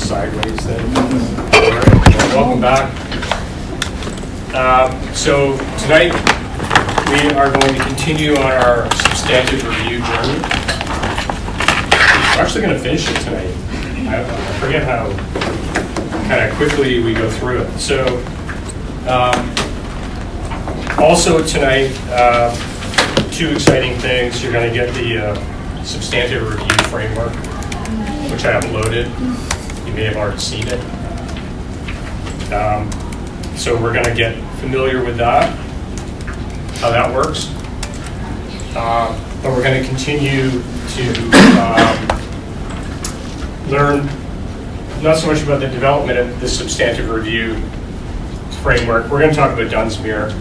sideways then. All right, well, welcome back. So tonight we are going to continue on our substantive review journey. We're actually going to finish it tonight. I forget how kind of quickly we go through it. So also tonight, two exciting things. You're going to get the substantive review framework, which I uploaded. You may have already seen it. So we're going to get familiar with that, how that works. But we're going to continue to learn not so much about the development of the substantive review framework. We're going to talk about Dunsmuir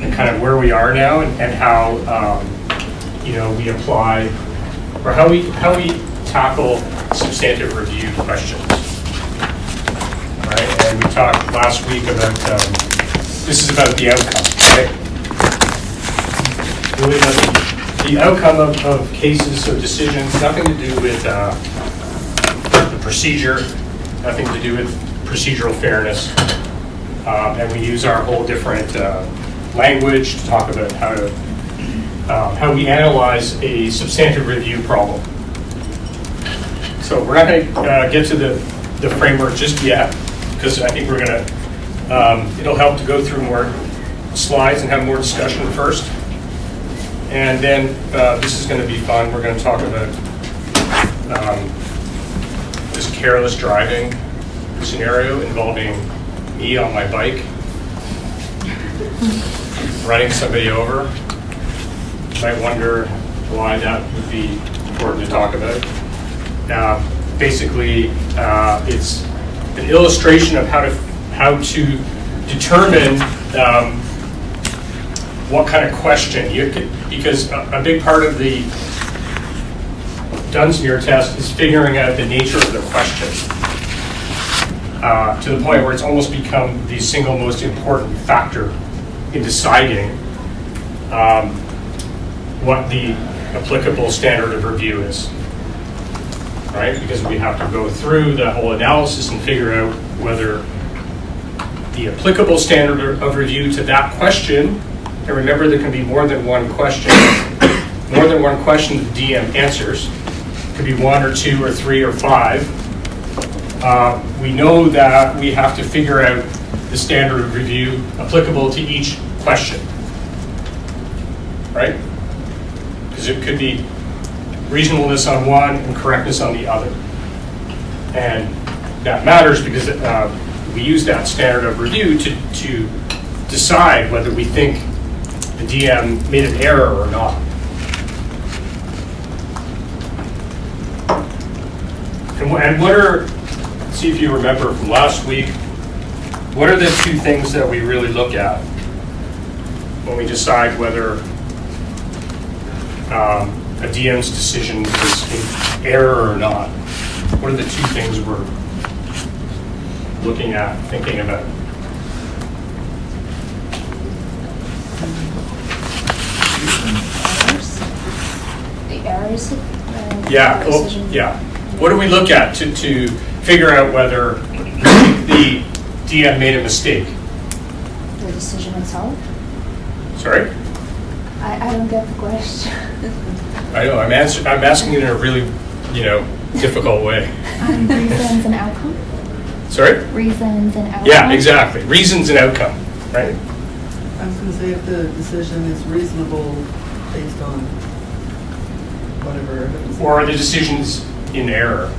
and kind of where we are now and how we apply or how we tackle substantive review questions. Right? And we talked last week about this is about the outcome, right? Really about the outcome of cases, so decisions, nothing to do with the procedure, nothing to do with procedural fairness. And we use our whole different language to talk about how we analyze a substantive review problem. So we're not going to get to the framework just yet, because I think we're going to, it'll help to go through more slides and have more discussion first. And then this is going to be fun. We're going to talk about this careless driving scenario involving me on my bike, running somebody over. You might wonder why that would be important to talk about. Basically, it's an illustration of how to determine what kind of question you could, because a big part of the Dunsmuir test is figuring out the nature of the question to the point where it's almost become the single most important factor in deciding what the applicable standard of review is. Right? Because we have to go through the whole analysis and figure out whether the applicable standard of review to that question, and remember there can be more than one question the DM answers, could be one or two or three or five. We know that we have to figure out the standard of review applicable to each question, right? Because it could be reasonableness on one and correctness on the other. And that matters because we use that standard of review to decide whether we think the DM made an error or not. And what are, see if you remember from last week, what are the two things that we really look at when we decide whether a DM's decision is an error or not? What are the two things we're looking at, thinking about? The errors? Yeah, yeah. What do we look at to figure out whether the DM made a mistake? The decision itself? Sorry? I don't get the question. I know, I'm asking it in a really, difficult way. Reasons and outcome? Sorry? Reasons and outcome? Yeah, exactly. Reasons and outcome, right? I was going to say if the decision is reasonable based on whatever evidence. Or are the decisions in error?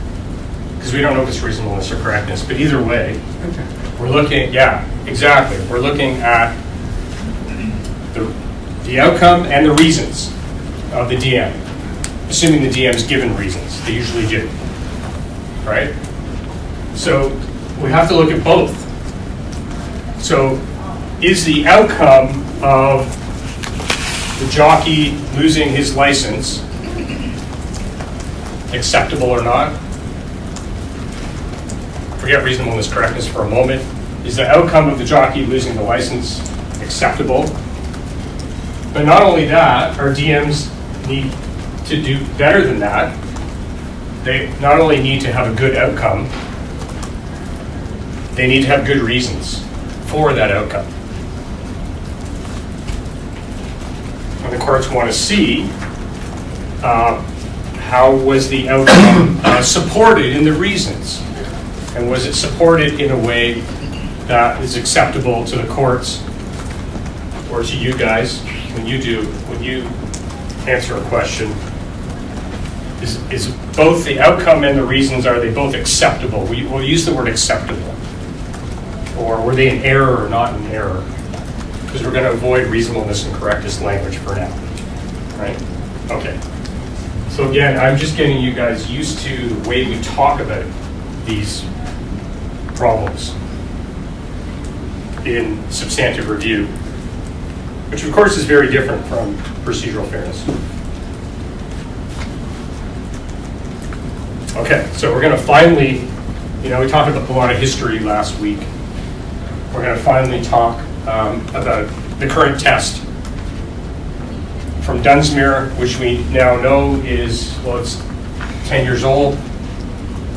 Because we don't know if it's reasonableness or correctness, but either way, Okay. we're looking, yeah, exactly. We're looking at the outcome and the reasons of the DM, assuming the DM's given reasons. They usually do, right? So we have to look at both. So is the outcome of the jockey losing his license acceptable or not? Forget reasonableness, correctness for a moment. Is the outcome of the jockey losing the license acceptable? But not only that, our DMs need to do better than that. They not only need to have a good outcome, they need to have good reasons for that outcome. And the courts want to see how was the outcome supported in the reasons, and was it supported in a way that is acceptable to the courts or to you guys when you answer a question. Is both the outcome and the reasons, are they both acceptable? We'll use the word acceptable. Or were they in error or not in error? Because we're going to avoid reasonableness and correctness language for now. Right? Okay. So again, I'm just getting you guys used to the way we talk about these problems in substantive review, which of course is very different from procedural fairness. Okay, so we're going to finally, we talked about a lot of history last week. We're going to finally talk about the current test from Dunsmuir, which we now know is, well, it's 10 years old,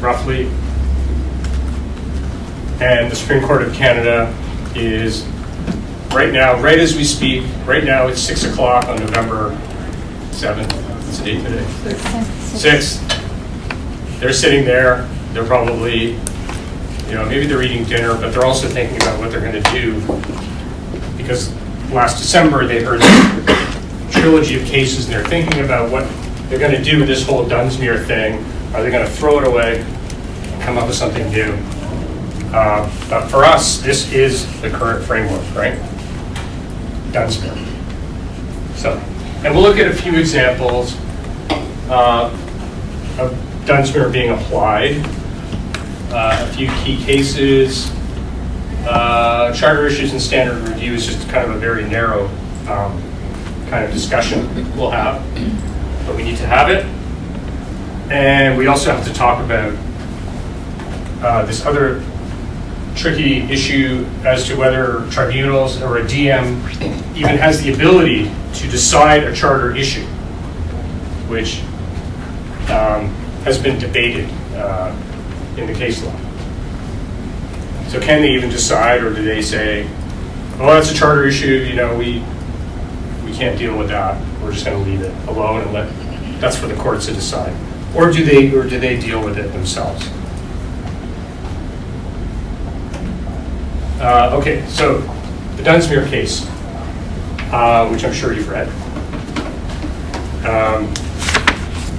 roughly. And the Supreme Court of Canada is right now, right as we speak, right now it's 6 o'clock on November 7th. What's the date today? 6th. They're sitting there. They're probably, maybe they're eating dinner, but they're also thinking about what they're going to do. Because last December they heard a trilogy of cases, and they're thinking about what they're going to do with this whole Dunsmuir thing. Are they going to throw it away and come up with something new? But for us, this is the current framework, right? Dunsmuir. So, and we'll look at a few examples of Dunsmuir being applied. A few key cases. Charter issues and standard review is just kind of a very narrow kind of discussion we'll have, but we need to have it. And we also have to talk about this other tricky issue as to whether tribunals or a DM even has the ability to decide a charter issue, which has been debated in the case law. So can they even decide, or do they say, oh, that's a charter issue, we can't deal with that. We're just going to leave it alone and that's for the courts to decide. Or do they deal with it themselves? Okay, so the Dunsmuir case, which I'm sure you've read.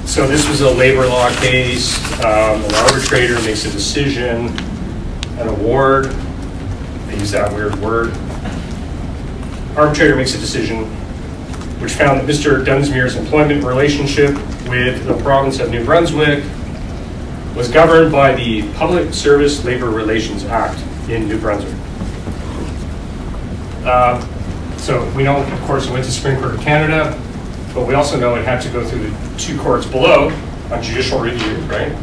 So this was a labor law case. An arbitrator makes a decision, an award. They use that weird word. Arbitrator makes a decision which found that Mr. Dunsmuir's employment relationship with the province of New Brunswick was governed by the Public Service Labor Relations Act in New Brunswick. So we know, of course, it went to Supreme Court of Canada, but we also know it had to go through the two courts below on judicial review, right?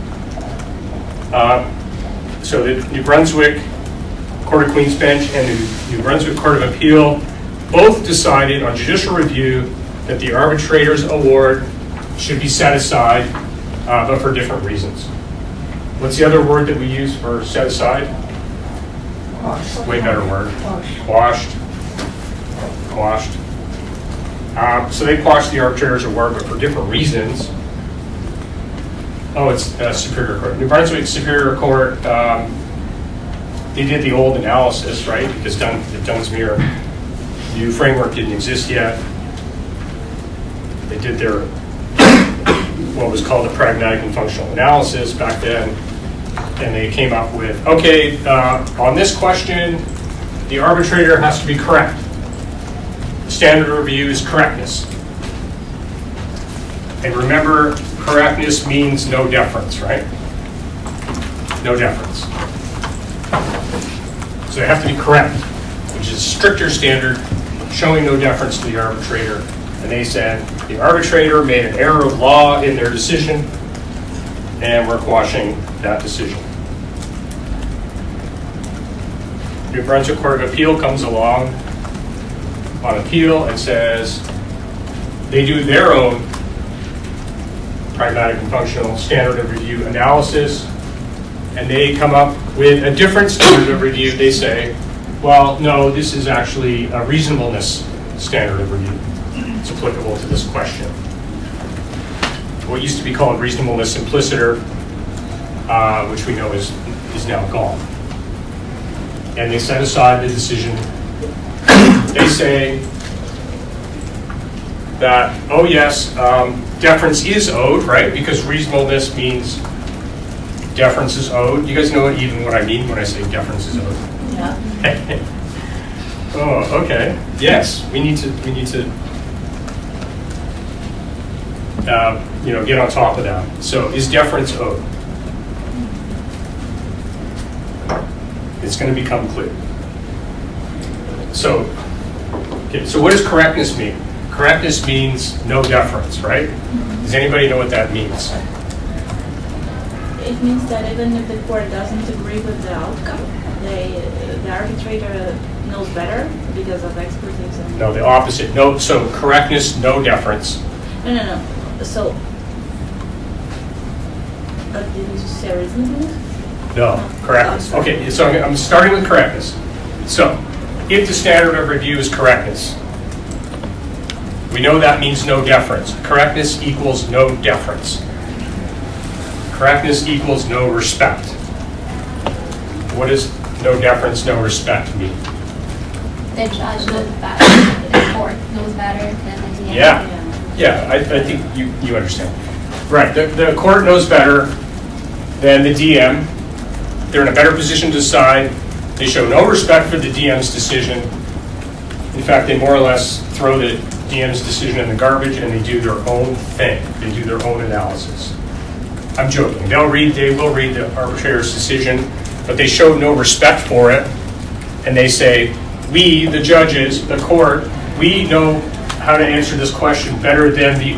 So the New Brunswick Court of Queen's Bench and the New Brunswick Court of Appeal both decided on judicial review that the arbitrator's award should be set aside, but for different reasons. What's the other word that we use for set aside? Quashed. Way better word. Quashed. So they quashed the arbitrator's award, but for different reasons. Oh, it's Superior Court. New Brunswick Superior Court, they did the old analysis, right? Because the Dunsmuir new framework didn't exist yet. They did their, what was called a pragmatic and functional analysis back then. And they came up with, okay, on this question, the arbitrator has to be correct. Standard of review is correctness. And remember, correctness means no deference, right? No deference. So they have to be correct, which is a stricter standard, showing no deference to the arbitrator. And they said the arbitrator made an error of law in their decision, and we're quashing that decision. New Brunswick Court of Appeal comes along on appeal and says they do their own pragmatic and functional standard of review analysis, and they come up with a different standard of review, they say, well, no, this is actually a reasonableness standard of review. It's applicable to this question. What used to be called reasonableness impliciter, which we know is now gone. And they set aside the decision. They say that, oh yes, deference is owed, right? Because reasonableness means deference is owed. You guys know even what I mean when I say deference is owed? Yeah. Oh, okay. Yes, we need to get on top of that. So is deference owed? It's going to become clear. So, okay, so what does correctness mean? Correctness means no deference, right? Does anybody know what that means? It means that even if the court doesn't agree with the outcome, the arbitrator knows better because of expertise. And No, the opposite. No, so correctness, no deference. No. So, did you say reasonableness? No, correctness. Okay, so I'm starting with correctness. So, if the standard of review is correctness, we know that means no deference. Correctness equals no deference. Correctness equals no respect. What does no deference, no respect mean? The judge knows better, the court knows better than the DM. Yeah, I think you understand. Right, the court knows better than the DM. They're in a better position to decide. They show no respect for the DM's decision. In fact, they more or less throw the DM's decision in the garbage and they do their own thing. They do their own analysis. I'm joking. They will read the arbitrator's decision, but they show no respect for it. And they say, we, the judges, the court, we know how to answer this question better than the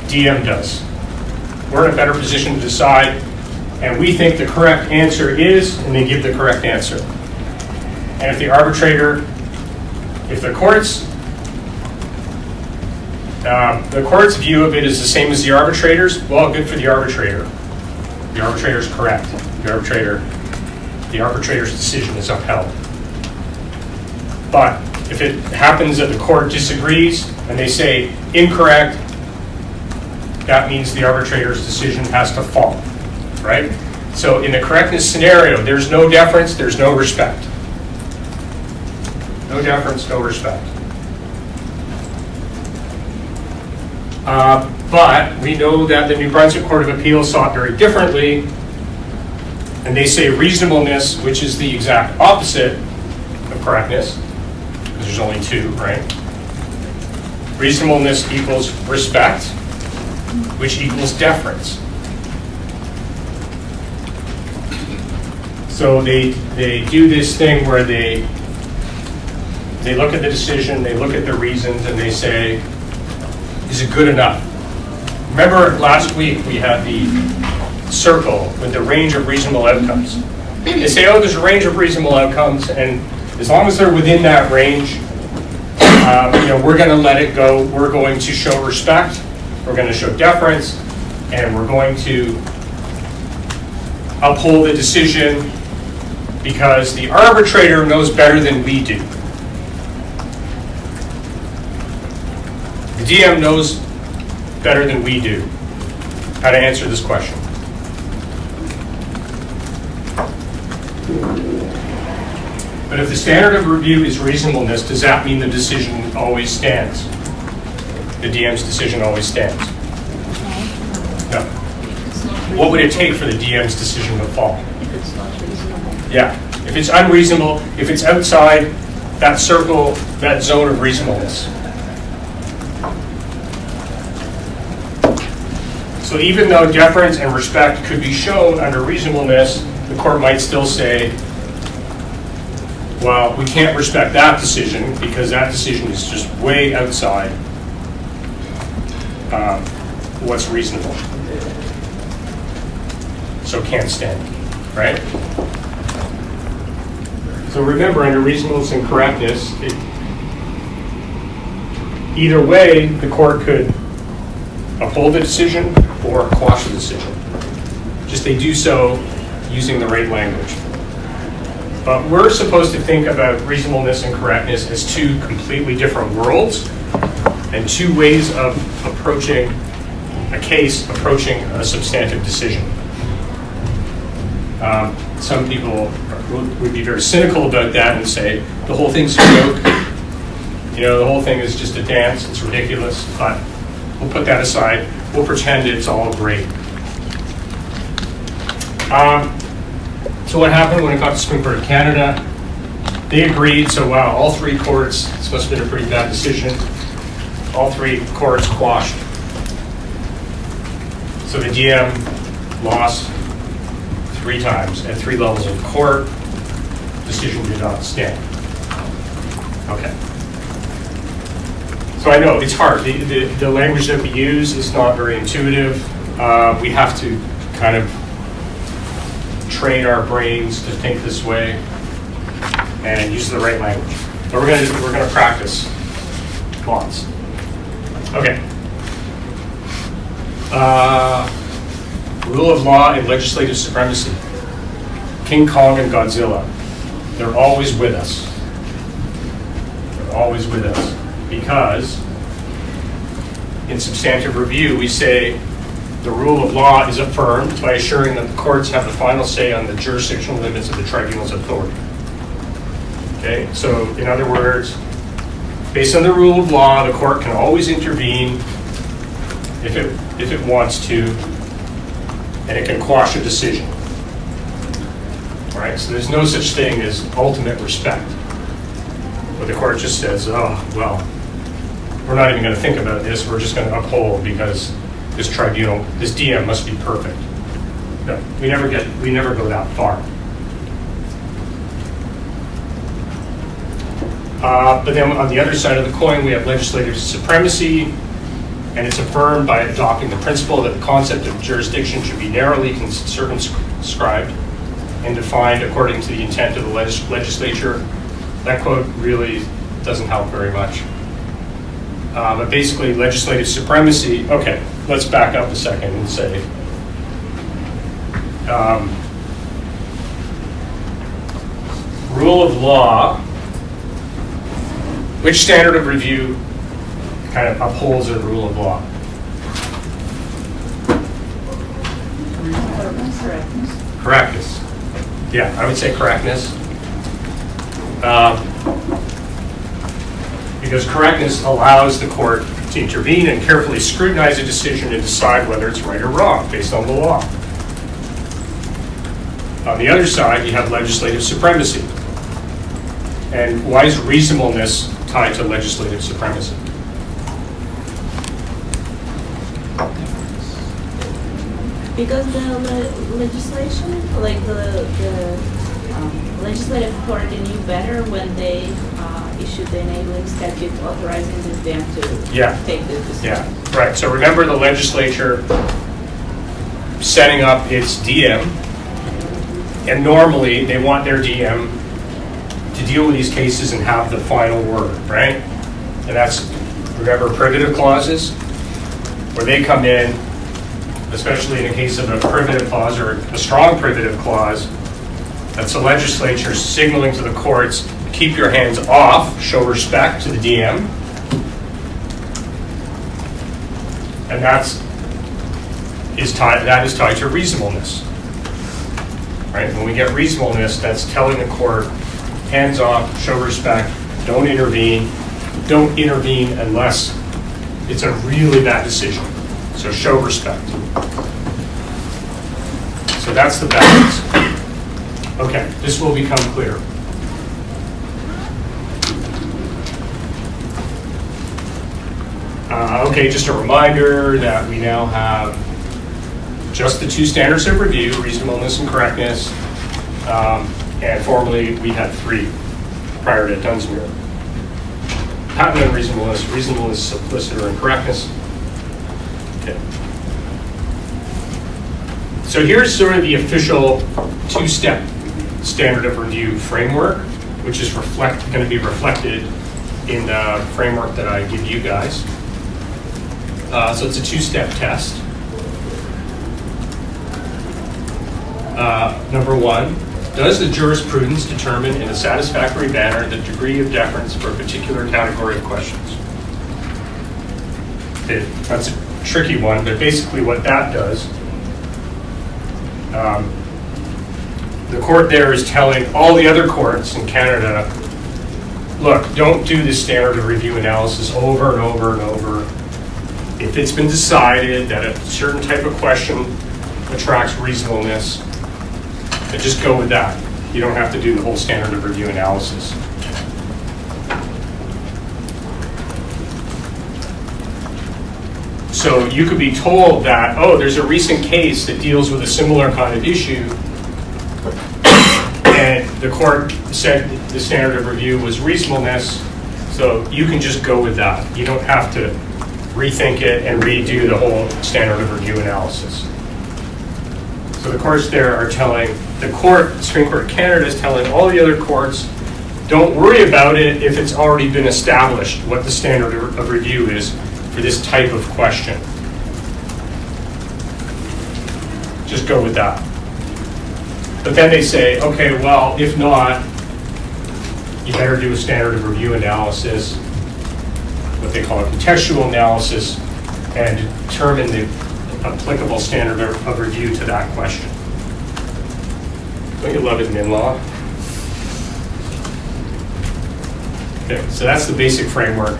DM does. We're in a better position to decide, and we think the correct answer is, and they give the correct answer. And if the arbitrator, if the court's view of it is the same as the arbitrator's, well, good for the arbitrator. The arbitrator's correct. The arbitrator's decision is upheld. But if it happens that the court disagrees and they say incorrect, that means the arbitrator's decision has to fall, right? So in the correctness scenario, there's no deference, there's no respect. No deference, no respect. But we know that the New Brunswick Court of Appeals saw it very differently, and they say reasonableness, which is the exact opposite of correctness, because there's only two, right? Reasonableness equals respect, which equals deference. So they do this thing where they look at the decision, they look at the reasons, and they say, is it good enough? Remember last week we had the circle with the range of reasonable outcomes. They say, oh, there's a range of reasonable outcomes, and as long as they're within that range, we're going to let it go. We're going to show respect, we're going to show deference, and we're going to uphold the decision because the arbitrator knows better than we do. The DM knows better than we do how to answer this question. But if the standard of review is reasonableness, does that mean the decision always stands? The DM's decision always stands? No. What would it take for the DM's decision to fall? if it's not reasonable. Yeah. If it's unreasonable, if it's outside that circle, that zone of reasonableness. So even though deference and respect could be shown under reasonableness, the court might still say, well, we can't respect that decision because that decision is just way outside what's reasonable. So can't stand, right? So remember, under reasonableness and correctness, either way, the court could uphold the decision or quash the decision. Just they do so using the right language. But we're supposed to think about reasonableness and correctness as two completely different worlds and two ways of approaching a case, approaching a substantive decision. Some people would be very cynical about that and say, the whole thing's a joke. You know, the whole thing is just a dance, it's ridiculous, but we'll put that aside. We'll pretend it's all great. So what happened when it got to Supreme Court of Canada? They agreed, so wow, all three courts, this must have been a pretty bad decision, all three courts quashed. So the DM lost 3 times at 3 levels of court. Decision did not stand. Okay. So I know it's hard. The language that we use is not very intuitive. We have to kind of train our brains to think this way and use the right language. But we're gonna practice lots. Okay. Rule of law and legislative supremacy. King Kong and Godzilla. They're always with us. They're always with us. Because in substantive review, we say the rule of law is affirmed by assuring that the courts have the final say on the jurisdictional limits of the tribunal's authority. Okay, so in other words, based on the rule of law, the court can always intervene if it wants to, and it can quash a decision. All right, so there's no such thing as ultimate respect, where the court just says, oh, well, we're not even going to think about this, we're just going to uphold because this tribunal, this DM must be perfect. No, we never go that far. But then on the other side of the coin, we have legislative supremacy, and it's affirmed by adopting the principle that the concept of jurisdiction should be narrowly circumscribed and defined according to the intent of the legislature. That quote really doesn't help very much. But basically, legislative supremacy, okay, let's back up a second and say, rule of law, which standard of review kind of upholds the rule of law? Correctness. Yeah, I would say correctness. Because correctness allows the court to intervene and carefully scrutinize a decision and decide whether it's right or wrong based on the law. On the other side, you have legislative supremacy. And why is reasonableness tied to legislative supremacy? Because the legislation, like the legislative authority knew better when they issued the enabling statute authorizing them to take this decision. Yeah, right. So remember the legislature setting up its DM, and normally they want their DM to deal with these cases and have the final word, right? And that's, remember, privative clauses, where they come in, especially in a case of a privative clause or a strong privative clause, that's the legislature signaling to the courts, keep your hands off, show respect to the DM. And that is tied to reasonableness. Right? When we get reasonableness, that's telling the court, hands off, show respect, don't intervene. Don't intervene unless it's a really bad decision. So show respect. So that's the balance. Okay, this will become clear. Okay, just a reminder that we now have just the 2 standards of review, reasonableness and correctness, and formerly we had 3 prior to Dunsmuir. Patent and reasonableness, simpliciter, and correctness. Okay. So here's sort of the official 2-step standard of review framework, which is going to be reflected in the framework that I give you guys. So it's a 2-step test. Number 1, does the jurisprudence determine in a satisfactory manner the degree of deference for a particular category of questions? Okay, that's a tricky one, but basically what that does, the court there is telling all the other courts in Canada, look, don't do this standard of review analysis over and over and over. If it's been decided that a certain type of question attracts reasonableness, then just go with that. You don't have to do the whole standard of review analysis. So you could be told that, oh, there's a recent case that deals with a similar kind of issue, and the court said the standard of review was reasonableness, so you can just go with that. You don't have to rethink it and redo the whole standard of review analysis. So the courts there are telling, the Supreme Court of Canada is telling all the other courts, don't worry about it if it's already been established what the standard of review is for this type of question. Just go with that. But then they say, okay, well, if not, you better do a standard of review analysis, what they call a contextual analysis, and determine the applicable standard of review to that question. Don't you love it in in-law? Okay, so that's the basic framework.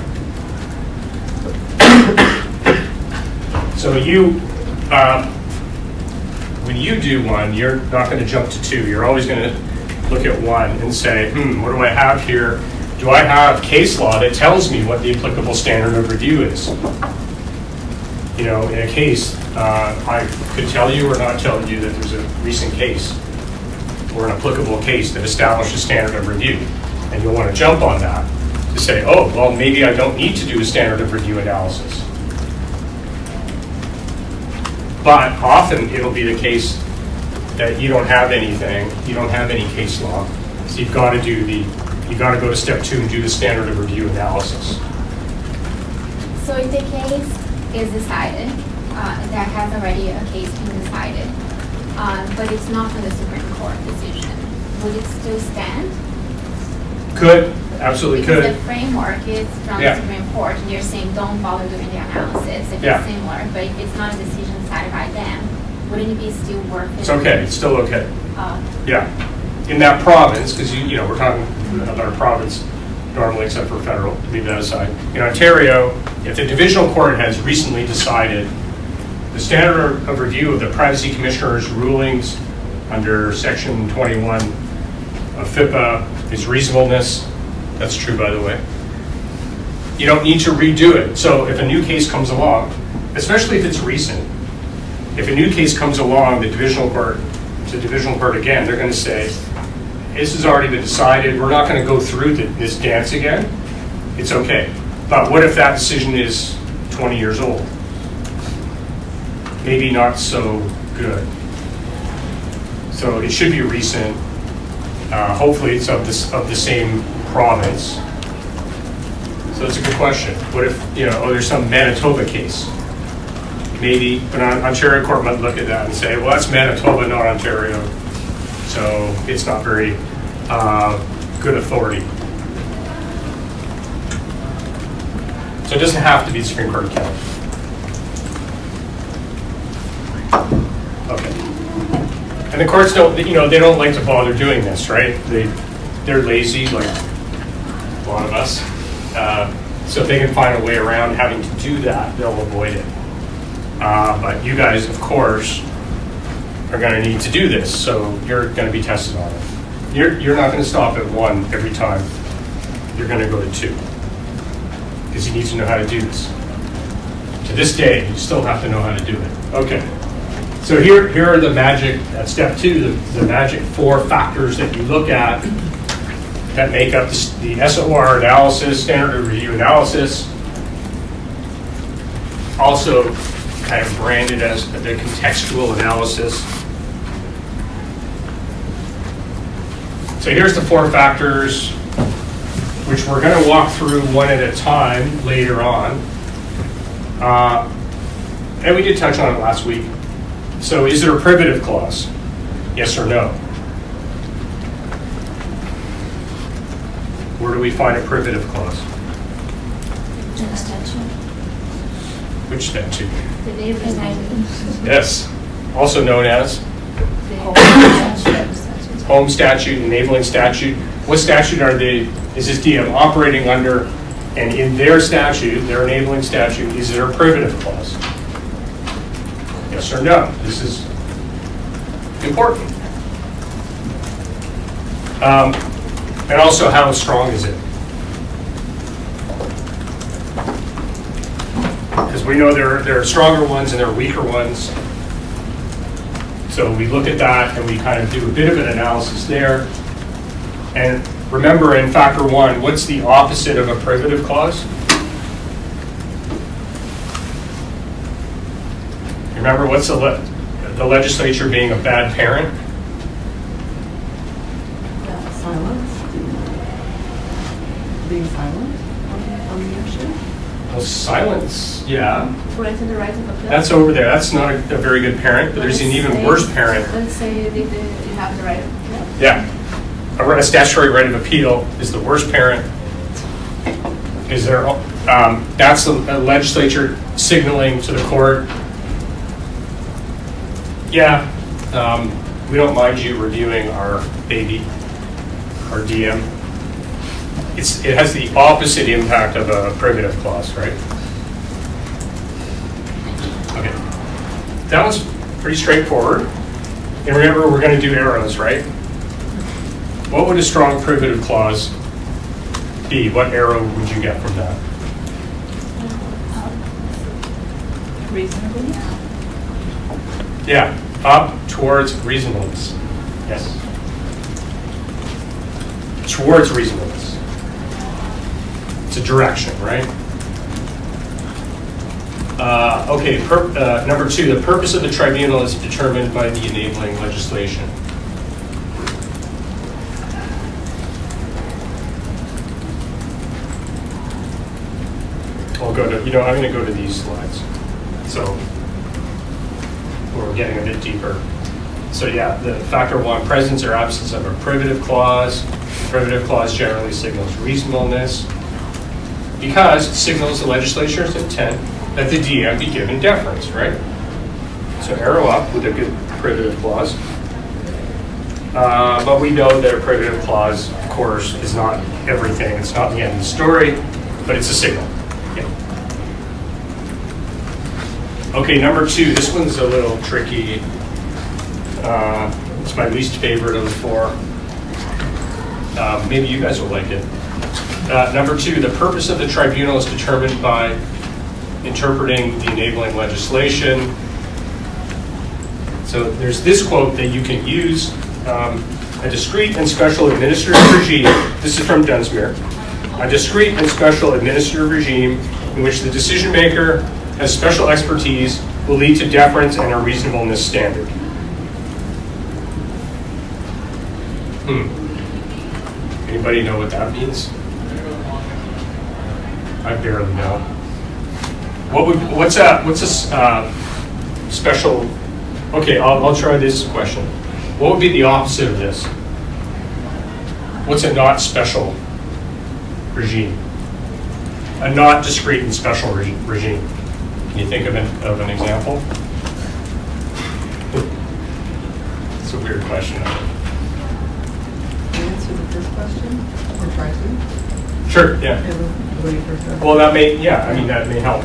So when you do one, you're not going to jump to 2. You're always going to look at 1 and say, what do I have here? Do I have case law that tells me what the applicable standard of review is? You know, in a case, I could tell you or not tell you that there's a recent case or an applicable case that established a standard of review. And you'll want to jump on that to say, oh, well, maybe I don't need to do a standard of review analysis. But often it'll be the case that you don't have anything, you don't have any case law. So you've got to go to step 2 and do the standard of review analysis. So if the case is decided, there has already a case been decided, but it's not from the Supreme Court decision, would it still stand? Could, absolutely because could. The framework is from the Supreme Court, and you're saying don't bother doing the analysis if it's similar, but if it's not a decision decided by them, wouldn't it be still worth it? It's okay, it's still okay. In that province, because we're talking about a province normally except for federal, leave that aside. In Ontario, if the divisional court has recently decided the standard of review of the Privacy Commissioner's rulings under Section 21 of FIPA is reasonableness, that's true by the way, you don't need to redo it. So if a new case comes along, especially if it's recent, if a new case comes along, the divisional court again, they're going to say, this has already been decided, we're not going to go through this dance again, it's okay. But what if that decision is 20 years old? Maybe not so good. So it should be recent. Hopefully it's of the same province. So that's a good question. What if, there's some Manitoba case? Maybe, but Ontario court might look at that and say, well, that's Manitoba, not Ontario. So it's not very good authority. So it doesn't have to be the Supreme Court of Canada. Okay. And the courts don't, they don't like to bother doing this, right? They're lazy, like a lot of us. So if they can find a way around having to do that, they'll avoid it. But you guys, of course, are going to need to do this, so you're going to be tested on it. You're not going to stop at 1 every time. You're going to go to 2. Because you need to know how to do this. To this day, you still have to know how to do it. Okay. So here are the magic, at step 2, the magic 4 factors that you look at that make up the SOR analysis, standard of review analysis. Also kind of branded as the contextual analysis. So here's the 4 factors, which we're going to walk through one at a time later on. And we did touch on it last week. So is there a privative clause? Yes or no? Where do we find a privative clause? In the statute. Which statute? The neighbor's neighborhood. Yes, also known as The home statute, enabling statute. What statute are they, is this DM operating under? And in their statute, their enabling statute, is there a privative clause? Yes or no? This is important. And also, how strong is it? Because we know there are stronger ones and there are weaker ones. So we look at that and we kind of do a bit of an analysis there. And remember, in factor one, what's the opposite of a privative clause? Remember, what's the legislature being a bad parent? Silence. Being silent on the issue. Well, silence, yeah. Granting the right of appeal. That's over there. That's not a very good parent, but there's an even worse parent. Let's say you have the right of appeal. Yeah. A statutory right of appeal is the worst parent. Is there, that's the legislature signaling to the court, yeah, we don't mind you reviewing our baby, our DM. It has the opposite impact of a privative clause, right? Okay. That was pretty straightforward. And remember, we're going to do arrows, right? What would a strong privative clause be? What arrow would you get from that? Reasonably. Yeah, up towards reasonableness. Yes. Towards reasonableness. It's a direction, right? Okay, number two, the purpose of the tribunal is determined by the enabling legislation. I'll go to, I'm going to go to these slides. So we're getting a bit deeper. So yeah, the factor one, presence or absence of a privative clause. Privative clause generally signals reasonableness because it signals the legislature's intent that the DM be given deference, right? So arrow up with a good privative clause. But we know that a privative clause, of course, is not everything. It's not the end of the story, but it's a signal. Yeah. Okay, number two, this one's a little tricky. It's my least favorite of the four. Maybe you guys will like it. Number two, the purpose of the tribunal is determined by interpreting the enabling legislation. So there's this quote that you can use. A discrete and special administrative regime, this is from Dunsmuir, a discrete and special administrative regime in which the decision maker has special expertise will lead to deference and a reasonableness standard. Anybody know what that means? I barely know. What's a special? Okay, I'll try this question. What would be the opposite of this? What's a not special regime? A not discrete and special regime. Can you think of an example? It's a weird question. Answer the first question, or try to? Sure, yeah. The way you first asked. Well, that may help.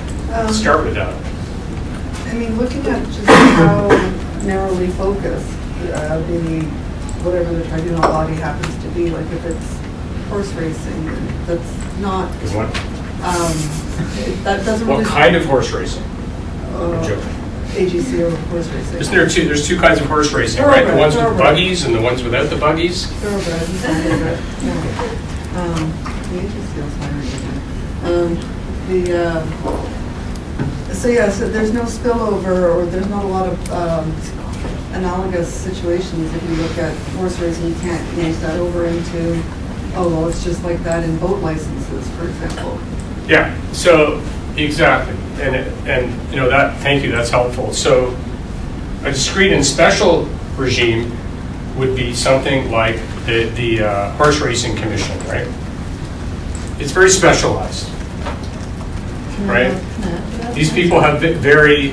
Start with that. I mean, looking at just how narrowly focused whatever the tribunal body happens to be, like if it's horse racing, that's not, Is what? that doesn't really. What kind of horse racing? I'm joking. AGC or horse racing. Isn't there two? There's two kinds of horse racing, right? The ones with Thoroughbred. buggies and the ones without the buggies. Thoroughbred and thoroughbred, yeah. The AGC is hiring again. So there's no spillover, or there's not a lot of analogous situations. If you look at horse racing, you can't yank that over into, oh, well, it's just like that in boat licenses, for example. Yeah. So exactly, and that. Thank you. That's helpful. So a discrete and special regime would be something like the Horse Racing Commission, right? It's very specialized, right? These people have very,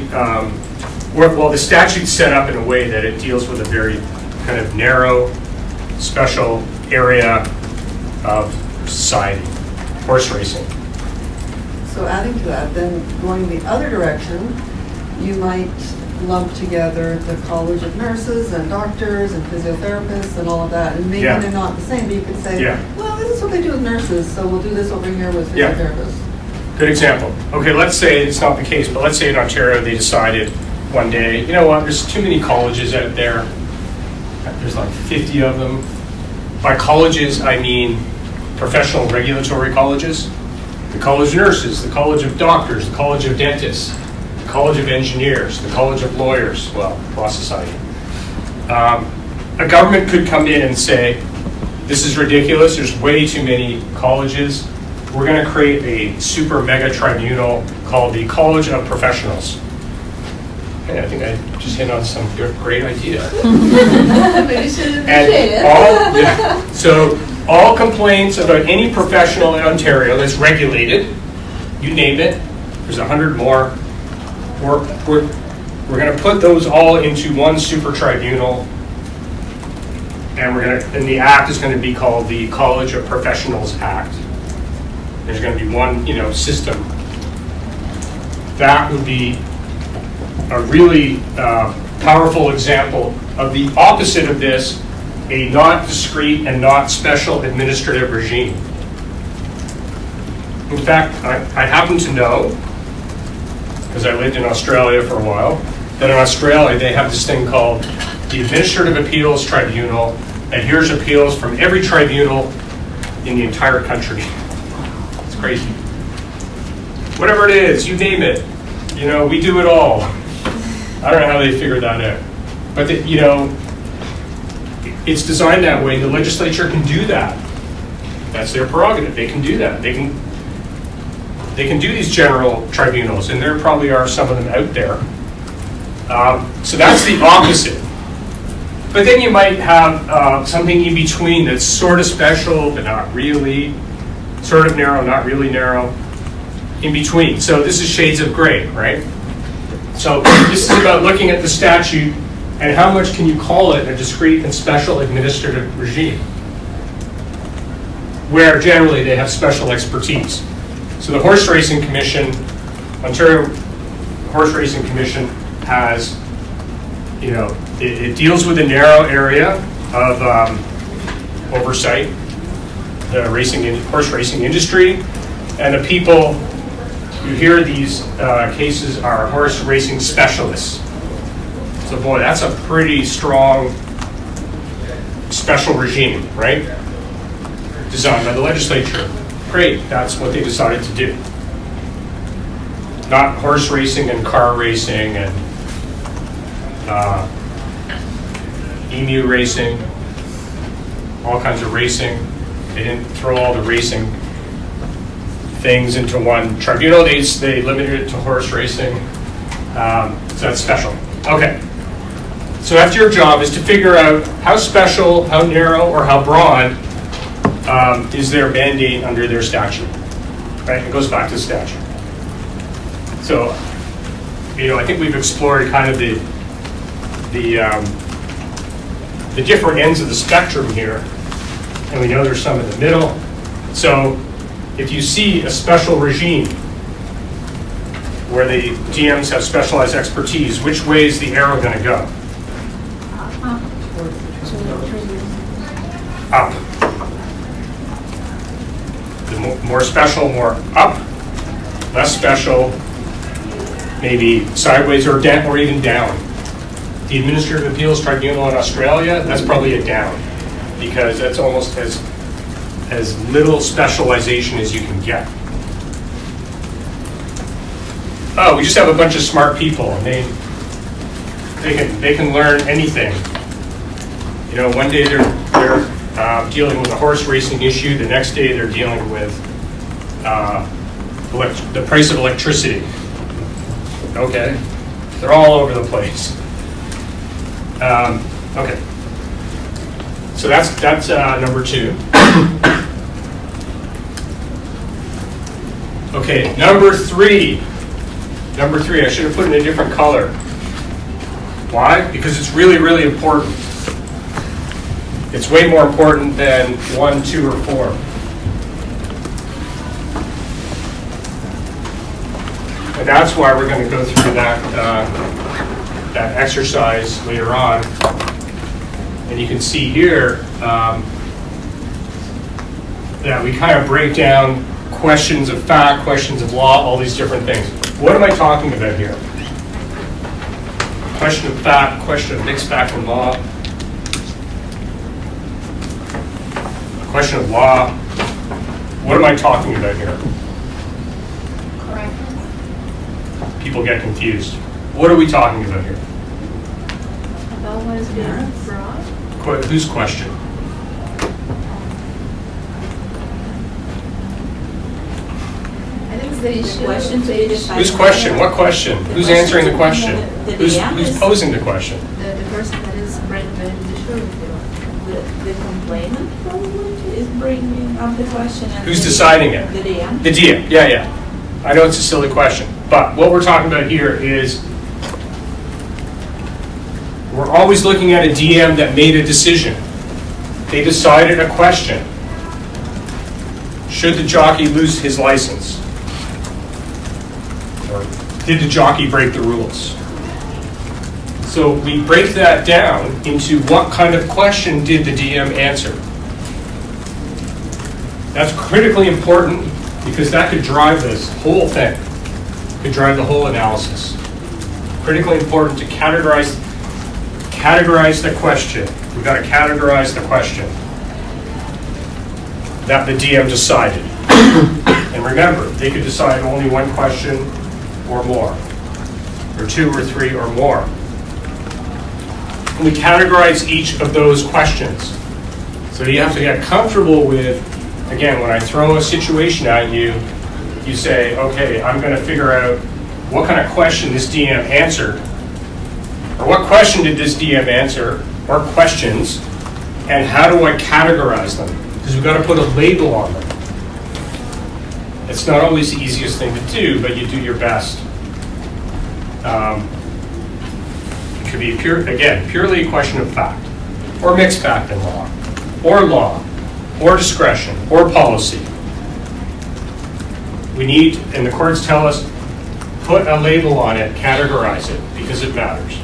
well, the statute's set up in a way that it deals with a very kind of narrow, special area of society, horse racing. So adding to that, then going the other direction, you might lump together the College of Nurses and doctors and physiotherapists and all of that, and maybe Yeah. they're not the same, but you could say, Yeah. well, this is what they do with nurses, so we'll do this over here with Yeah. physiotherapists. Good example. Okay, let's say it's not the case, but let's say in Ontario they decided one day, you know what, there's too many colleges out there. There's like 50 of them. By colleges, I mean professional regulatory colleges. The College of Nurses, the College of Doctors, the College of Dentists, the College of Engineers, the College of Lawyers, well, Law Society. A government could come in and say, this is ridiculous, there's way too many colleges. We're going to create a super mega tribunal called the College of Professionals. Hey, I think I just hit on some great idea. Maybe you should appreciate it. So all complaints about any professional in Ontario that's regulated, you name it, there's 100 more, we're going to put those all into one super tribunal, and and the act is going to be called the College of Professionals Act. There's going to be one, system. That would be a really powerful example of the opposite of this, a not discrete and not special administrative regime. In fact, I happen to know, because I lived in Australia for a while, that in Australia they have this thing called the Administrative Appeals Tribunal that hears appeals from every tribunal in the entire country. It's crazy. Whatever it is, you name it. We do it all. I don't know how they figured that out. But, it's designed that way. The legislature can do that. That's their prerogative. They can do that. They can do these general tribunals, and there probably are some of them out there. So that's the opposite. But then you might have something in between that's sort of special, but not really. Sort of narrow, not really narrow. In between. So this is shades of gray, right? So this is about looking at the statute and how much can you call it a discrete and special administrative regime, where generally they have special expertise. So the Horse Racing Commission, Ontario Horse Racing Commission has, it deals with a narrow area of oversight, the horse racing industry, and the people who hear these cases are horse racing specialists. So boy, that's a pretty strong special regime, right? Designed by the legislature. Great, that's what they decided to do. Not horse racing and car racing and emu racing, all kinds of racing. They didn't throw all the racing things into one tribunal. They limited it to horse racing. So that's special. Okay. So that's your job, is to figure out how special, how narrow, or how broad is their mandate under their statute. Right? It goes back to the statute. So, I think we've explored kind of the different ends of the spectrum here, and we know there's some in the middle. So, if you see a special regime where the GMs have specialized expertise, which way is the arrow going to go? Up. The more special, more up. Less special, maybe sideways or down, or even down. The Administrative Appeals Tribunal in Australia, that's probably a down, because that's almost as little specialization as you can get. Oh, we just have a bunch of smart people, and they can learn anything. One day they're dealing with a horse racing issue. The next day they're dealing with the price of electricity. Okay, they're all over the place. Okay, So that's number 2. Okay, number 3. Number 3, I should have put it in a different color. Why? Because it's really, really important. It's way more important than 1, 2, or 4. And that's why we're going to go through that exercise later on. And you can see here that we kind of break down questions of fact, questions of law, all these different things. What am I talking about here? Question of fact, question of mixed fact and law. Question of law. What am I talking about here? Correct. People get confused. What are we talking about here? About what is being brought? Whose question? I think it's the issue. Question to be decided. Whose question? What question? Who's question answering the to question? the Who's DM. posing the question? The person that is bringing the issue, the complainant probably is bringing up the question. And Who's deciding it? The DM. The DM. Yeah. I know it's a silly question, but what we're talking about here is we're always looking at a DM that made a decision. They decided a question. Should the jockey lose his license? Or did the jockey break the rules? So we break that down into what kind of question did the DM answer. That's critically important because that could drive this whole thing, could drive the whole analysis. Critically important to categorize the question. We've got to categorize the question that the DM decided. And remember, they could decide only one question or more, or 2 or 3 or more. And we categorize each of those questions. So you have to get comfortable with, again, when I throw a situation at you, you say, okay, I'm going to figure out what kind of question this DM answered, or what question did this DM answer, or questions, and how do I categorize them? Because we've got to put a label on them. It's not always the easiest thing to do, but you do your best. It could be, purely a question of fact, or mixed fact and law, or discretion, or policy. We need, and the courts tell us, put a label on it, categorize it, because it matters.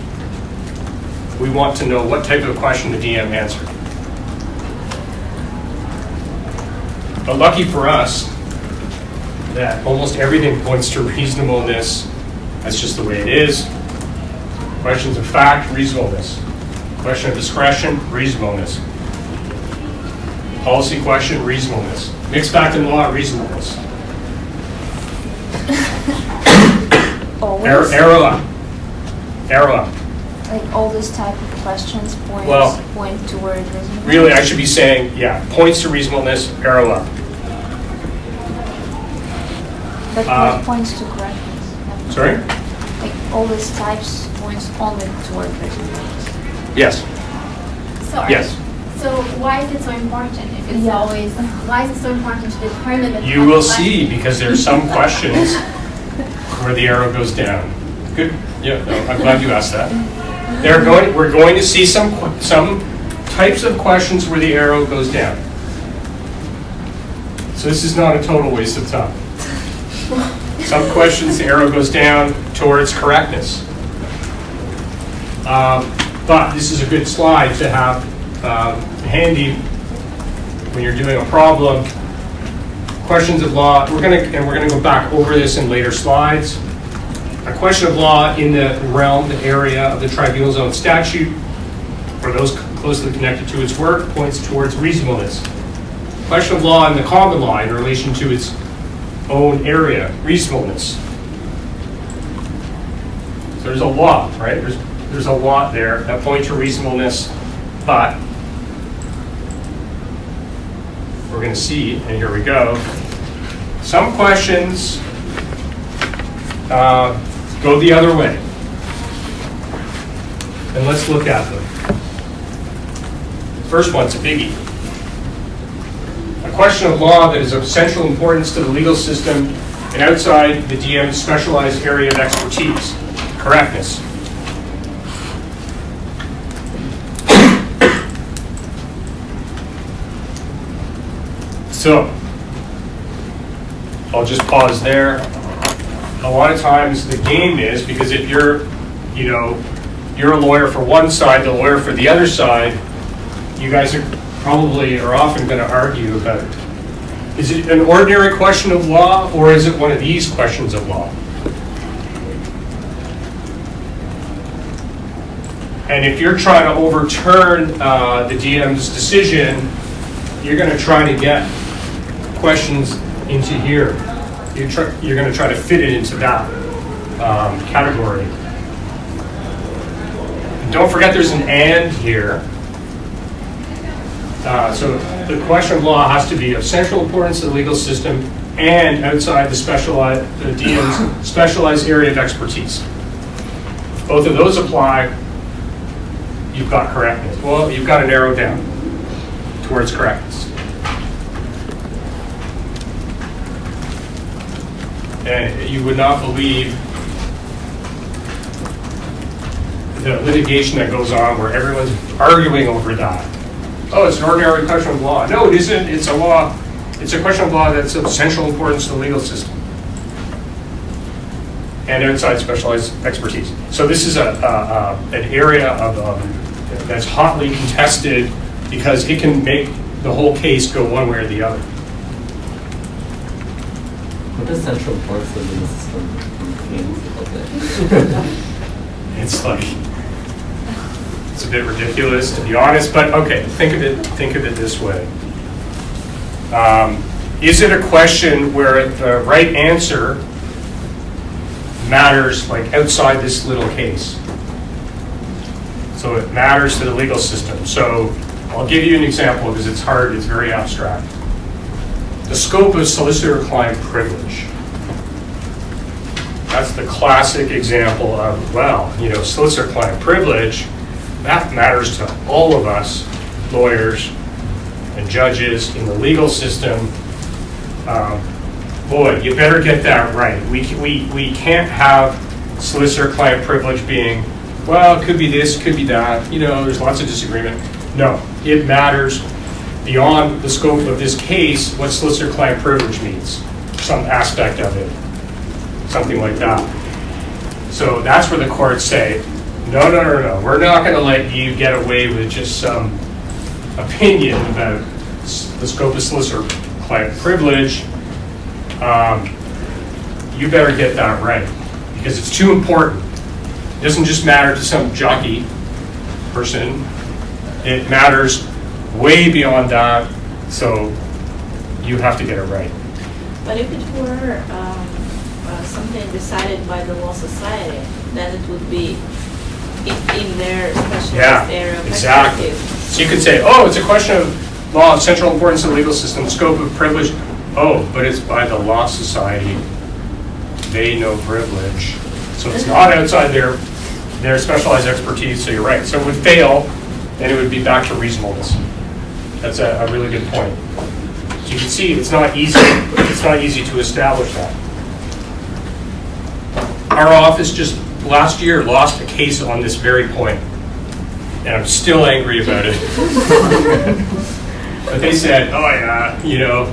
We want to know what type of question the DM answered. But lucky for us, that almost everything points to reasonableness. That's just the way it is. Questions of fact, reasonableness. Question of discretion, reasonableness. Policy question, reasonableness. Mixed fact and law, reasonableness. Always? Arrow up. Arrow up. Like all those type of questions point toward reasonableness? Really, I should be saying, points to reasonableness, arrow up. But what points to correctness? Sorry? Like all these types points only toward reasonableness? Yes. Sorry. Yes. So why is it so important if it's always, why is it so important to determine the You will see, because there's some questions where the arrow goes down. Good. Yeah, no, I'm glad you asked that. We're going to see some types of questions where the arrow goes down. So this is not a total waste of time. Some questions, the arrow goes down towards correctness. But this is a good slide to have handy when you're doing a problem. Questions of law, we're going to go back over this in later slides. A question of law in the realm, the area of the tribunal zone statute, or those closely connected to its work, points towards reasonableness. Question of law in the common law in relation to its own area, reasonableness. So there's a lot, right? There's a lot there that point to reasonableness, but we're going to see, and here we go, some questions go the other way. And let's look at them. First one's a biggie. A question of law that is of central importance to the legal system and outside the DM's specialized area of expertise. Correctness. So, I'll just pause there. A lot of times the game is, because if you're a lawyer for one side, the lawyer for the other side, you guys are often going to argue about, is it an ordinary question of law or is it one of these questions of law? And if you're trying to overturn the DM's decision, you're going to try to get questions into here. You're going to try to fit it into that category. And don't forget there's an and here. So the question of law has to be of central importance to the legal system and outside the DM's specialized area of expertise. If both of those apply, you've got correctness. Well, you've got to narrow down towards correctness. And you would not believe the litigation that goes on where everyone's arguing over that. Oh, it's an ordinary question of law. No, it isn't. It's a law. It's a question of law that's of central importance to the legal system and outside specialized expertise. So this is an area of that's hotly contested because it can make the whole case go one way or the other. What does central importance of the legal system mean? It's like, it's a bit ridiculous to be honest, but okay, think of it this way. Is it a question where the right answer matters like outside this little case? So it matters to the legal system. So I'll give you an example because it's hard, it's very abstract. The scope of solicitor-client privilege. That's the classic example of, well, solicitor-client privilege, that matters to all of us, lawyers and judges in the legal system. Boy, you better get that right. We can't have solicitor-client privilege being, well, it could be this, could be that, there's lots of disagreement. No, it matters beyond the scope of this case what solicitor-client privilege means, some aspect of it, something like that. So that's where the courts say, no, we're not going to let you get away with just some opinion about the scope of solicitor-client privilege. You better get that right because it's too important. It doesn't just matter to some jockey person. It matters way beyond that, so you have to get it right. But if it were something decided by the law society, then it would be in their specialized area of exactly. expertise. So you could say, oh, it's a question of law of central importance in the legal system, scope of privilege. Oh, but it's by the law society. They know privilege. So it's not outside their specialized expertise, so you're right. So it would fail, and it would be back to reasonableness. That's a really good point. So you can see it's not easy. It's not easy to establish that. Our office just last year lost a case on this very point, and I'm still angry about it. But they said, oh yeah,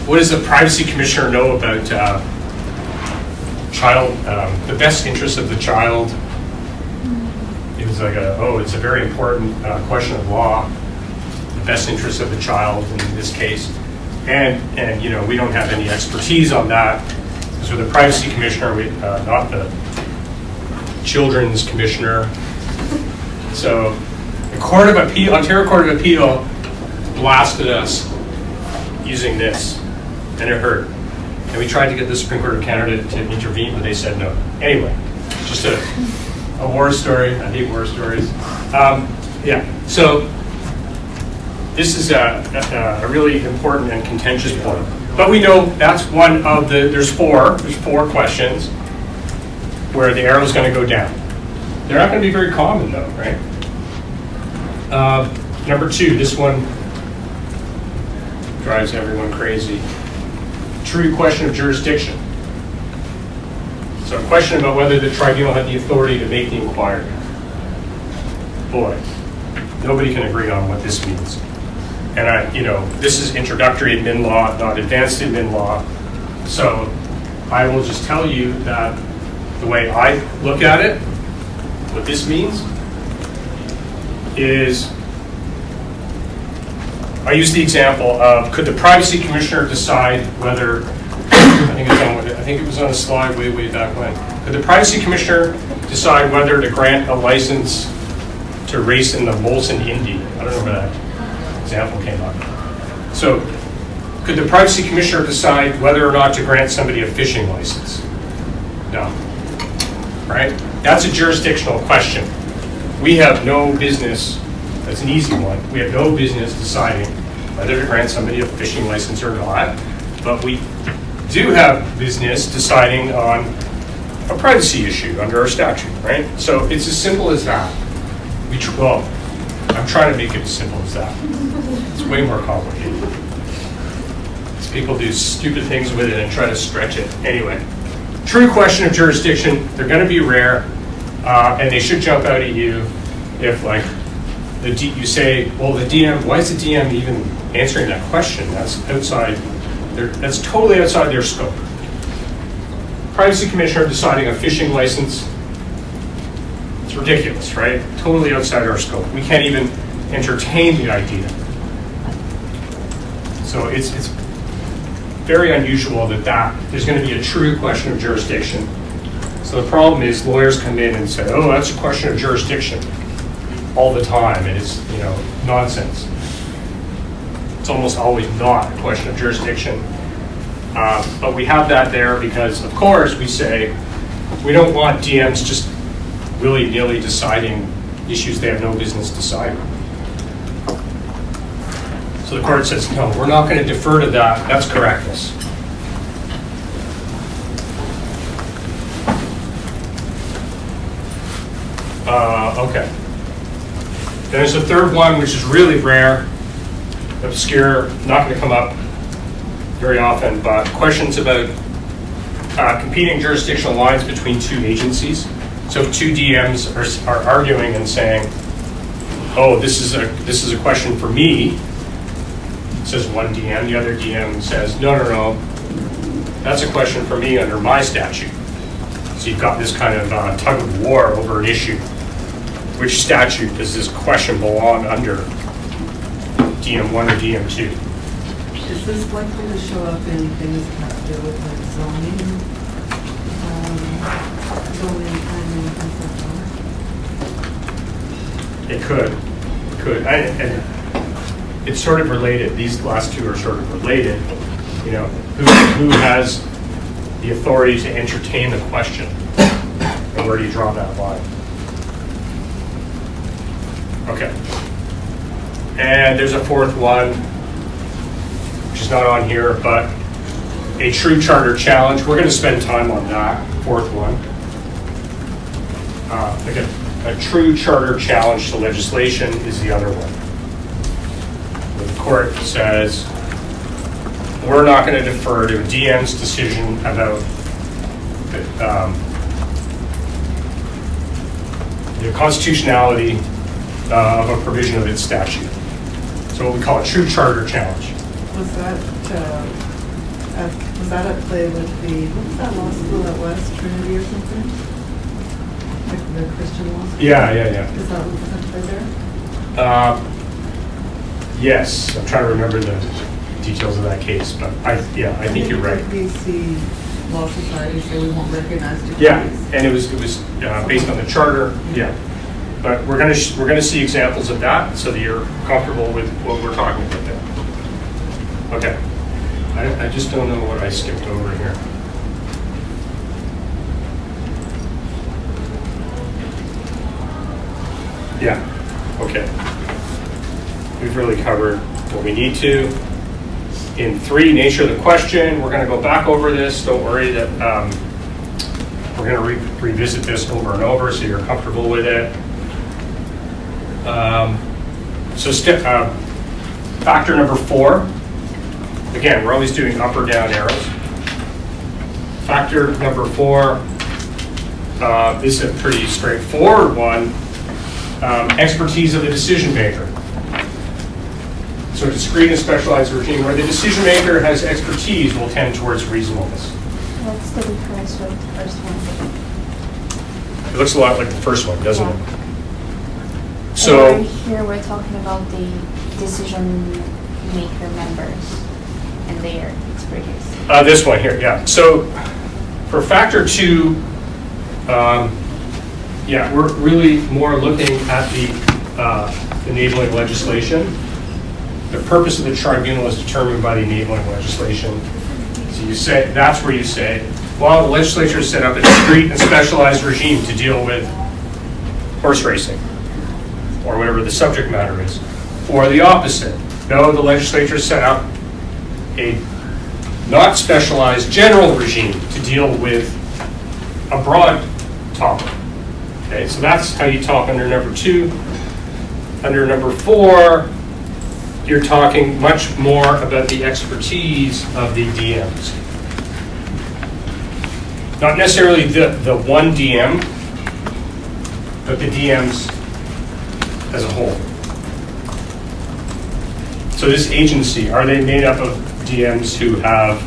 what does the privacy commissioner know about child, the best interest of the child? It was like it's a very important question of law, the best interest of the child in this case. And we don't have any expertise on that. Because we're the privacy commissioner, not the children's commissioner. So the Ontario Court of Appeal blasted us using this, and it hurt. And we tried to get the Supreme Court of Canada to intervene, but they said no. Anyway, just a war story. I hate war stories. So this is a really important and contentious point. But we know that's one of there's four questions where the arrow is going to go down. They're not going to be very common though, right? Number 2, this one drives everyone crazy. True question of jurisdiction. So a question about whether the tribunal had the authority to make the inquiry. Boy, nobody can agree on what this means. And this is introductory admin law, not advanced admin law. So I will just tell you that the way I look at it, what this means is, I use the example of, could the privacy commissioner decide whether, I think it was on a slide way back when. Could the privacy commissioner decide whether to grant a license to race in the Molson Indy? I don't know where that example came up. So, could the privacy commissioner decide whether or not to grant somebody a fishing license? No. Right? That's a jurisdictional question. We have no business, that's an easy one, we have no business deciding whether to grant somebody a fishing license or not, but we do have business deciding on a privacy issue under our statute, right? So it's as simple as that. Well, I'm trying to make it as simple as that. It's way more complicated. People do stupid things with it and try to stretch it. Anyway, true question of jurisdiction, they're going to be rare, and they should jump out at you if, like, you say, well, the DM, why is the DM even answering that question? That's outside, that's totally outside their scope. Privacy commissioner deciding a fishing license, it's ridiculous, right? Totally outside our scope. We can't even entertain the idea. So it's very unusual that there's going to be a true question of jurisdiction. So the problem is lawyers come in and say, oh, that's a question of jurisdiction all the time, and it's nonsense. It's almost always not a question of jurisdiction. But we have that there because, of course, we say we don't want DMs just willy-nilly deciding issues they have no business deciding. So the court says, no, we're not going to defer to that. That's correctness. Okay. Then there's a third one, which is really rare, obscure, not going to come up very often, but questions about competing jurisdictional lines between two agencies. So if two DMs are arguing and saying, oh, this is a question for me, says one DM, the other DM says, no, that's a question for me under my statute. So you've got this kind of tug of war over an issue. Which statute does this question belong under? DM1 or DM2? Is this likely to show up in things that have to do with like zoning, planning, and It could. And it's sort of related. These last two are sort of related. Who has the authority to entertain the question? And where do you draw that line? Okay. And there's a fourth one, which is not on here, but a true charter challenge. We're going to spend time on that, fourth one. Again, a true charter challenge to legislation is the other one. Where the court says, we're not going to defer to a DM's decision about the constitutionality of a provision of its statute. So what we call a true charter challenge. was that at play with what was that law school at West Trinity or something? Like the Christian law school? Yeah. Was that at play there? Yes, I'm trying to remember the details of that case, but I think you're right. The BC Law Society say we won't recognize degrees. Yeah, and it was based on the charter. Yeah, but we're gonna see examples of that so that you're comfortable with what we're talking about there. Okay, I just don't know what I skipped over here. Yeah, okay. We've really covered what we need to. In 3, nature of the question, we're going to go back over this. Don't worry that we're going to revisit this over and over so you're comfortable with it. So factor number 4, again, we're always doing up or down arrows. Factor number 4, this is a pretty straightforward one, expertise of the decision maker. So a discrete and specialized regime where the decision maker has expertise will tend towards reasonableness. What's the difference with the first one? It looks a lot like the first one, doesn't Yeah. it? So And here we're talking about the decision maker members and their expertise. this one here, yeah. So for factor 2, yeah, we're really more looking at the enabling legislation. The purpose of the tribunal is determined by the enabling legislation. So you say, that's where you say, well, the legislature set up a discrete and specialized regime to deal with horse racing, or whatever the subject matter is. Or the opposite. No, the legislature set up a not specialized general regime to deal with a broad topic. Okay, so that's how you talk under number 2. Under number 4, you're talking much more about the expertise of the DMs. Not necessarily the one DM, but the DMs as a whole. So this agency, are they made up of DMs who have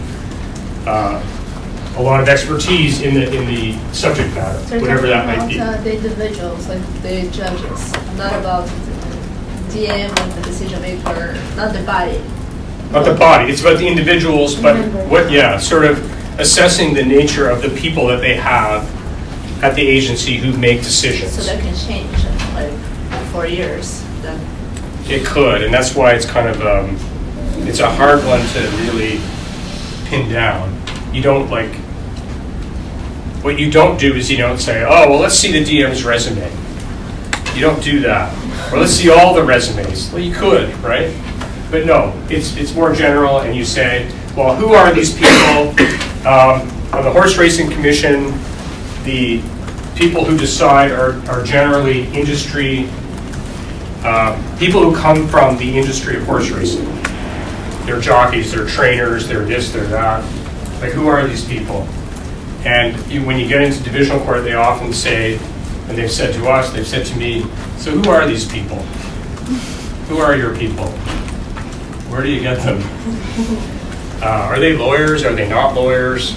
a lot of expertise in the subject matter, So you're whatever that talking might be? about the individuals, like the judges, not about the DM and the decision maker, not the body. Not the body, it's about the individuals, but what, yeah, sort of assessing the nature of the people that they have at the agency who make decisions. So that can change in like 4 years. Then It could, and that's why it's kind of, it's a hard one to really pin down. You don't what you don't do is you don't say, oh, well, let's see the DM's resume. You don't do that. Or let's see all the resumes. Well, you could, right? But no, it's more general, and you say, well, who are these people? On the Horse Racing Commission, the people who decide are generally industry, people who come from the industry of horse racing. They're jockeys, they're trainers, they're this, they're that. Like, who are these people? And when you get into divisional court, they often say, and they've said to us, they've said to me, so who are these people? Who are your people? Where do you get them? Are they lawyers? Are they not lawyers?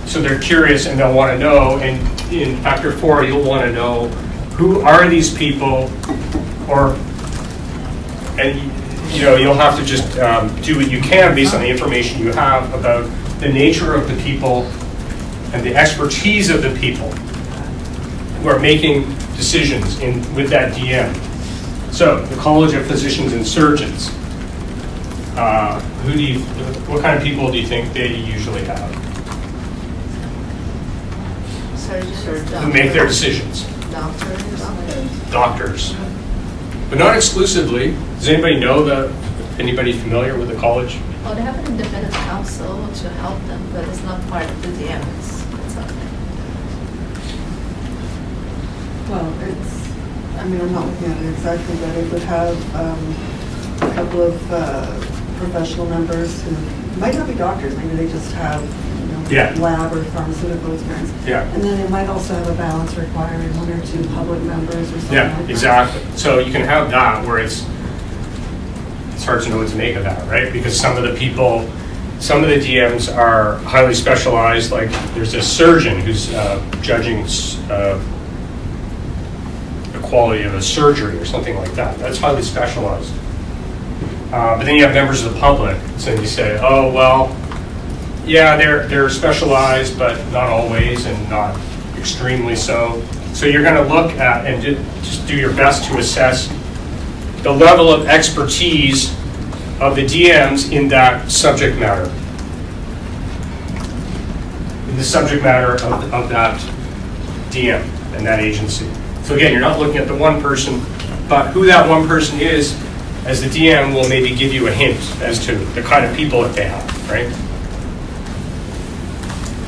So they're curious and they'll want to know. And in Factor 4, you'll want to know who are these people, and you'll have to just do what you can based on the information you have about the nature of the people and the expertise of the people who are making decisions with that DM. So the College of Physicians and Surgeons, what kind of people do you think they usually have surgeons, who make their decisions? Doctors. But not exclusively. Does anybody know anybody familiar with the college? Well, they have an independent counsel to help them, but it's not part of the DM. It's up there. Well, I'm not looking at it exactly, but it would have a couple of professional members who might not be doctors, maybe they just have, Yeah. lab or pharmaceutical experience. Yeah. And then it might also have a balance requiring 1 or 2 public members or something Yeah, like that. exactly. So you can have that where it's hard to know what to make of that, right? Because some of the the DMs are highly specialized, like there's a surgeon who's judging the quality of a surgery or something like that. That's highly specialized. But then you have members of the public, so you say, oh, well, yeah, they're specialized, but not always and not extremely so. So you're going to look at and just do your best to assess the level of expertise of the DMs in that subject matter. In the subject matter of that DM and that agency. So again, you're not looking at the one person, but who that one person is, as the DM will maybe give you a hint as to the kind of people that they have, right?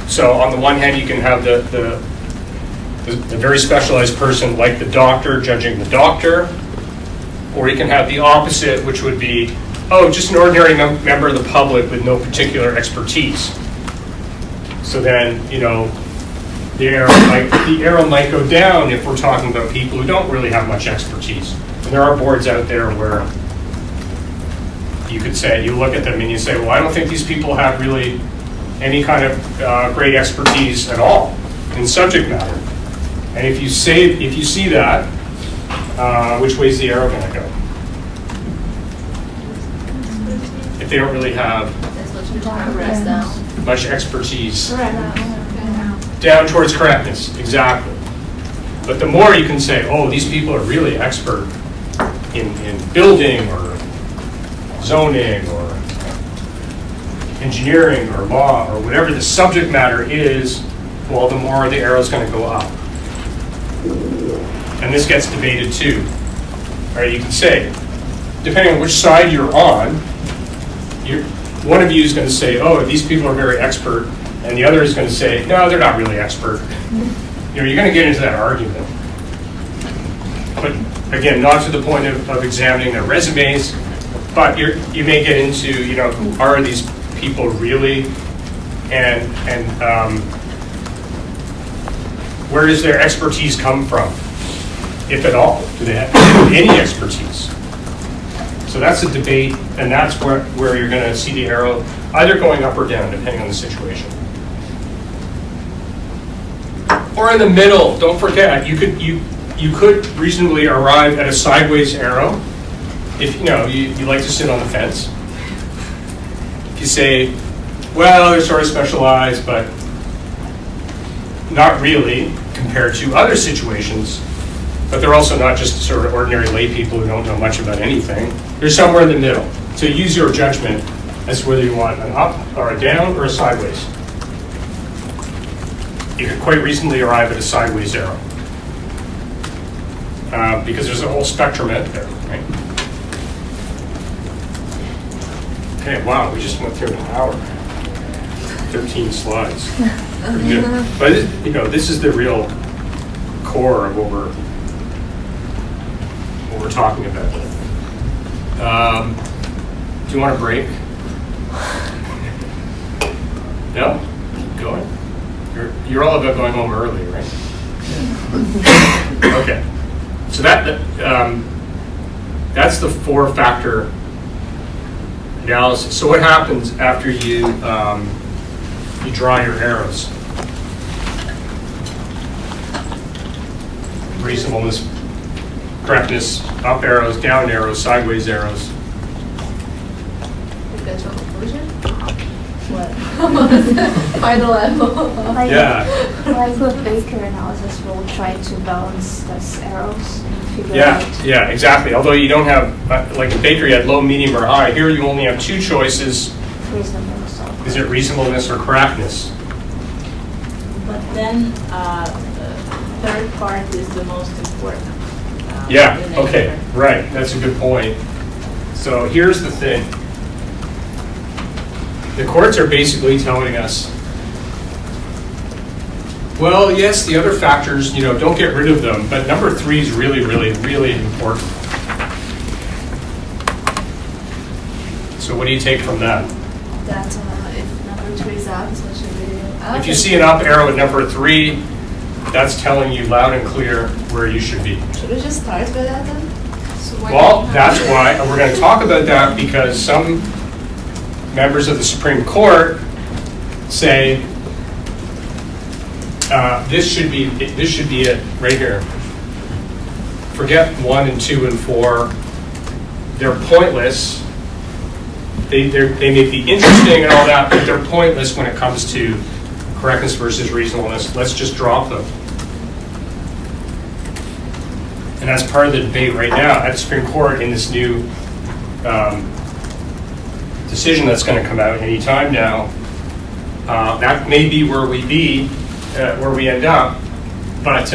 So on the one hand, you can have the very specialized person like the doctor judging the doctor, Or you can have the opposite, which would be, oh, just an ordinary member of the public with no particular expertise. So then, you know, the arrow might go down if we're talking about people who don't really have much expertise. And there are boards out there where you could say, you look at them and you say, well, I don't think these people have really any kind of great expertise at all in subject matter. And if you see that, which way is the arrow going to go? If they don't really have That's what you're talking about now. much expertise. Correct. Down towards correctness, exactly. But the more you can say, oh, these people are really expert in building or zoning or engineering or law or whatever the subject matter is, well, the more the arrow's going to go up. And this gets debated too. All right, you can say, depending on which side you're on, one of you is going to say, oh, these people are very expert, and the other is going to say, no, they're not really expert. You know, you're going to get into that argument. But again, not to the point of examining their resumes, but you may get into, you know, who are these people really, and where does their expertise come from, if at all? Do they have any expertise? So that's a debate, and that's where you're going to see the arrow either going up or down, depending on the situation. Or in the middle, don't forget, you could reasonably arrive at a sideways arrow if you like to sit on the fence. If you say, well, they're sort of specialized, but not really compared to other situations, but they're also not just sort of ordinary lay people who don't know much about anything. They're somewhere in the middle. So use your judgment as to whether you want an up or a down or a sideways. You could quite reasonably arrive at a sideways arrow because there's a whole spectrum out there, right? Okay, wow, we just went through an hour. 13 slides. Pretty good. But this is the real core of what we're talking about. Do you want a break? No? Keep going. You're all about going home early, right? Okay. So that's the 4-factor analysis. So what happens after you draw your arrows? Reasonableness, correctness, up arrows, down arrows, sideways arrows. Get to a conclusion? What? Final level. Like, Yeah. like with Baker analysis, we'll try to balance those arrows and figure out. Yeah, exactly. Although you don't have, like in Baker, you had low, medium, or high. Here you only have 2 choices. Reasonableness. Is it reasonableness or correctness? But then the third part is the most important. Yeah, in okay, nature. right. That's a good point. So here's the thing. The courts are basically telling us, well, yes, the other factors, don't get rid of them, but number 3 is really, really, really important. So what do you take from that? That if number 3 is up, especially up. If you see an up arrow at number 3, that's telling you loud and clear where you should be. Should we just start with that then? Well, that's why, and we're going to talk about that because some members of the Supreme Court say this should be it right here. Forget 1 and 2 and 4. They're pointless. They may be interesting and all that, but they're pointless when it comes to correctness versus reasonableness. Let's just drop them. And that's part of the debate right now at the Supreme Court in this new decision that's going to come out any time now. That may be where we end up, but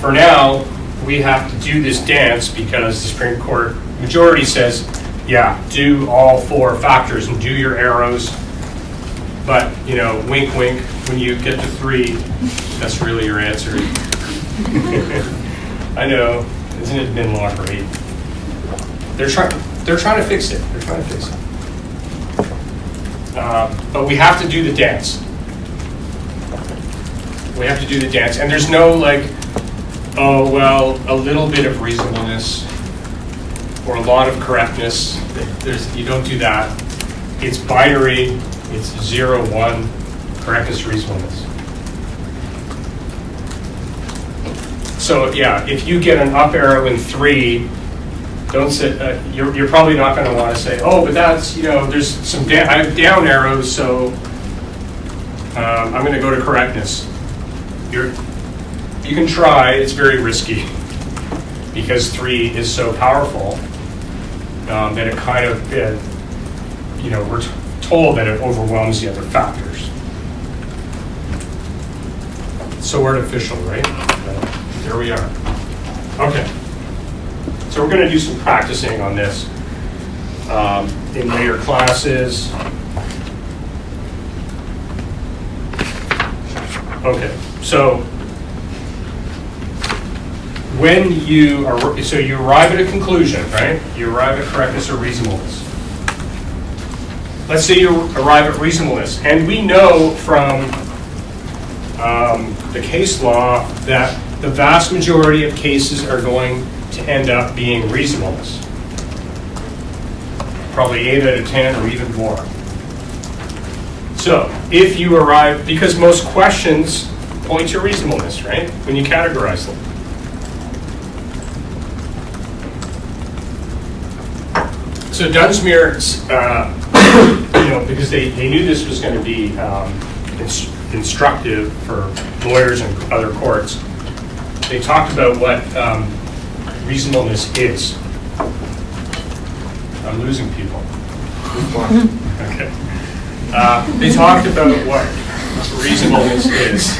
for now we have to do this dance because the Supreme Court majority says, yeah, do all 4 factors and do your arrows, but wink wink, when you get to 3, that's really your answer. I know, Isn't it been law for 8? They're trying to fix it. They're trying to fix it. But we have to do the dance. We have to do the dance. And there's no like, oh, well, a little bit of reasonableness or a lot of correctness. You don't do that. It's binary. It's 0, 1, correctness, reasonableness. So yeah, if you get an up arrow in 3, don't say, you're probably not going to want to say, oh, but that's, there's some I have down arrows, so I'm going to go to correctness. You can try, it's very risky because 3 is so powerful that it kind of, we're told that it overwhelms the other factors. So artificial, right? There we are. Okay. So we're going to do some practicing on this in later classes. Okay. So when you arrive at a conclusion, right? You arrive at correctness or reasonableness. Let's say you arrive at reasonableness, and we know from the case law that the vast majority of cases are going to end up being reasonableness. Probably 8 out of 10 or even more. So if you arrive, because most questions point to reasonableness, right? When you categorize them. So Dunsmuir, because they knew this was going to be instructive for lawyers and other courts, they talked about what reasonableness is. I'm losing people. Okay. They talked about what reasonableness is.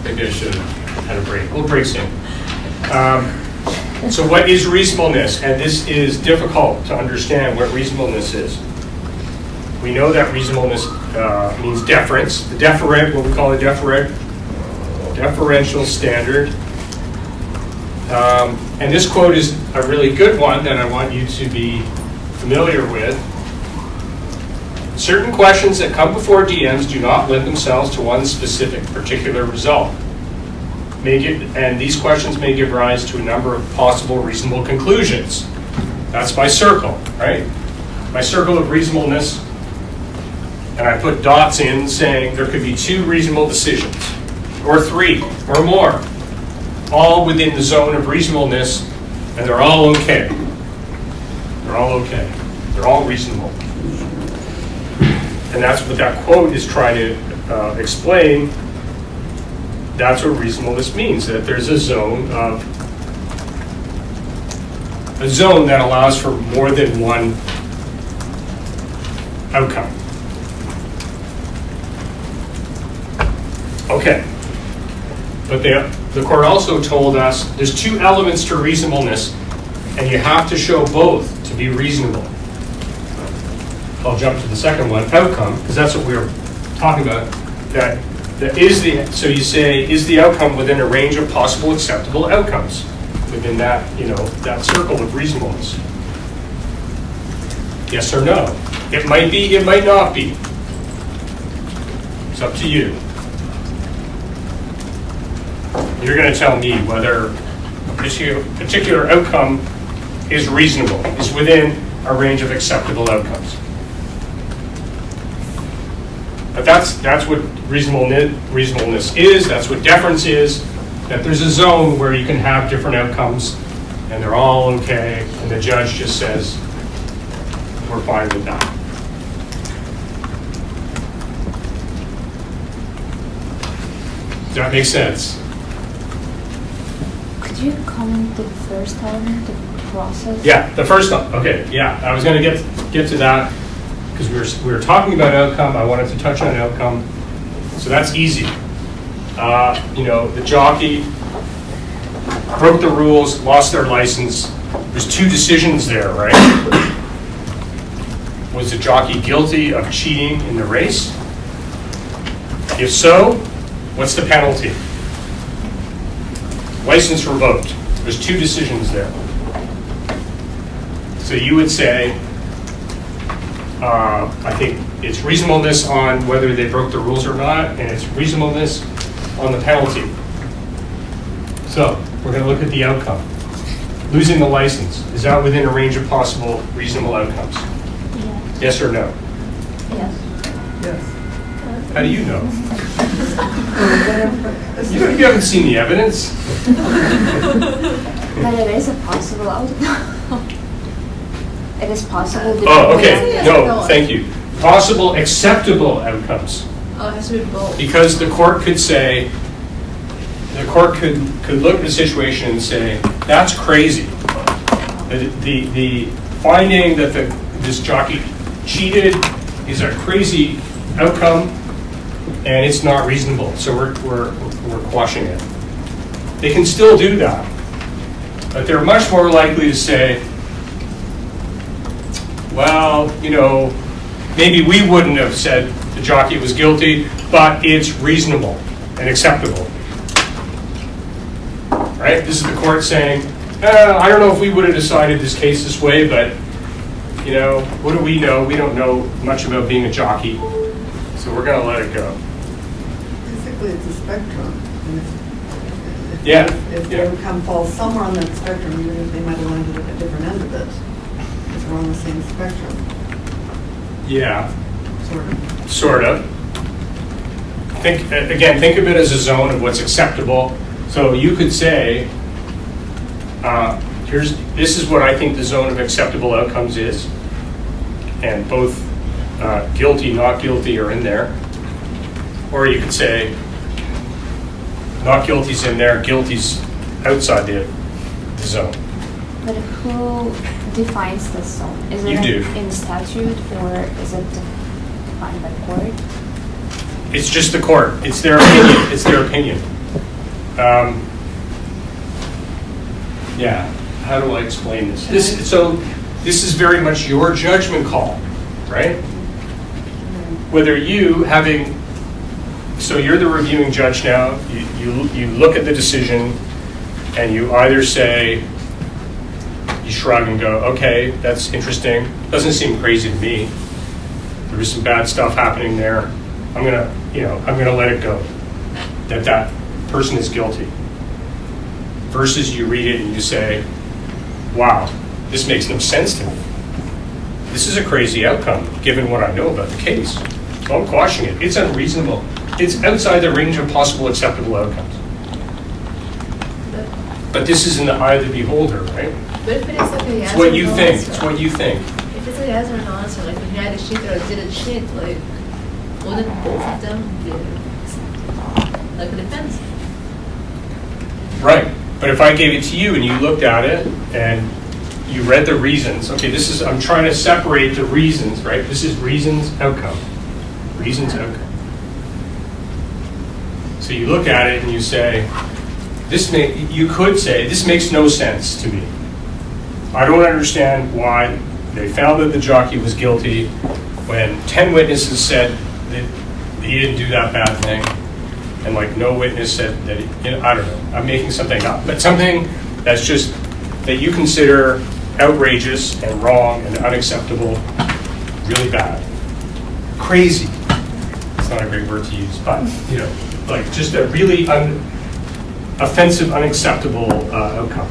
Maybe I should have had a break. We'll break soon. So what is reasonableness? And this is difficult to understand what reasonableness is. We know that reasonableness means deference. The what we call a deferential standard. And this quote is a really good one that I want you to be familiar with. Certain questions that come before DMs do not lend themselves to one specific particular result. And these questions may give rise to a number of possible reasonable conclusions. That's my circle, right? My circle of reasonableness, and I put dots in saying there could be 2 reasonable decisions, or 3, or more, all within the zone of reasonableness, and they're all okay. They're all okay. They're all reasonable. And that's what that quote is trying to explain. That's what reasonableness means, that there's a zone that allows for more than one outcome. Okay. But the court also told us there's 2 elements to reasonableness, and you have to show both to be reasonable. I'll jump to the second one, outcome, because that's what we were talking about. So you say, is the outcome within a range of possible acceptable outcomes within that, that circle of reasonableness? Yes or no? It might be, it might not be. It's up to you. You're going to tell me whether a particular outcome is reasonable, is within a range of acceptable outcomes. But that's what reasonableness is, that's what deference is, that there's a zone where you can have different outcomes and they're all okay, and the judge just says, we're fine with that. Does that make sense? Could you comment the first element, the process? Yeah, the first one. Okay, yeah, I was going to get to that because we were talking about outcome. I wanted to touch on outcome, so that's easy. The jockey broke the rules, lost their license. There's 2 decisions there, right? Was the jockey guilty of cheating in the race? If so, what's the penalty? License revoked. There's two decisions there. So you would say, I think it's reasonableness on whether they broke the rules or not, and it's reasonableness on the penalty. So we're going to look at the outcome. Losing the license, is that within a range of possible reasonable outcomes? Yes. Yes or no? Yes. Yes. How do you know? You haven't seen the evidence? But it is a possible outcome. It is possible. Oh, depending okay. on- No, thank you. Possible acceptable outcomes. Oh, it has to be both. Because the court could say, the court could look at the situation and say, that's crazy. The finding that this jockey cheated is a crazy outcome, and it's not reasonable, so we're quashing it. They can still do that, but they're much more likely to say, well, you know, maybe we wouldn't have said the jockey was guilty, but it's reasonable and acceptable. Right? This is the court saying, I don't know if we would have decided this case this way, but, you know, what do we know? We don't know much about being a jockey, so we're going to let it go. Basically, it's a spectrum. And if Yeah, If yeah. the outcome falls somewhere on that spectrum, even if they might have landed at a different end of it, because we're on the same spectrum, Yeah, sort of. sort of. Think of it as a zone of what's acceptable. So you could say, this is what I think the zone of acceptable outcomes is, and both guilty, not guilty are in there. Or you could say, not guilty's in there, guilty's outside the zone. But who defines this zone? Is it You do. in statute or is it defined by court? It's just the court. It's their opinion. It's their opinion. Yeah. How do I explain this? This is very much your judgment call, right? Whether you so you're the reviewing judge now. You look at the decision, and you either say, you shrug and go, okay, that's interesting. Doesn't seem crazy to me. There was some bad stuff happening there. I'm gonna let it go. That person is guilty. Versus you read it and you say, wow, this makes no sense to me. This is a crazy outcome, given what I know about the case. So I'm quashing it. It's unreasonable. It's outside the range of possible acceptable outcomes. But this is in the eye of the beholder, right? But if it is like a yes It's what or you no think. answer, It's what you think. if it's a yes or no answer, like if you had a cheater or didn't cheat, like wouldn't both of them be accepted? Like it depends. Right. But if I gave it to you and you looked at it and you read the reasons, okay, I'm trying to separate the reasons, right? This is reasons, outcome. Reasons, outcome. So you look at it and you say, you could say, this makes no sense to me. I don't understand why they found that the jockey was guilty when 10 witnesses said that he didn't do that bad thing. And like no witness said that, I don't know, I'm making something up. But something that's just, that you consider outrageous and wrong and unacceptable, really bad. Crazy. It's not a great word to use, but, like just a really offensive, unacceptable outcome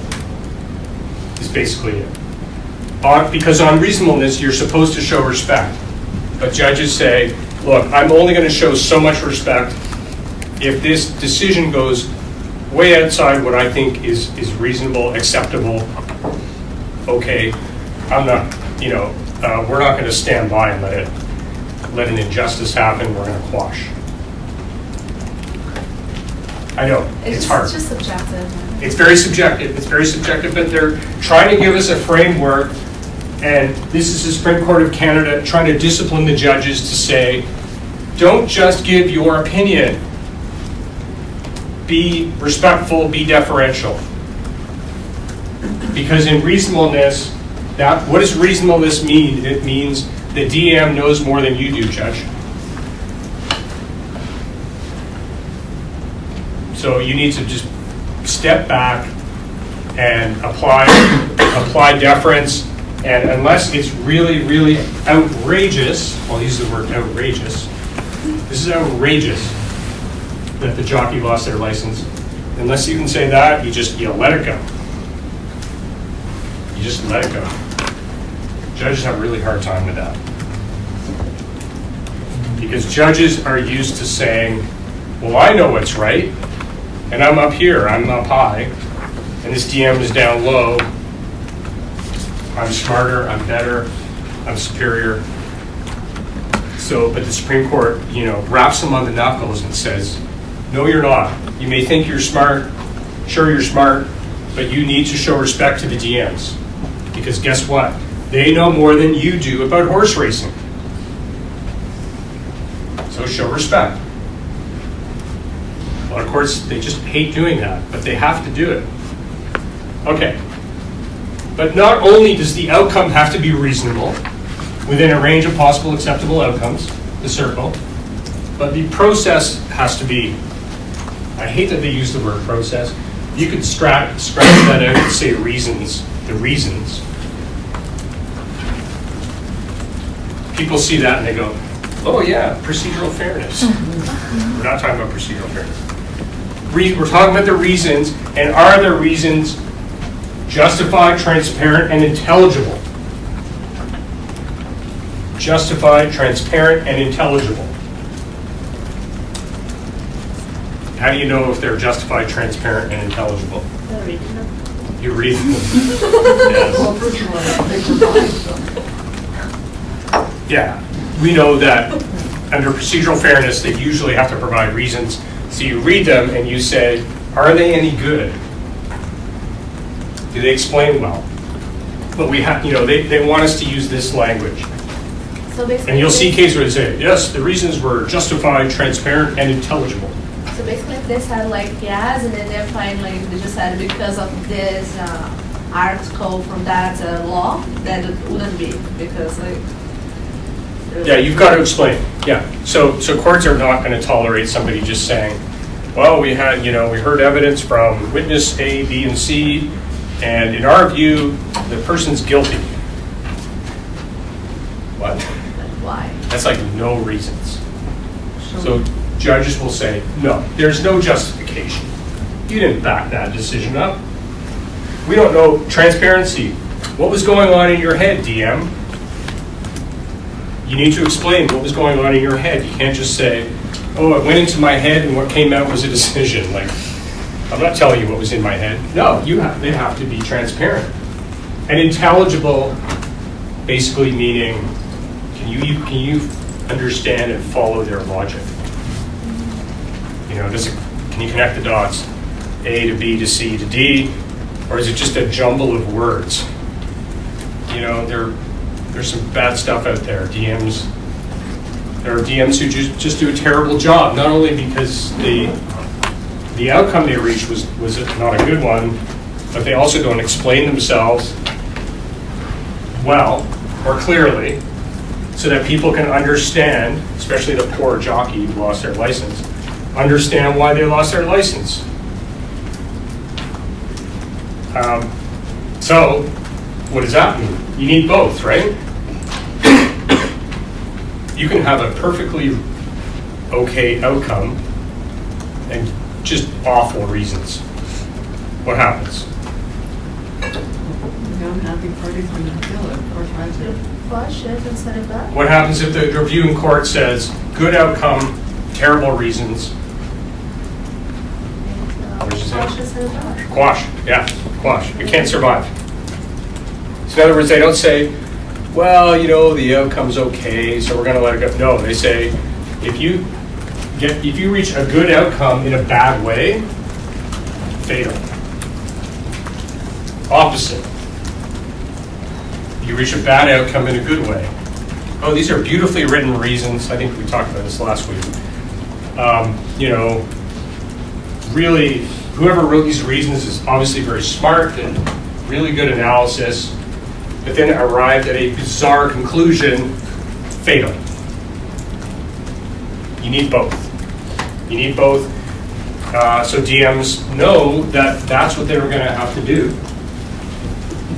is basically it. Because on reasonableness, you're supposed to show respect. But judges say, look, I'm only going to show so much respect if this decision goes way outside what I think is reasonable, acceptable. Okay, I'm not, we're not going to stand by and let an injustice happen. We're going to quash. I know, it's hard. It's just subjective. It's very subjective. It's very subjective, but they're trying to give us a framework, and this is the Supreme Court of Canada trying to discipline the judges to say, don't just give your opinion. Be respectful, be deferential. Because in reasonableness, what does reasonableness mean? It means the DM knows more than you do, Judge. So you need to just step back and apply deference. And unless it's really, really outrageous, I'll use the word outrageous. This is outrageous that the jockey lost their license. Unless you can say that, you let it go. You just let it go. Judges have a really hard time with that. Because judges are used to saying, well, I know what's right, and I'm up here, I'm up high, and this DM is down low. I'm smarter, I'm better, I'm superior. So, but the Supreme Court, wraps them on the knuckles and says, no, you're not. You may think you're smart, sure you're smart, but you need to show respect to the DMs. Because guess what? They know more than you do about horse racing. So show respect. A lot of courts, they just hate doing that, but they have to do it. Okay. But not only does the outcome have to be reasonable, within a range of possible acceptable outcomes, the circle, but the process has to be, I hate that they use the word process. You could scratch that out and say reasons, the reasons. People see that and they go, oh yeah, procedural fairness. We're not talking about procedural fairness. We're talking about the reasons, and are the reasons justified, transparent, and intelligible? Justified, transparent, and intelligible. How do you know if they're justified, transparent, and intelligible? You read them. Yes. Well, first of all, they provide them. Yeah, we know that under procedural fairness, they usually have to provide reasons. So you read them and you say, are they any good? Do they explain well? But we have, they want us to use this language. So basically, And you'll see cases where they say, yes, the reasons were justified, transparent, and intelligible. So basically, if they said like yes, and then they're fine, like they just said because of this article from that law, then it wouldn't be because like. Yeah, you've got to explain. Yeah, so courts are not going to tolerate somebody just saying, well, we heard evidence from witness A, B, and C, and in our view, the person's guilty. What? Why? That's like no reasons. So judges will say, no, there's no justification. You didn't back that decision up. We don't know transparency. What was going on in your head, DM? You need to explain what was going on in your head. You can't just say, oh, it went into my head and what came out was a decision. Like, I'm not telling you what was in my head. No, they have to be transparent. And intelligible, basically meaning, can you understand and follow their logic? Can you connect the dots, A to B to C to D, or is it just a jumble of words? There's some bad stuff out there. DMs. There are DMs who just do a terrible job, not only because the outcome they reached was not a good one, but they also don't explain themselves well or clearly so that people can understand, especially the poor jockey who lost their license, understand why they lost their license. So, what does that mean? You need both, right? You can have a perfectly okay outcome and just awful reasons. What happens? The unhappy parties when you feel it, or try to. Flush it and send it back. What happens if the reviewing court says, good outcome, terrible reasons? What did you say? Flush and send it back. Quash, yeah, quash. It can't survive. So in other words, they don't say, well, the outcome's okay, so we're going to let it go. No, they say, if you reach a good outcome in a bad way, fatal. Opposite. You reach a bad outcome in a good way. Oh, these are beautifully written reasons. I think we talked about this last week. Really, whoever wrote these reasons is obviously very smart and really good analysis, but then arrived at a bizarre conclusion, fatal. You need both. You need both So DMs know that that's what they were going to have to do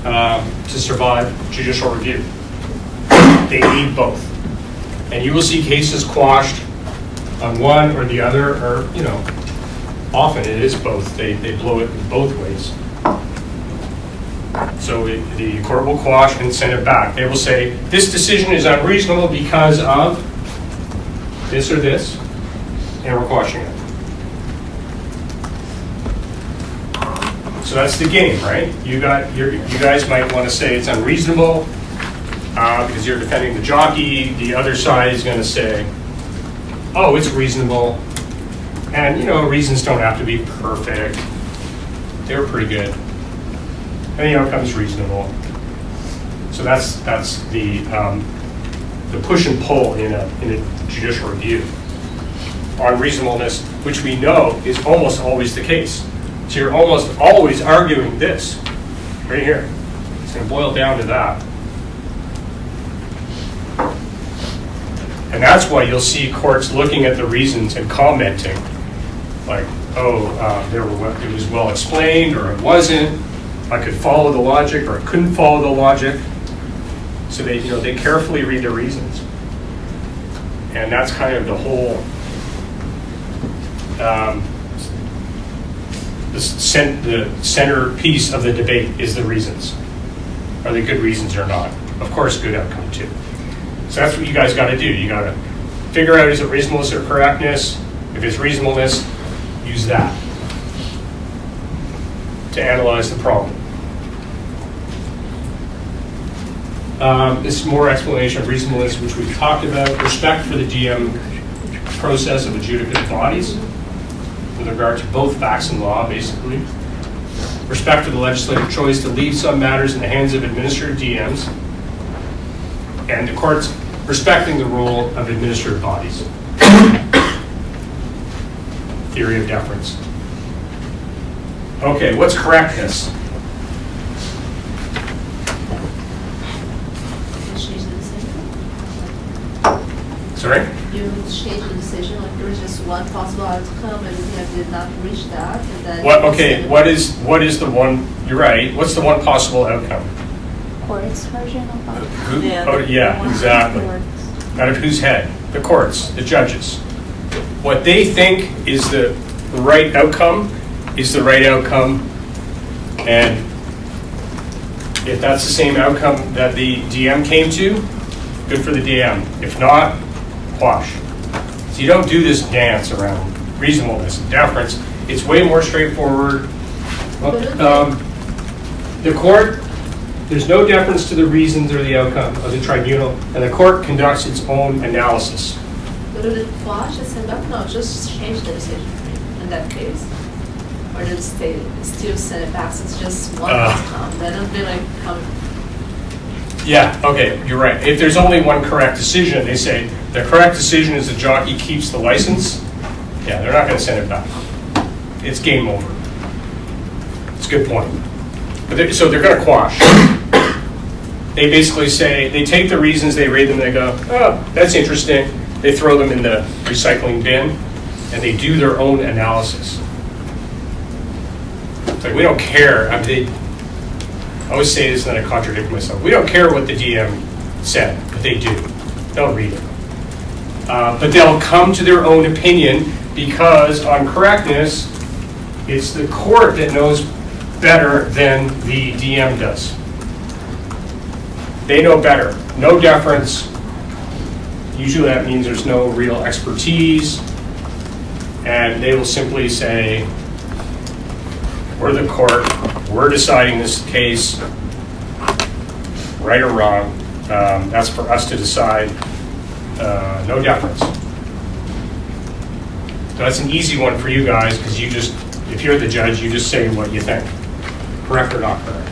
to survive judicial review. They need both. And you will see cases quashed on one or the other, or, you know, often it is both. They blow it both ways. So the court will quash and send it back. They will say, this decision is unreasonable because of this or this, and we're quashing it. So that's the game, right? You guys might want to say it's unreasonable because you're defending the jockey. The other side is going to say, oh, it's reasonable. And, you know, reasons don't have to be perfect. They were pretty good. And the outcome's reasonable. So that's the push and pull in a judicial review on reasonableness, which we know is almost always the case. So you're almost always arguing this right here. It's going to boil down to that. And that's why you'll see courts looking at the reasons and commenting, like, oh, it was well explained, or it wasn't. I could follow the logic, or I couldn't follow the logic. So they carefully read the reasons, and that's kind of the whole. The centerpiece of the debate is the reasons. Are they good reasons or not? Of course, good outcome too. So that's what you guys got to do. You got to figure out, is it reasonableness or correctness? If it's reasonableness, use that to analyze the problem. This is more explanation of reasonableness, which we've talked about. Respect for the DM process of adjudicative bodies with regard to both facts and law, basically. Respect for the legislative choice to leave some matters in the hands of administrative DMs, and the courts respecting the role of administrative bodies. Theory of deference. Okay, what's correctness? Sorry? You change the decision, like there was just one possible outcome and you did not reach that, and then. What is the one? You're right. What's the one possible outcome? Court's version of that. Yeah, exactly. Out of whose head? The courts, the judges. What they think is the right outcome is the right outcome, and if that's the same outcome that the DM came to, good for the DM. If not, quash. So you don't do this dance around reasonableness and deference. It's way more straightforward. The court, there's no deference to the reasons or the outcome of the tribunal, and the court conducts its own analysis. But did it quash and send back? No, just change the decision in that case. Or did it still send it back since just one outcome? Then it would be like, Yeah, okay, you're right. If there's only one correct decision, they say the correct decision is the jockey keeps the license. Yeah, they're not going to send it back. It's game over. It's a good point. But so they're going to quash. They basically say, they take the reasons, they read them, they go, oh, that's interesting. They throw them in the recycling bin, and they do their own analysis. It's like, we don't care. I always say this and then I contradict myself. We don't care what the DM said, but they do. They'll read it. But they'll come to their own opinion because on correctness, it's the court that knows better than the DM does. They know better. No deference. Usually that means there's no real expertise. And they will simply say, we're the court. We're deciding this case, right or wrong. That's for us to decide. No deference. So that's an easy one for you guys because you just, if you're the judge, you just say what you think. Correct or not correct.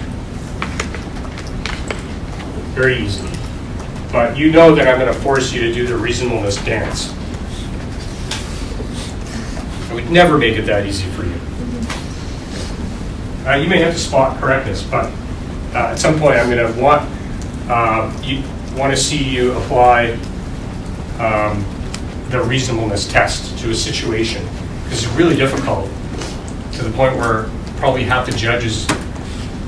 Very easy. But you know that I'm going to force you to do the reasonableness dance. I would never make it that easy for you. You may have to spot correctness, but at some point I'm going to want to see you apply the reasonableness test to a situation. Because it's really difficult, to the point where probably half the judges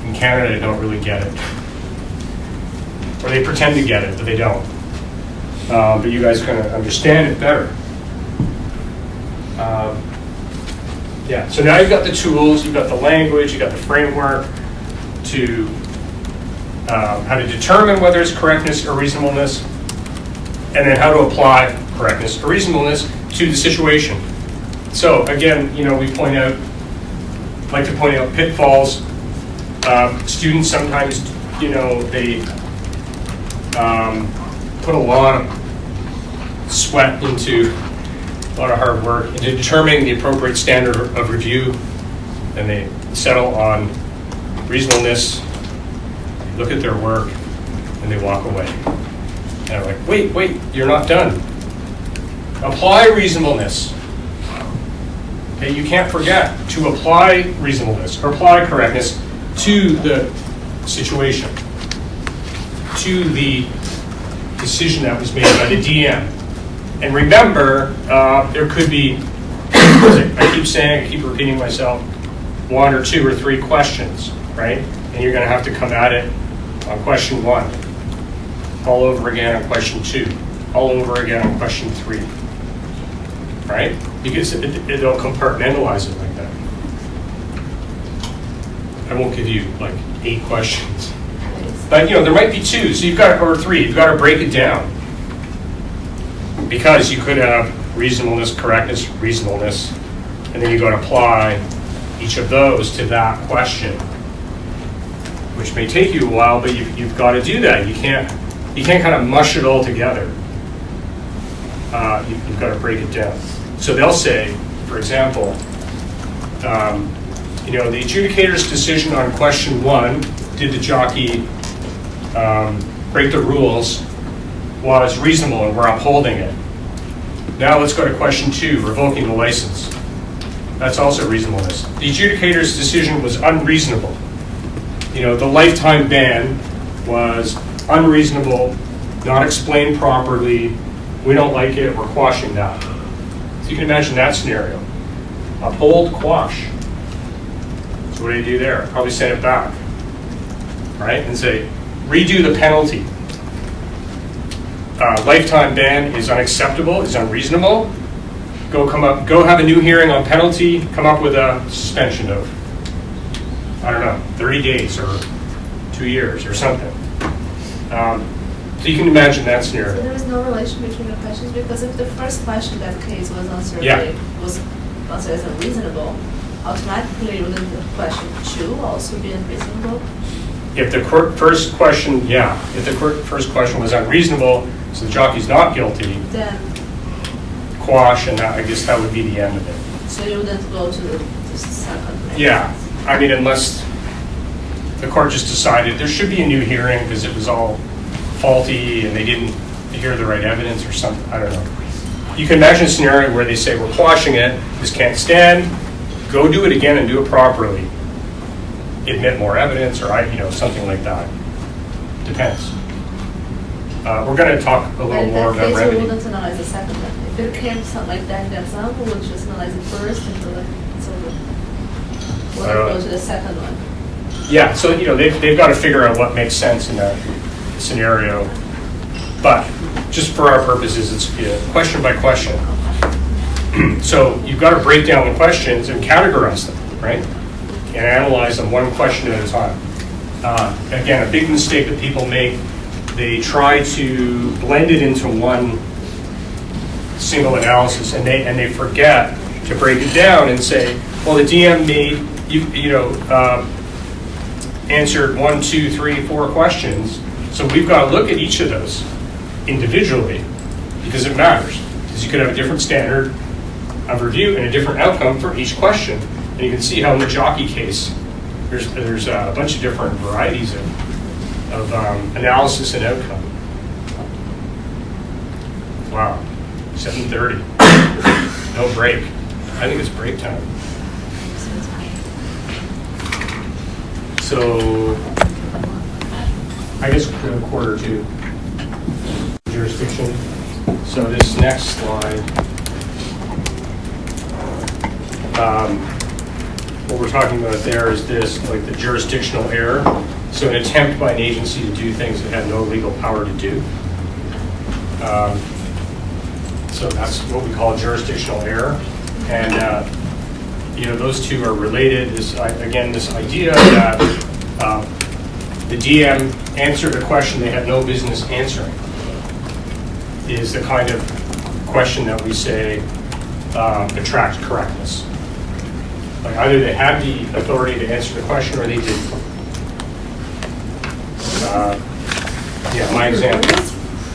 in Canada don't really get it. Or they pretend to get it, but they don't. But you guys kind of understand it better. Yeah, so now you've got the tools, you've got the language, you've got the framework to how to determine whether it's correctness or reasonableness, and then how to apply correctness or reasonableness to the situation. So again, we like to point out pitfalls. Students sometimes, they put a lot of sweat into a lot of hard work into determining the appropriate standard of review, and they settle on reasonableness, look at their work, and they walk away. And I'm like, wait, you're not done. Apply reasonableness. Okay, you can't forget to apply reasonableness or apply correctness to the situation, to the decision that was made by the DM. And remember, there could be, I keep saying, I keep repeating myself, 1 or 2 or 3 questions, right? And you're going to have to come at it on question 1, all over again on question 2, all over again on question 3, right? Because they'll compartmentalize it like that. I won't give you like 8 questions, but there might be 2, so or 3. You've got to break it down. Because you could have reasonableness, correctness, reasonableness, and then you got to apply each of those to that question, which may take you a while, but you've got to do that. You can't kind of mush it all together. You've got to break it down. So they'll say, for example, the adjudicator's decision on question 1, did the jockey break the rules, was reasonable and we're upholding it. Now let's go to question 2, revoking the license. That's also reasonableness. The adjudicator's decision was unreasonable. The lifetime ban was unreasonable, not explained properly, we don't like it, we're quashing that. So you can imagine that scenario. Uphold, quash. So what do you do there? Probably send it back, right? And say, redo the penalty. Lifetime ban is unacceptable, is unreasonable. Go have a new hearing on penalty, come up with a suspension of, 30 days or 2 years or something. So you can imagine that scenario. So there is no relation between the questions, because if the first question in that case was answered was answered as unreasonable, automatically wouldn't the question 2 also be unreasonable? If the first question, if the first question was unreasonable, so the jockey's not guilty, Then, quash, and I guess that would be the end of it. so you wouldn't go to the second? Yeah, unless the court just decided there should be a new hearing because it was all faulty and they didn't hear the right evidence or something, I don't know. You can imagine a scenario where they say, we're quashing it, this can't stand, go do it again and do it properly. Admit more evidence or something like that. Depends. We're going to talk a little more about remedy. remedy. We wouldn't analyze the second one. If it came something like that in the example, we would just analyze it first until it's over. We'll go to the second one. Yeah, so they've got to figure out what makes sense in that scenario. But just for our purposes, it's question by question. So you've got to break down the questions and categorize them, right? And analyze them one question at a time. Again, a big mistake that people make, they try to blend it into one single analysis, and they forget to break it down and say, well, the DM made answered 1, 2, 3, 4 questions, so we've got to look at each of those individually because it matters. Because you could have a different standard of review and a different outcome for each question. And you can see how in the jockey case, there's a bunch of different varieties of analysis and outcome. Wow, 7:30. No break. I think it's break time. So, I guess quarter 2 jurisdiction. So this next slide. what we're talking about there is this, like the jurisdictional error. So an attempt by an agency to do things it had no legal power to do. So that's what we call jurisdictional error. And, those two are related. This idea that the DM answered a question they had no business answering is the kind of question that we say attracts correctness. Like either they had the authority to answer the question or they didn't. My example.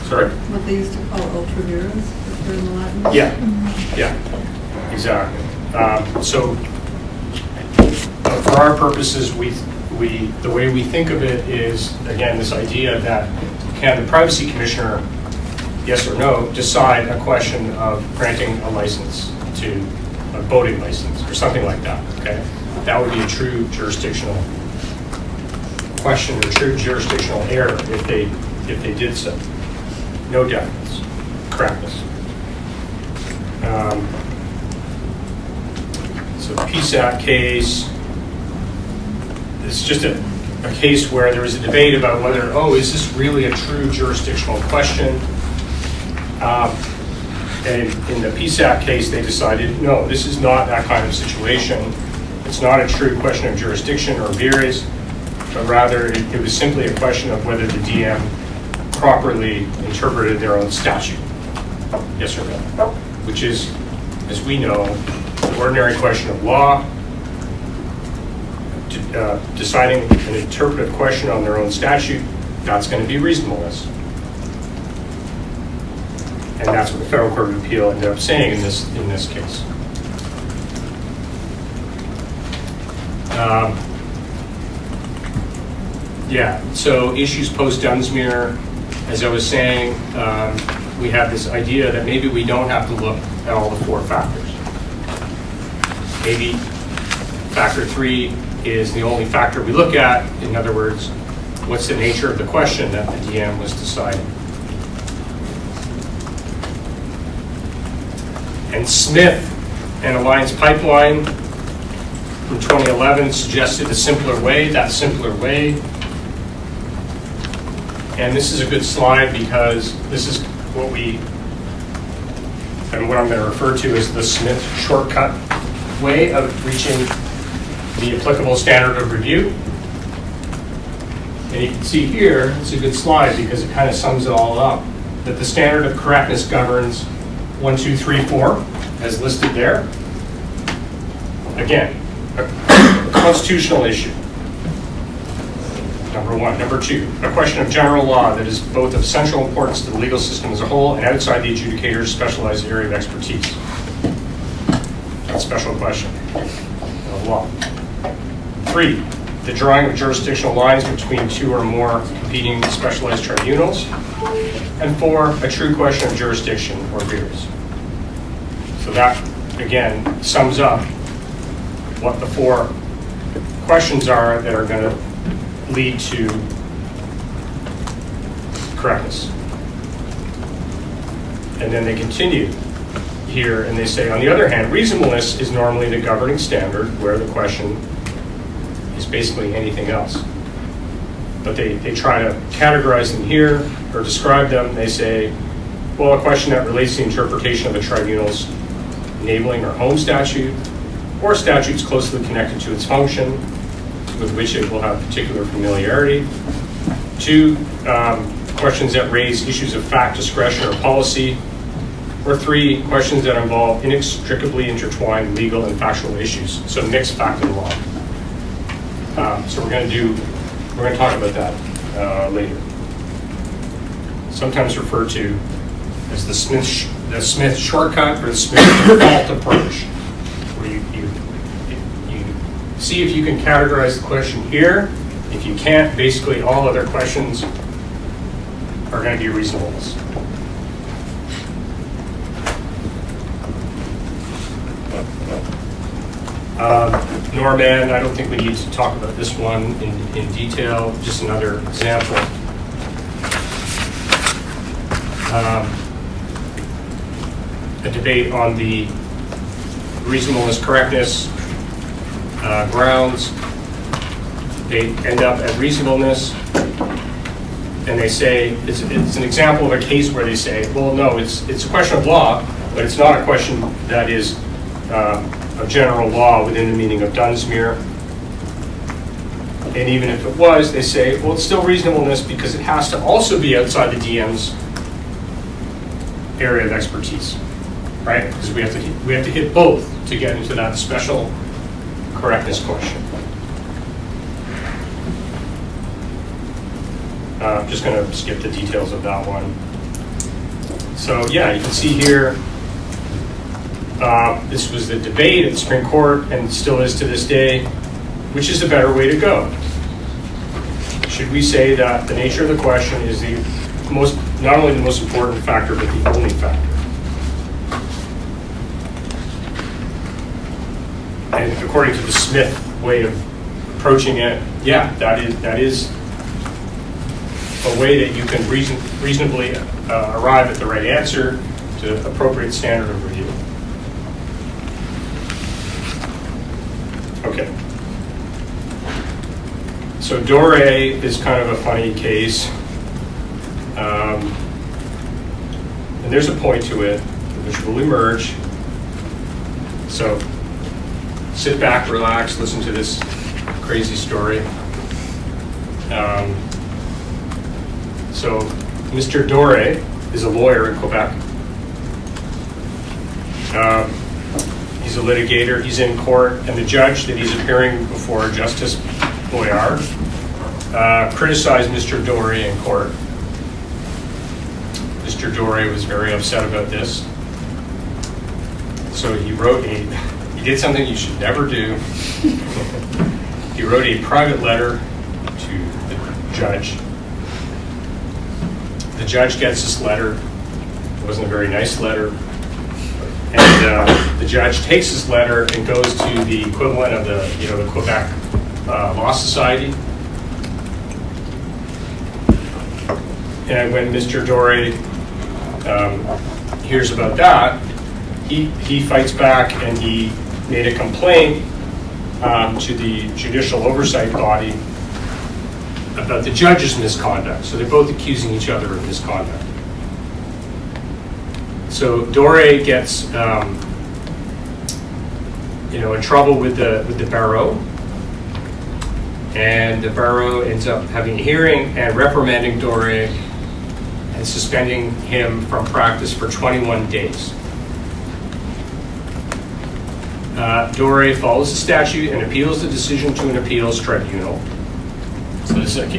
Sorry? What they used to call ultra vires, if they're in the Latin. Yeah, exactly. So for our purposes, the way we think of it is, again, this idea that can the privacy commissioner, yes or no, decide a question of granting a license to a voting license or something like that, okay? That would be a true jurisdictional question or true jurisdictional error if they did so. No deference, correctness. So the PSAT case, it's just a case where there was a debate about whether, is this really a true jurisdictional question? And in the PSAT case, they decided, no, this is not that kind of situation. It's not a true question of jurisdiction or vires, but rather it was simply a question of whether the DM properly interpreted their own statute. Yes or no? Which is, as we know, the ordinary question of law. Deciding an interpretive question on their own statute, that's going to be reasonableness. And that's what the Federal Court of Appeal ended up saying in this case. So issues post-Dunsmuir, as I was saying, we have this idea that maybe we don't have to look at all the four factors. Maybe factor 3 is the only factor we look at. In other words, what's the nature of the question that the DM was deciding? And Smith and Alliance Pipeline from 2011 suggested a simpler way, that simpler way. And this is a good slide because this is what I'm going to refer to as the Smith shortcut way of reaching the applicable standard of review. And you can see here, it's a good slide because it kind of sums it all up, that the standard of correctness governs 1, 2, 3, 4, as listed there. Again, a constitutional issue. Number 1. Number 2, a question of general law that is both of central importance to the legal system as a whole and outside the adjudicator's specialized area of expertise. That's a special question of law. 3, the drawing of jurisdictional lines between 2 or more competing specialized tribunals. And 4, a true question of jurisdiction or vires. So that, again, sums up what the 4 questions are that are going to lead to correctness. And then they continue here and they say, on the other hand, reasonableness is normally the governing standard where the question is basically anything else. But they try to categorize them here or describe them. They say, well, a question that relates to the interpretation of a tribunal's enabling or home statute or statutes closely connected to its function with which it will have particular familiarity. 2, questions that raise issues of fact, discretion, or policy. Or 3, questions that involve inextricably intertwined legal and factual issues. So mixed fact and law. So we're going to talk about that later. Sometimes referred to as the Smith shortcut or the Smith default approach, where you see if you can categorize the question here. If you can't, basically all other questions are going to be reasonableness. Norman, I don't think we need to talk about this one in detail, just another example. A debate on the reasonableness, correctness, grounds. They end up at reasonableness, and they say, it's an example of a case where they say, well, no, it's a question of law, but it's not a question that is of general law within the meaning of Dunsmuir. And even if it was, they say, well, it's still reasonableness because it has to also be outside the DM's area of expertise, right? Because we have to hit both to get into that special correctness question. I'm just going to skip the details of that one. So yeah, you can see here, this was the debate at the Supreme Court and still is to this day, which is a better way to go? Should we say that the nature of the question is the most, not only the most important factor, but the only factor? And according to the Smith way of approaching it, yeah, that is a way that you can reasonably arrive at the right answer to appropriate standard of review. Okay. So Dore is kind of a funny case. And there's a point to it which will emerge. So sit back, relax, listen to this crazy story. So Mr. Dore is a lawyer in Quebec. He's a litigator. He's in court, and the judge that he's appearing before, Justice Boyard, criticized Mr. Dore in court. Mr. Dore was very upset about this. So he did something you should never do. He wrote a private letter to the judge. The judge gets this letter. It wasn't a very nice letter. And the judge takes this letter and goes to the equivalent of the Quebec Law Society. And when Mr. Dore hears about that, he fights back and he made a complaint to the judicial oversight body about the judge's misconduct. So they're both accusing each other of misconduct. So Dore gets in trouble with the barreau, and the barreau ends up having a hearing and reprimanding Dore and suspending him from practice for 21 days. Dore follows the statute and appeals the decision to an appeals tribunal. So this is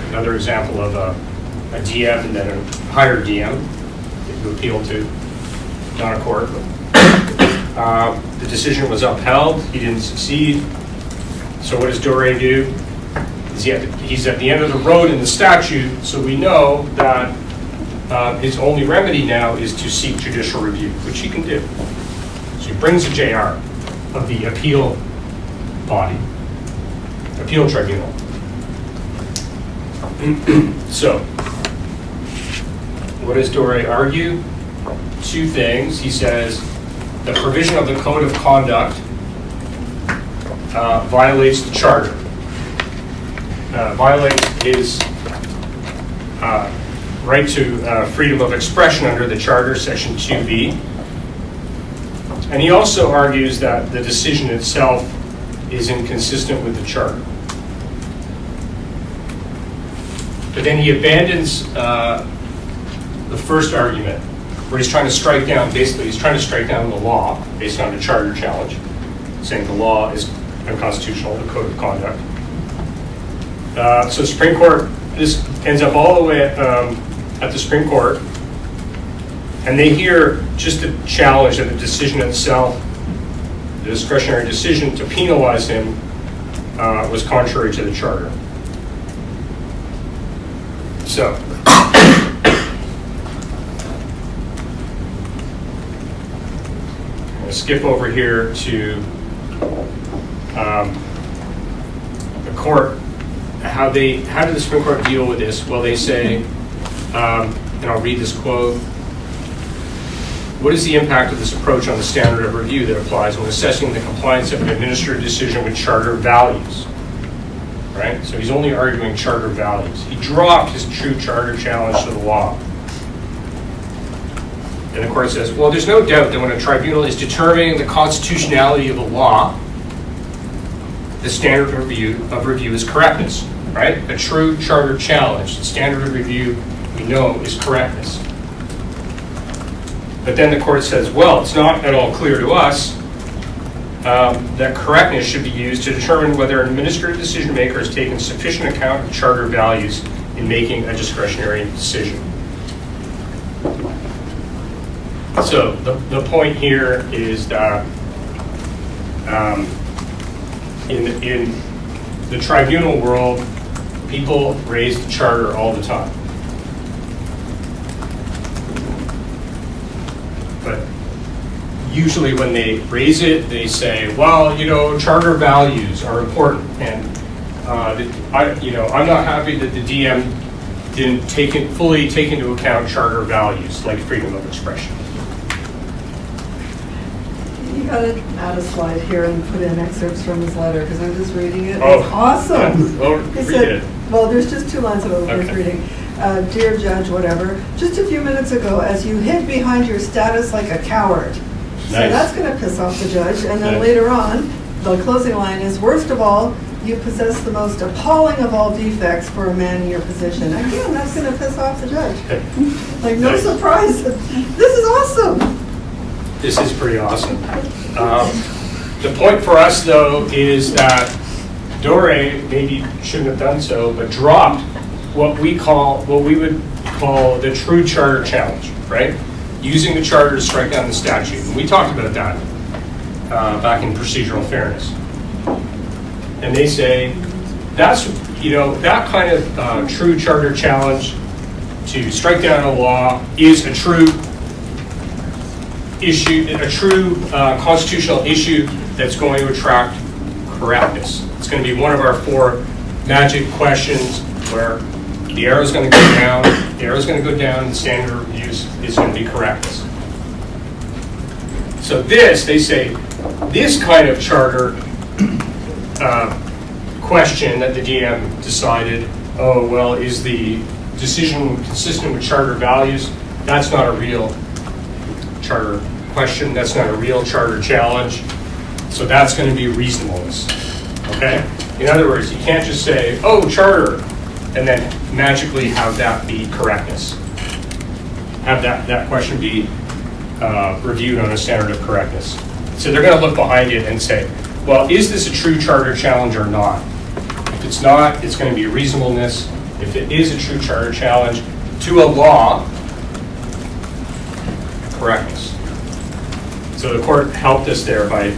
another example of a DM and then a higher DM that you appeal to, not a court. The decision was upheld. He didn't succeed. So what does Dore do? He's at the end of the road in the statute, so we know that his only remedy now is to seek judicial review, which he can do. So he brings a JR of the appeal body, appeal tribunal. So, what does Dore argue? Two things. He says the provision of the Code of Conduct violates the Charter, violates his right to freedom of expression under the Charter, Section 2B. And he also argues that the decision itself is inconsistent with the Charter. But then he abandons the first argument, where he's trying to strike down, basically he's trying to strike down the law based on the Charter challenge, saying the law is unconstitutional, the Code of Conduct. So Supreme Court, this ends up all the way at the Supreme Court, and they hear just the challenge that the decision itself, the discretionary decision to penalize him, was contrary to the Charter. So, I'm going to skip over here to the court. How did the Supreme Court deal with this? Well, they say, and I'll read this quote, what is the impact of this approach on the standard of review that applies when assessing the compliance of an administrative decision with charter values? Right? So he's only arguing charter values. He dropped his true charter challenge to the law. And the court says, well, there's no doubt that when a tribunal is determining the constitutionality of a law, the standard of review is correctness, right? A true charter challenge, the standard of review we know is correctness. But then the court says, well, it's not at all clear to us that correctness should be used to determine whether an administrative decision maker has taken sufficient account of charter values in making a discretionary decision. So the point here is that in the tribunal world, people raise the charter all the time. But usually when they raise it, they say, well, you know, charter values are important. And, I'm not happy that the DM didn't fully take into account charter values like freedom of expression. You gotta add a slide here and put in excerpts from his letter, because I'm just reading it. Oh. It's awesome. Well, He read said, it. well, there's just 2 lines of it worth Okay. reading. Dear Judge, whatever, just a few minutes ago, as you hid behind your status like a coward. So Nice. that's gonna piss off the judge. And then Nice. later on, the closing line is, worst of all, you possess the most appalling of all defects for a man in your position. Again, that's gonna piss off the judge. Like, no Nice. surprise. This is awesome. This is pretty awesome. The point for us, though, is that Dore maybe shouldn't have done so, but dropped what we would call the true charter challenge, right? Using the charter to strike down the statute. And we talked about that back in procedural fairness. And they say that's, that kind of true charter challenge to strike down a law is a true issue, a true constitutional issue that's going to attract correctness. It's going to be one of our 4 magic questions where the arrow's going to go down, the standard of review is going to be correctness. So they say, this kind of charter question that the DM decided, oh, well, is the decision consistent with charter values? That's not a real charter question. That's not a real charter challenge. So that's going to be reasonableness. Okay? In other words, you can't just say, oh, charter, and then magically have that be correctness. Have that question be reviewed on a standard of correctness. So they're going to look behind it and say, well, is this a true charter challenge or not? If it's not, it's going to be reasonableness. If it is a true charter challenge to a law, correctness. So the court helped us there by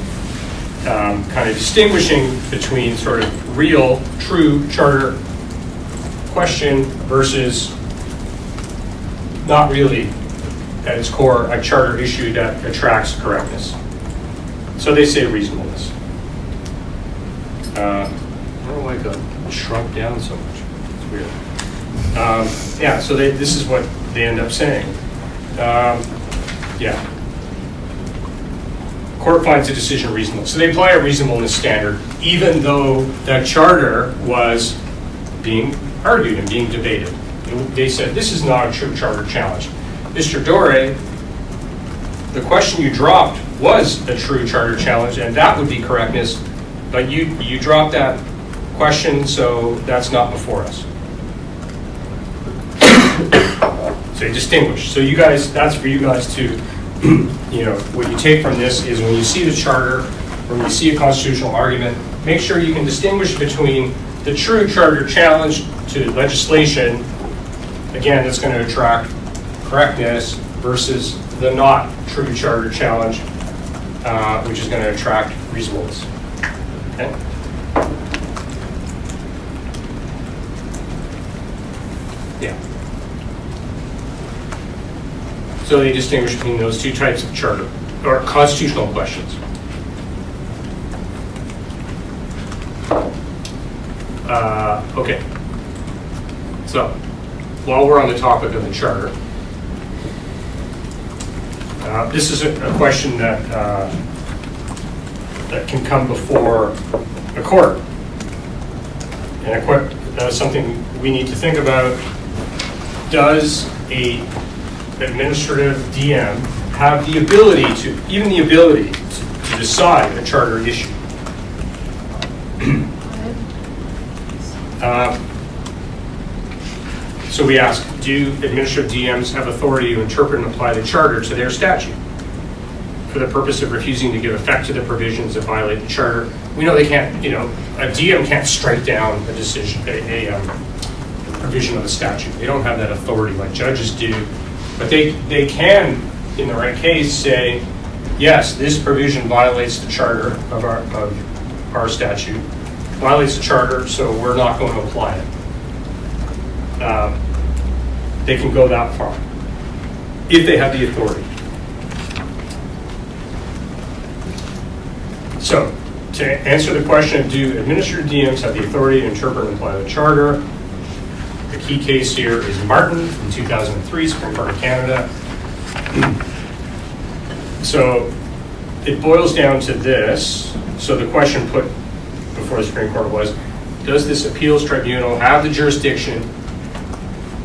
kind of distinguishing between sort of real, true charter question versus not really, at its core, a charter issue that attracts correctness. So they say reasonableness. I don't know why it got shrunk down so much. It's weird. Yeah, so this is what they end up saying. Yeah. Court finds the decision reasonable. So they apply a reasonableness standard, even though that charter was being argued and being debated. They said, this is not a true charter challenge. Mr. Dore, the question you dropped was a true charter challenge, and that would be correctness, but you dropped that question, so that's not before us. So you distinguish. So you guys, that's for you guys to, what you take from this is when you see the charter, or when you see a constitutional argument, make sure you can distinguish between the true charter challenge to legislation, again, that's going to attract correctness, versus the not true charter challenge, which is going to attract reasonableness. Okay? Yeah. So they distinguish between those 2 types of charter, or constitutional questions. Okay. So, while we're on the topic of the charter, This is a question that that can come before a court. And that's something we need to think about. Does a administrative DM have the ability to decide a charter issue? So we ask, do administrative DMs have authority to interpret and apply the charter to their statute for the purpose of refusing to give effect to the provisions that violate the charter? We know they can't, a DM can't strike down a decision, a provision of the statute. They don't have that authority like judges do, but they can, in the right case, say, yes, this provision violates the charter of our statute, violates the charter, so we're not going to apply it. They can go that far if they have the authority. So, to answer the question, do administrative DMs have the authority to interpret and apply the charter? The key case here is Martin from 2003, Supreme Court of Canada. So, it boils down to this. So the question put before the Supreme Court was, does this appeals tribunal have the jurisdiction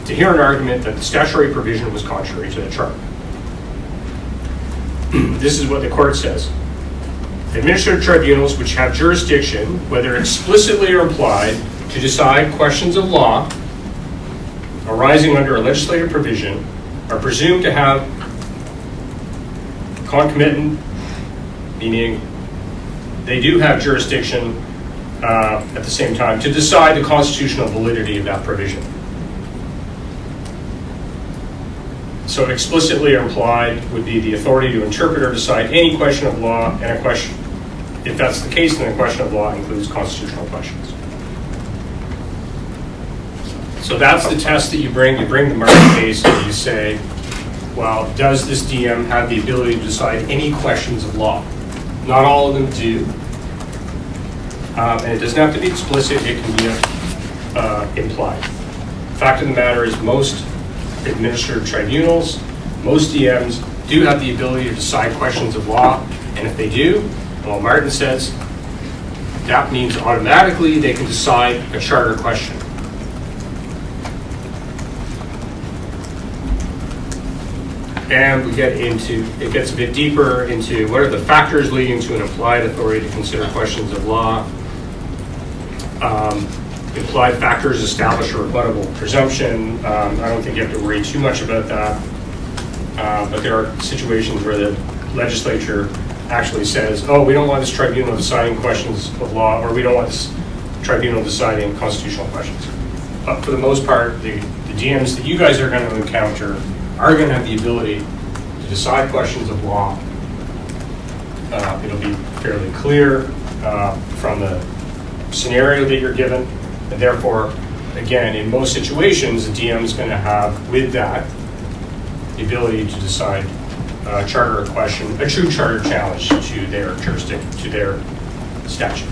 to hear an argument that the statutory provision was contrary to the charter? This is what the court says. Administrative tribunals which have jurisdiction, whether explicitly or implied, to decide questions of law arising under a legislative provision are presumed to have concomitant, meaning they do have jurisdiction at the same time to decide the constitutional validity of that provision. So explicitly or implied would be the authority to interpret or decide any question of law, and a question, if that's the case, then a question of law includes constitutional questions. So that's the test that you bring. You bring the Martin case and you say, well, does this DM have the ability to decide any questions of law? Not all of them do. And it doesn't have to be explicit, it can be implied. The fact of the matter is most administrative tribunals, most DMs do have the ability to decide questions of law, and if they do, well, Martin says, that means automatically they can decide a charter question. And we get into, it gets a bit deeper into what are the factors leading to an implied authority to consider questions of law. Implied factors establish a rebuttable presumption. I don't think you have to worry too much about that. But there are situations where the legislature actually says, oh, we don't want this tribunal deciding questions of law, or we don't want this tribunal deciding constitutional questions. But for the most part, the DMs that you guys are going to encounter are going to have the ability to decide questions of law. It'll be fairly clear from the scenario that you're given, and therefore, again, in most situations, the DM is going to have, with that, the ability to decide a charter question, a true charter challenge to their jurisdiction, to their statute.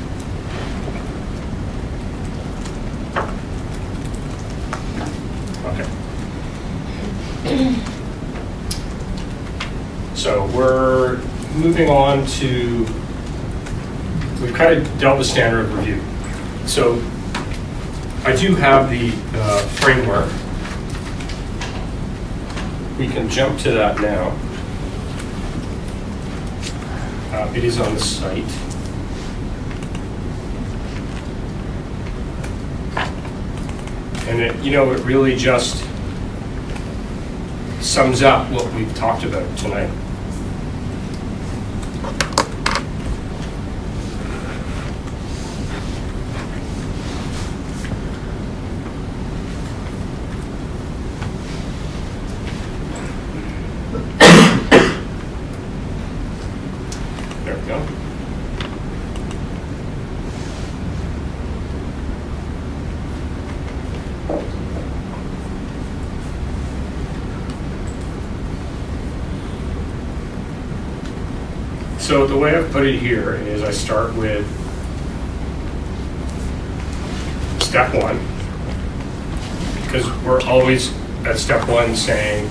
Okay. So we're moving on to, we've kind of dealt with standard of review. So I do have the framework. We can jump to that now. It is on the site. And it, it really just sums up what we've talked about tonight. There we go. So the way I've put it here is I start with step one, because we're always at step one saying,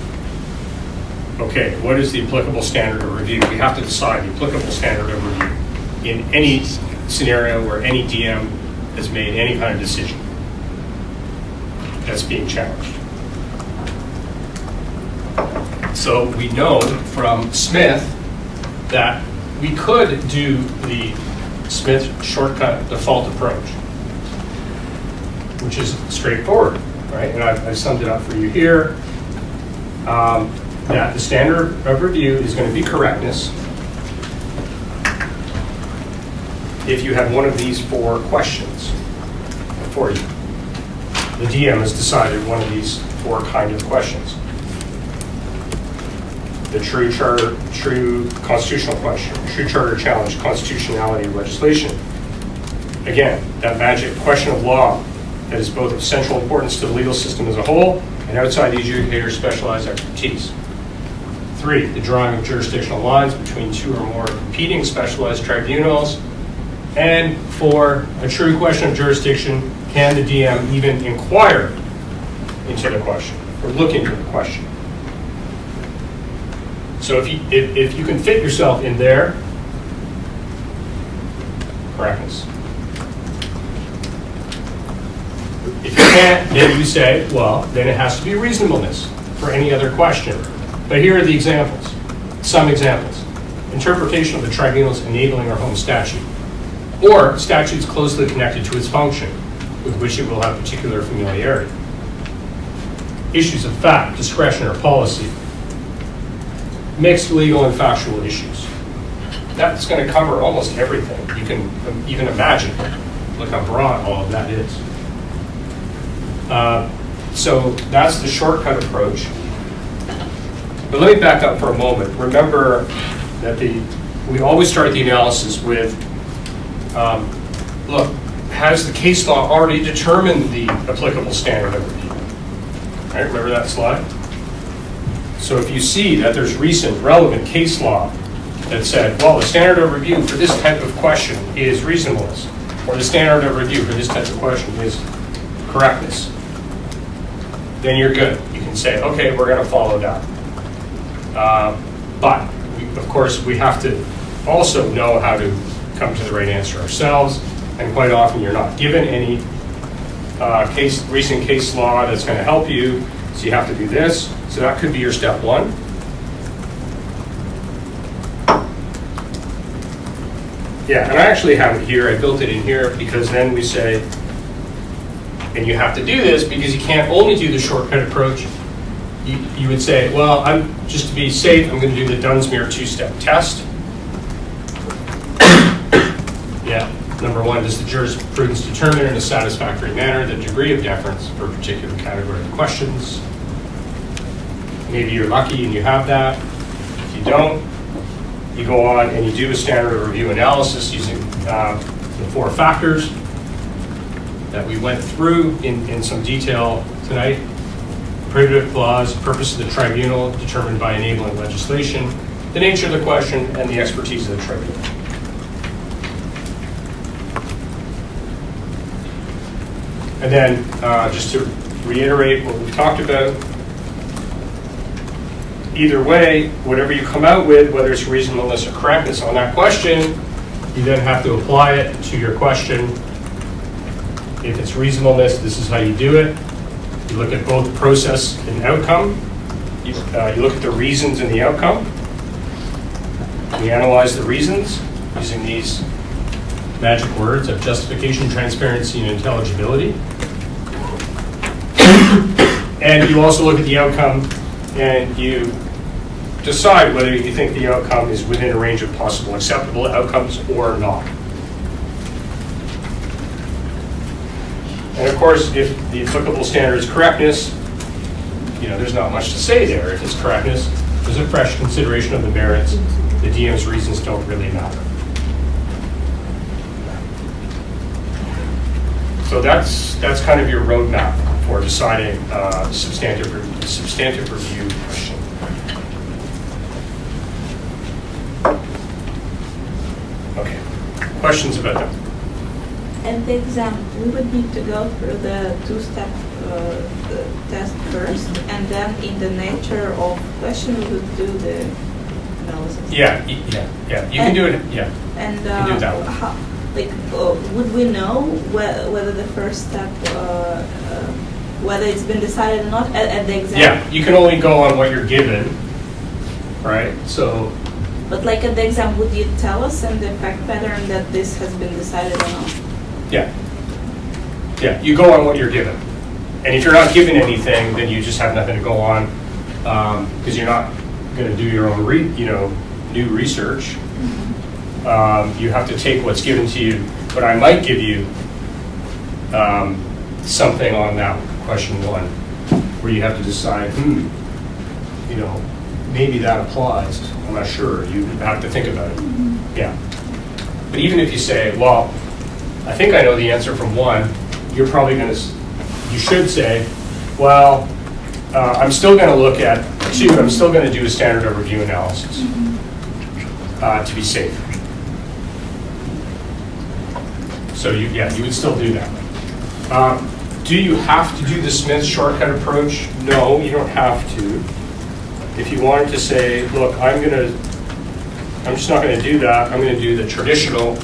okay, what is the applicable standard of review? We have to decide the applicable standard of review in any scenario where any DM has made any kind of decision that's being challenged. So we know from Smith that we could do the Smith shortcut default approach, which is straightforward, right? And I've summed it up for you here. That the standard of review is going to be correctness if you have one of these 4 questions for you. The DM has decided one of these 4 kind of questions. The true constitutional question, true charter challenge, constitutionality of legislation. Again, that magic question of law that is both of central importance to the legal system as a whole and outside the adjudicator's specialized expertise. 3, the drawing of jurisdictional lines between 2 or more competing specialized tribunals. And 4, a true question of jurisdiction, can the DM even inquire into the question or look into the question? So if you can fit yourself in there, correctness. If you can't, then you say, well, then it has to be reasonableness for any other question. But here are the examples, some examples. Interpretation of the tribunal's enabling or home statute, or statutes closely connected to its function, with which it will have particular familiarity. Issues of fact, discretion, or policy. Mixed legal and factual issues. That's going to cover almost everything. You can even imagine, look how broad all of that is. So that's the shortcut approach. But let me back up for a moment. Remember that we always start the analysis with, look, has the case law already determined the applicable standard of review? Right, remember that slide? So if you see that there's recent relevant case law that said, well, the standard of review for this type of question is reasonableness, or the standard of review for this type of question is correctness, then you're good. You can say, okay, we're going to follow that. But, of course, we have to also know how to come to the right answer ourselves, and quite often you're not given any recent case law that's going to help you, so you have to do this. So that could be your step 1. Yeah, and I actually have it here. I built it in here because then we say, and you have to do this because you can't only do the shortcut approach. You would say, well, just to be safe, I'm going to do the Dunsmuir 2-step test. Yeah, number 1, does the jurisprudence determine in a satisfactory manner the degree of deference for a particular category of questions? Maybe you're lucky and you have that. If you don't, you go on and you do a standard of review analysis using the 4 factors that we went through in some detail tonight. Prohibitive clause, purpose of the tribunal determined by enabling legislation, the nature of the question, and the expertise of the tribunal. And then, just to reiterate what we've talked about, either way, whatever you come out with, whether it's reasonableness or correctness on that question, you then have to apply it to your question. If it's reasonableness, this is how you do it. You look at both process and outcome. You look at the reasons and the outcome. We analyze the reasons using these magic words of justification, transparency, and intelligibility. And you also look at the outcome and you decide whether you think the outcome is within a range of possible acceptable outcomes or not. And of course, if the applicable standard is correctness, there's not much to say there. If it's correctness, there's a fresh consideration of the merits. The DM's reasons don't really matter. So that's kind of your roadmap for deciding substantive review question. Okay, questions about that? At the exam, we would need to go through the two-step test first, and then in the nature of question, we would do the analysis. Yeah. You can do it. Yeah. And You can do it that way. would we know whether the first step, whether it's been decided or not at the exam? Yeah. You can only go on what you're given, right? So. But like at the exam, would you tell us in the fact pattern that this has been decided or not? Yeah. Yeah. You go on what you're given, and if you're not given anything, then you just have nothing to go on because you're not going to do your own new research. You have to take what's given to you, but I might give you something on that question 1, where you have to decide, maybe that applies. I'm not sure. You have to think about it. Yeah. But even if you say, well, I think I know the answer from 1, you're probably going to, you should say, well, I'm still going to look at 2, I'm still going to do a standard of review analysis to be safe. So you would still do that. Do you have to do the Smith shortcut approach? No, you don't have to. If you wanted to say, look, I'm just not going to do that. I'm going to do the traditional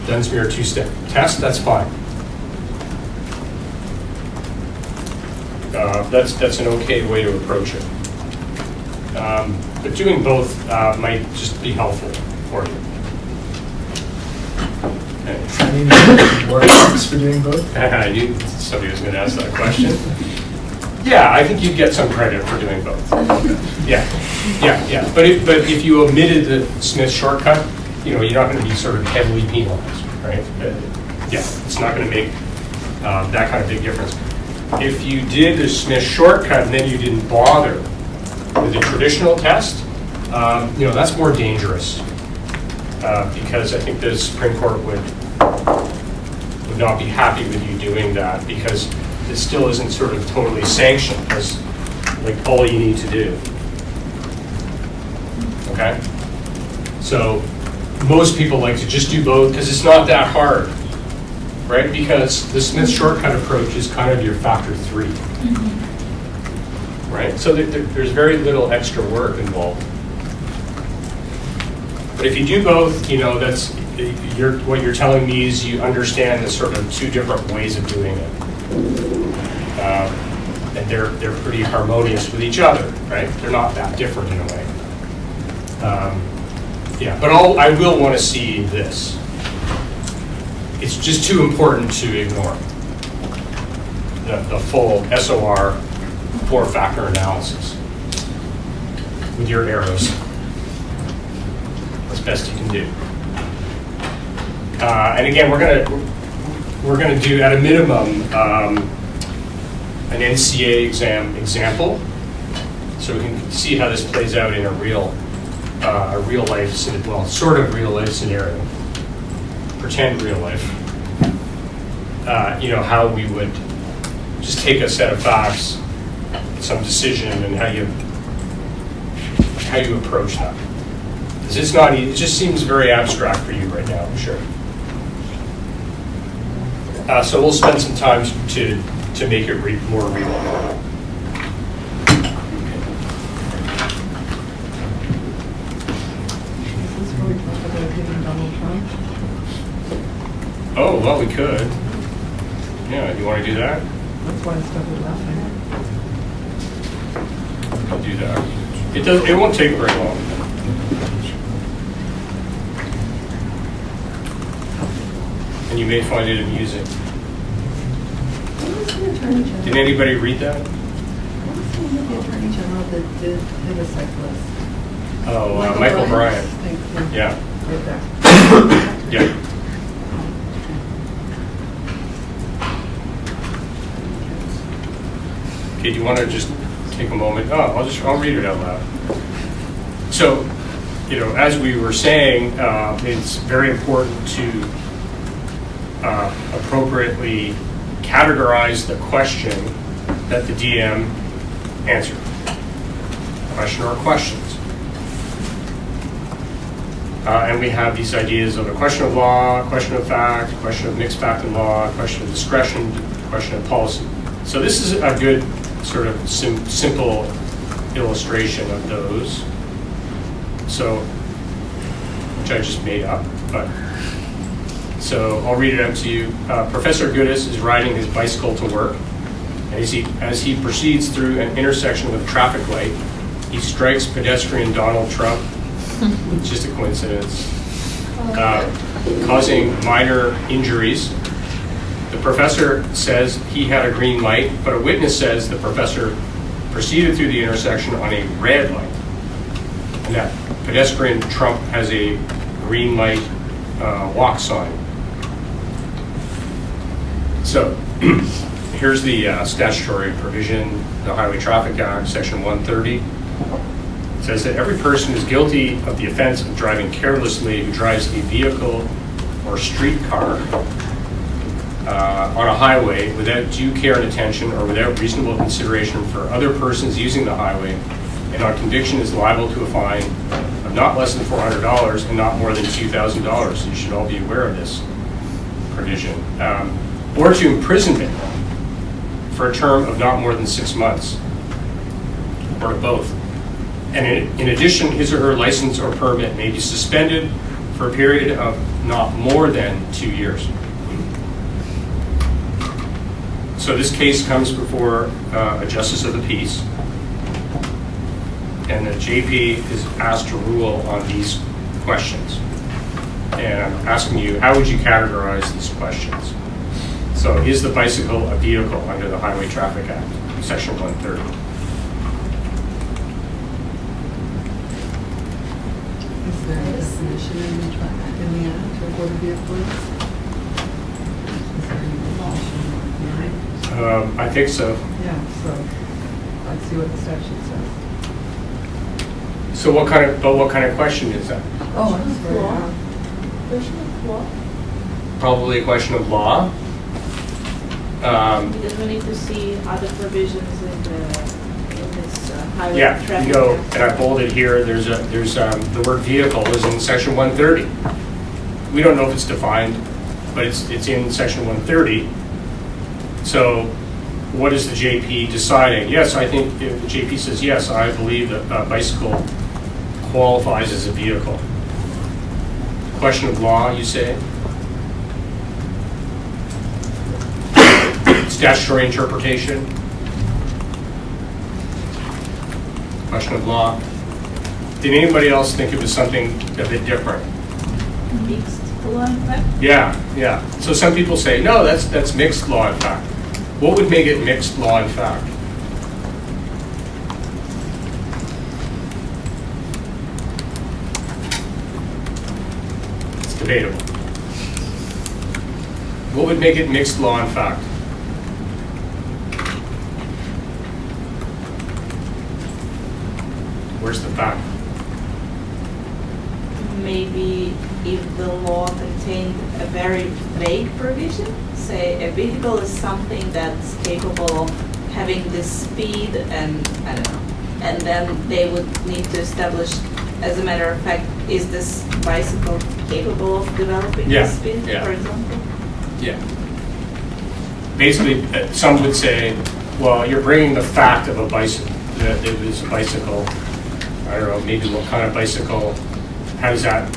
Dunsmuir 2-step test. That's fine. That's an okay way to approach it. But doing both might just be helpful for you. Any workshops for doing both? I knew somebody was going to ask that question. Yeah, I think you'd get some credit for doing both. Yeah. But if you omitted the Smith shortcut, you're not going to be sort of heavily penalized, right? It's not going to make that kind of big difference. If you did the Smith shortcut and then you didn't bother with the traditional test, that's more dangerous because I think the Supreme Court would not be happy with you doing that because it still isn't sort of totally sanctioned as like all you need to do. Okay? So most people like to just do both because it's not that hard, right? Because the Smith shortcut approach is kind of your factor 3, right? So there's very little extra work involved. But if you do both, that's what you're telling me is you understand the sort of 2 different ways of doing it. And they're pretty harmonious with each other, right? They're not that different in a way. But I will want to see this. It's just too important to ignore the full SOR 4-factor analysis with your arrows. As best you can do. And again, we're gonna do at a minimum an NCA example, so we can see how this plays out in a real life, sort of real life scenario, pretend real life. How we would just take a set of facts, some decision, and how you approach that. It's not easy. It just seems very abstract for you right now, I'm sure. So we'll spend some time to make it more real. Is this where we talk about hitting Donald Trump? Oh, well, we could. Yeah, you want to do that? That's why I started laughing. We can do that. It won't take very long. And you may find it amusing. What was the Attorney General? Did anybody read that? What was the name of the Attorney General that did hit a cyclist? Oh, Michael Bryant. Thank you. Yeah. Right there. Yeah. Okay, do you want to just take a moment? I'll read it out loud. So, as we were saying, it's very important to appropriately categorize the question that the DM answered. Question or questions. And we have these ideas of a question of law, question of fact, question of mixed fact and law, question of discretion, question of policy. So this is a good sort of simple illustration of those. So, which I just made up, but. So I'll read it out to you. Professor Goodis is riding his bicycle to work. As he proceeds through an intersection with a traffic light, he strikes pedestrian Donald Trump. It's just a coincidence. Causing minor injuries. The professor says he had a green light, but a witness says the professor proceeded through the intersection on a red light. And that pedestrian Trump has a green light walk sign. So here's the statutory provision, the Highway Traffic Act, Section 130. It says that every person is guilty of the offense of driving carelessly who drives a vehicle or streetcar on a highway without due care and attention or without reasonable consideration for other persons using the highway, and on conviction is liable to a fine of not less than $400 and not more than $2,000. You should all be aware of this provision. Or to imprisonment for a term of not more than 6 months, or to both. And in addition, his or her license or permit may be suspended for a period of not more than 2 years. So this case comes before a justice of the peace, and the JP is asked to rule on these questions. And I'm asking you, how would you categorize these questions? So is the bicycle a vehicle under the Highway Traffic Act, Section 130? Is there a definition in the act of what a vehicle is? Is there any definition? I think so. Yeah, so let's see what the statute says. So what kind of question is that? Oh, I'm sorry. Law. Question of law? Probably a question of law. Because we need to see other provisions in this highway Yeah, traffic. you know, act. and I bolded here, there's the word vehicle is in Section 130. We don't know if it's defined, but it's in Section 130. So what is the JP deciding? Yes, I think if the JP says yes, I believe that a bicycle qualifies as a vehicle. Question of law, you say? Statutory interpretation? Question of law? Did anybody else think it was something a bit different? Mixed law and fact? Yeah. So some people say, no, that's mixed law and fact. What would make it mixed law and fact? It's debatable. What would make it mixed law and fact? Where's the fact? Maybe if the law contained a very vague provision, say a vehicle is something that's capable of having this speed and, I don't know, and then they would need to establish, as a matter of fact, is this bicycle capable of developing Yeah, this speed, yeah. for example? Yeah. Basically, some would say, well, you're bringing the fact of a bicycle, that it was a bicycle. I don't know, maybe what kind of bicycle, how does that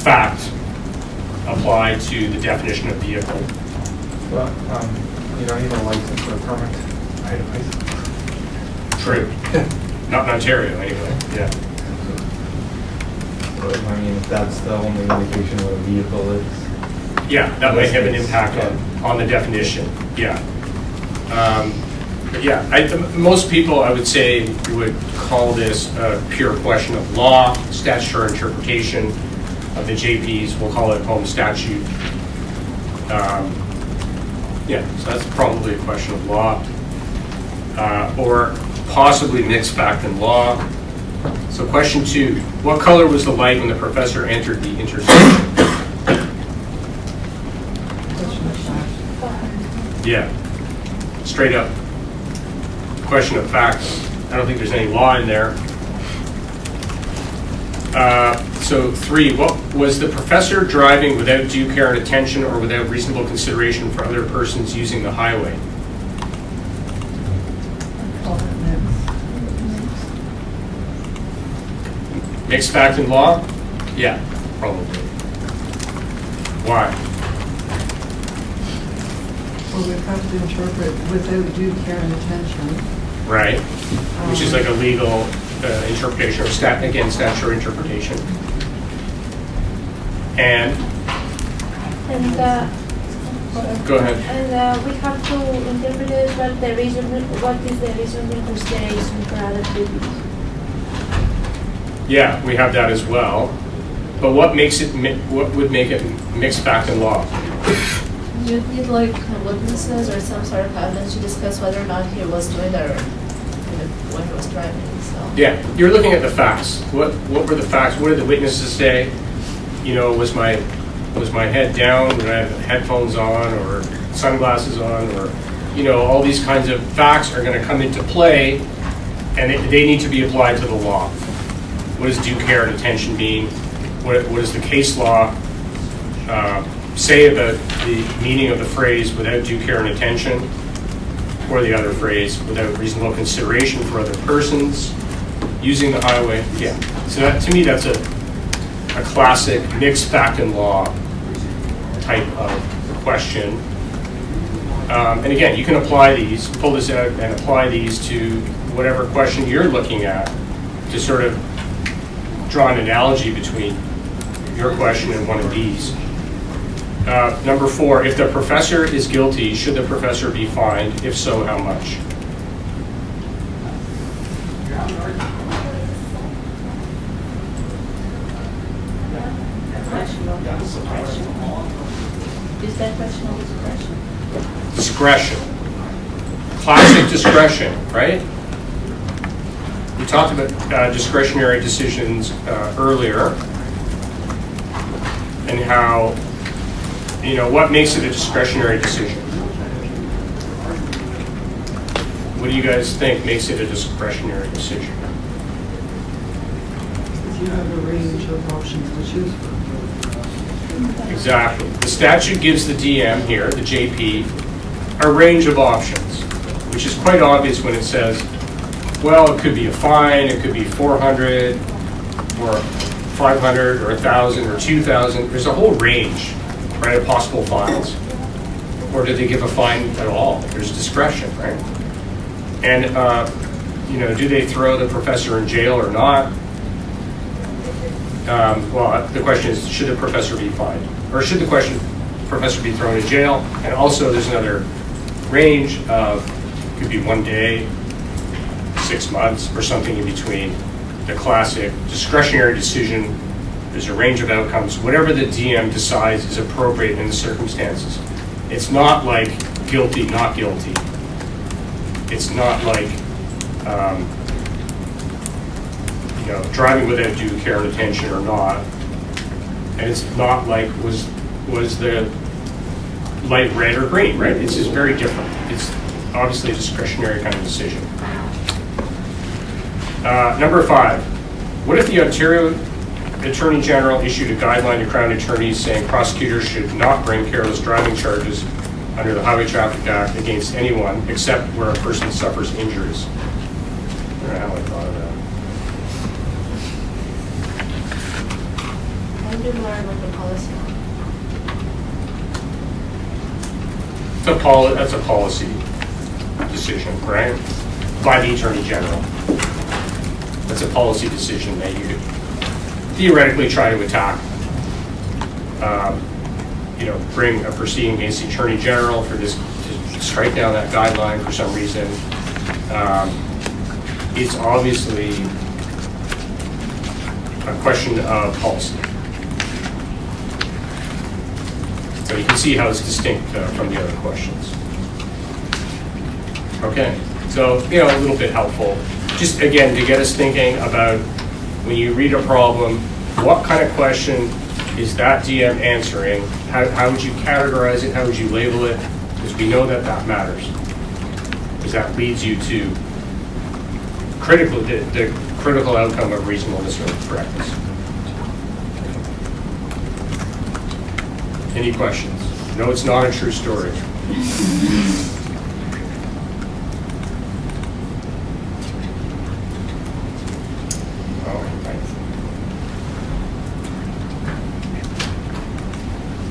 fact apply to the definition of vehicle? Well, you don't need a license or a permit to ride a bicycle. True. Not in Ontario, anyway, yeah. So, I mean, if that's the only indication what a vehicle is. Yeah, that might have an impact on the definition, yeah. But yeah, most people, I would say, would call this a pure question of law, statutory interpretation of the JPs. We'll call it home statute. Yeah, so that's probably a question of law. Or possibly mixed fact and law. So question 2, what color was the light when the professor entered the intersection? Question of fact. Yeah, straight up. Question of fact. I don't think there's any law in there. So 3, what was the professor driving without due care and attention or without reasonable consideration for other persons using the highway? Call that mix. Mixed fact and law? Yeah, probably. Why? Well, we've got to interpret without due care and attention. Right, which is like a legal interpretation, or statutory interpretation. And, go ahead. And we have to interpret it what is the reasonable consideration for other people. Yeah, we have that as well. But what would make it mixed fact and law? You need like witnesses or some sort of evidence to discuss whether or not he was doing that or when he was driving, so. Yeah, you're looking at the facts. What were the facts? What did the witnesses say? You know, was my head down? Did I have headphones on or sunglasses on? Or, you know, all these kinds of facts are going to come into play, and they need to be applied to the law. What does due care and attention mean? What does the case law say about the meaning of the phrase without due care and attention? Or the other phrase, without reasonable consideration for other persons using the highway. Yeah. So that, to me, that's a classic mixed fact and law type of question. And again, you can apply these, pull this out and apply these to whatever question you're looking at to sort of draw an analogy between your question and one of these. Number 4, if the professor is guilty, should the professor be fined? If so, how much? Question of discretion. Is that question of discretion? Discretion. Classic discretion, right? We talked about discretionary decisions earlier, and how, you know, what makes it a discretionary decision? What do you guys think makes it a discretionary decision? Because you have a range of options to choose from. Exactly. The statute gives the DM here, the JP, a range of options, which is quite obvious when it says, well, it could be a fine, it could be 400, or 500, or 1,000, or 2,000. There's a whole range, right, of possible fines. Or do they give a fine at all? There's discretion, right? And, you know, do they throw the professor in jail or not? Well, the question is, should the professor be fined? Or should the professor be thrown in jail? And also, there's another range of, could be 1 day, 6 months, or something in between. The classic discretionary decision, there's a range of outcomes. Whatever the DM decides is appropriate in the circumstances. It's not like guilty, not guilty. It's not like, you know, driving without due care and attention or not. And it's not like, was the light red or green, right? It's just very different. It's obviously a discretionary kind of decision. Number 5, what if the Ontario Attorney General issued a guideline to Crown attorneys saying prosecutors should not bring careless driving charges under the Highway Traffic Act against anyone except where a person suffers injuries? I don't know how I thought of that. How do you learn what the policy? That's a policy decision, right? By the Attorney General. That's a policy decision that you could theoretically try to attack. You know, bring a proceeding against the Attorney General for this, to strike down that guideline for some reason. It's obviously a question of policy. So you can see how it's distinct from the other questions. Okay, so, you know, a little bit helpful. Just, again, to get us thinking about when you read a problem, what kind of question is that DM answering? How would you categorize it? How would you label it? Because we know that that matters. Because that leads you to the critical outcome of reasonableness or correctness. Any questions? No, it's not a true story.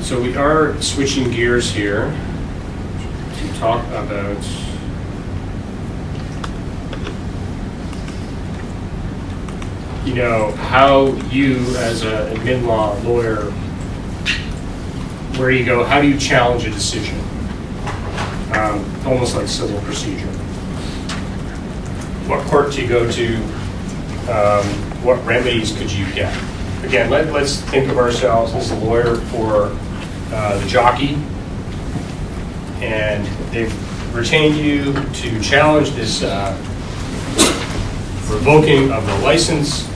So we are switching gears here to talk about how you as an admin law lawyer, where you go, how do you challenge a decision? Almost like civil procedure. What court do you go to? What remedies could you get? Again, let's think of ourselves as a lawyer for the jockey, and they've retained you to challenge this revoking of the license.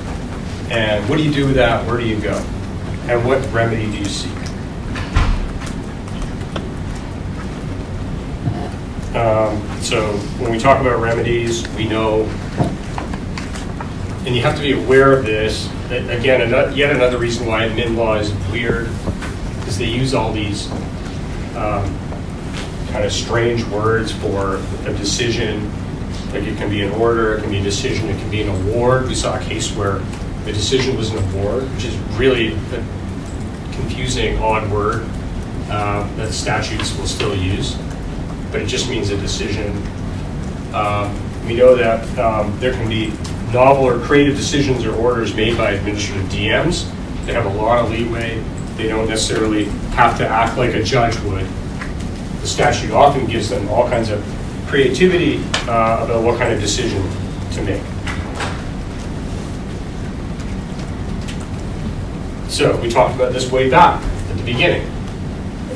And what do you do with that? Where do you go? And what remedy do you seek? So when we talk about remedies, we know, and you have to be aware of this, that again, yet another reason why admin law is weird is they use all these kind of strange words for a decision. Like it can be an order, it can be a decision, it can be an award. We saw a case where the decision was an award, which is really a confusing, odd word that statutes will still use, but it just means a decision. We know that there can be novel or creative decisions or orders made by administrative DMs. They have a lot of leeway. They don't necessarily have to act like a judge would. The statute often gives them all kinds of creativity about what kind of decision to make. So we talked about this way back at the beginning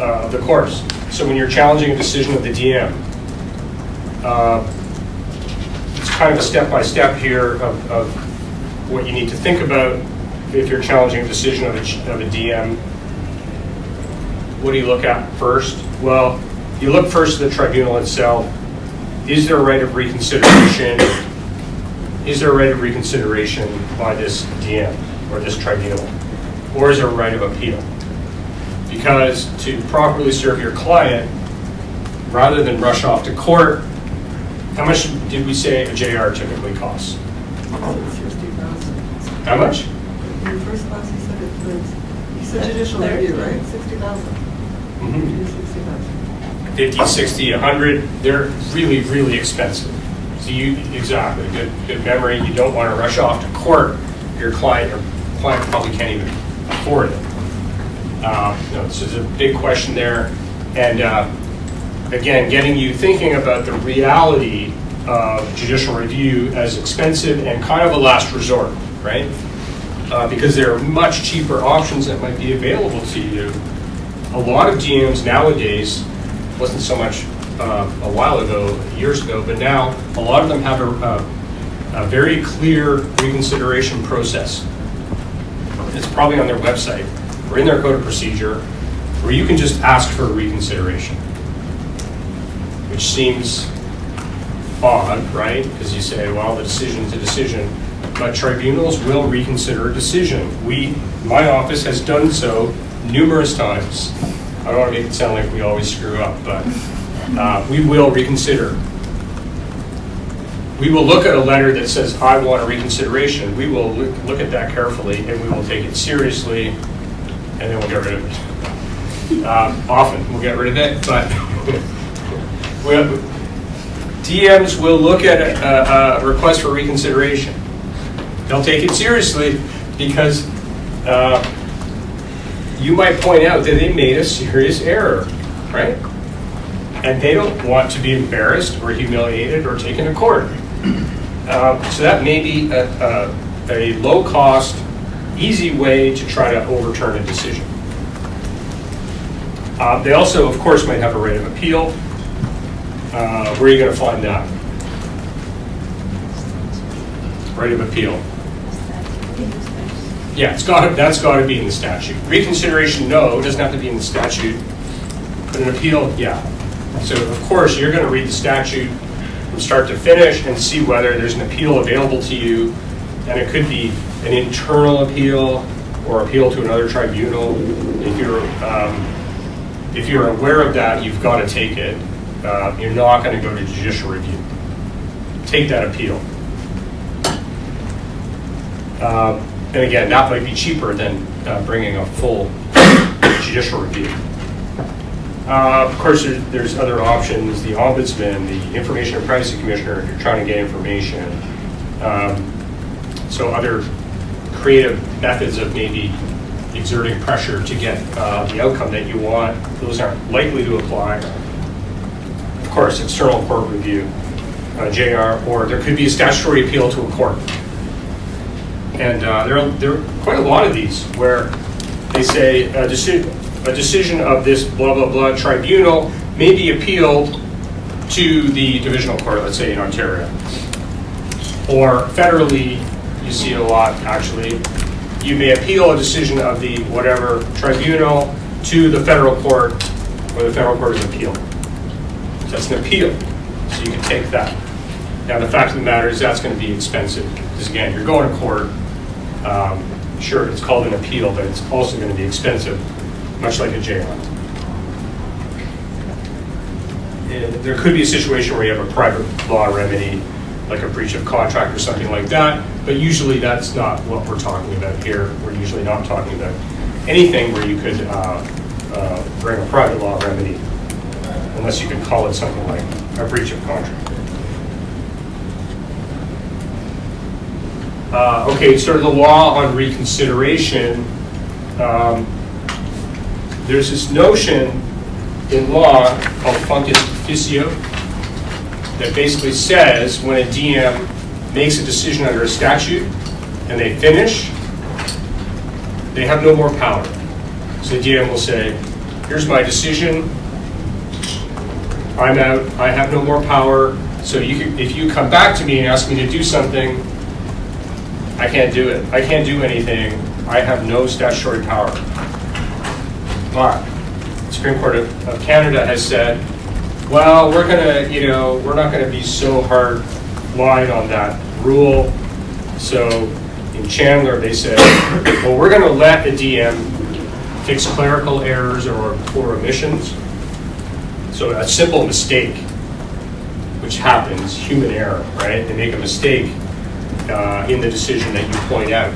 of the course. So when you're challenging a decision of the DM, it's kind of a step-by-step here of what you need to think about if you're challenging a decision of a DM. What do you look at first? Well, you look first at the tribunal itself. Is there a right of reconsideration? Is there a right of reconsideration by this DM or this tribunal? Or is there a right of appeal? Because to properly serve your client, rather than rush off to court, how much did we say a JR typically costs? $60,000. How much? In the first class, he said judicial review, right? $60,000. Mm-hmm. 60,000. 50, 60, 100, they're really, really expensive. So exactly, good memory. You don't want to rush off to court. Your client probably can't even afford it. So there's a big question there. And again, getting you thinking about the reality of judicial review as expensive and kind of a last resort, right? Because there are much cheaper options that might be available to you. A lot of DMs nowadays, wasn't so much a while ago, years ago, but now a lot of them have a very clear reconsideration process. It's probably on their website or in their code of procedure where you can just ask for a reconsideration, which seems odd, right? Because you say, well, the decision's a decision, but tribunals will reconsider a decision. My office has done so numerous times. I don't want to make it sound like we always screw up, but we will reconsider. We will look at a letter that says, I want a reconsideration. We will look at that carefully, and we will take it seriously, and then we'll get rid of it. Often we'll get rid of it, but DMs will look at a request for reconsideration. They'll take it seriously because you might point out that they made a serious error, right? And they don't want to be embarrassed or humiliated or taken to court. So that may be a low-cost, easy way to try to overturn a decision. They also, of course, might have a right of appeal. Where are you going to find that? Right of appeal. Yeah, that's got to be in the statute. Reconsideration, no, it doesn't have to be in the statute. But an appeal, yeah. So, of course, you're going to read the statute from start to finish and see whether there's an appeal available to you. And it could be an internal appeal or appeal to another tribunal. If you're if you're aware of that, you've got to take it. You're not going to go to judicial review. Take that appeal. And again, that might be cheaper than bringing a full judicial review. Of course, there's other options, the Ombudsman, the Information and Privacy Commissioner, if you're trying to get information. So other creative methods of maybe exerting pressure to get the outcome that you want, those aren't likely to apply. Of course, external court review, JR, or there could be a statutory appeal to a court. And there are quite a lot of these where they say a decision of this blah, blah, blah tribunal may be appealed to the divisional court, let's say in Ontario. Or federally, you see it a lot actually, you may appeal a decision of the whatever tribunal to the federal court, or the federal court is appealed. So that's an appeal, so you can take that. Now the fact of the matter is that's going to be expensive, because again, you're going to court, sure, it's called an appeal, but it's also going to be expensive, much like a JR. There could be a situation where you have a private law remedy, like a breach of contract or something like that, but usually that's not what we're talking about here. We're usually not talking about anything where you could bring a private law remedy, unless you could call it something like a breach of contract. Okay, so the law on reconsideration, there's this notion in law called functus officio that basically says when a DM makes a decision under a statute and they finish, they have no more power. So the DM will say, here's my decision, I'm out, I have no more power, so if you come back to me and ask me to do something, I can't do it. I can't do anything. I have no statutory power. But the Supreme Court of Canada has said, well, we're not gonna be so hard line on that rule. So in Chandler, they said, well, we're gonna let a DM fix clerical errors or omissions. So a simple mistake, which happens, human error, right? They make a mistake in the decision that you point out.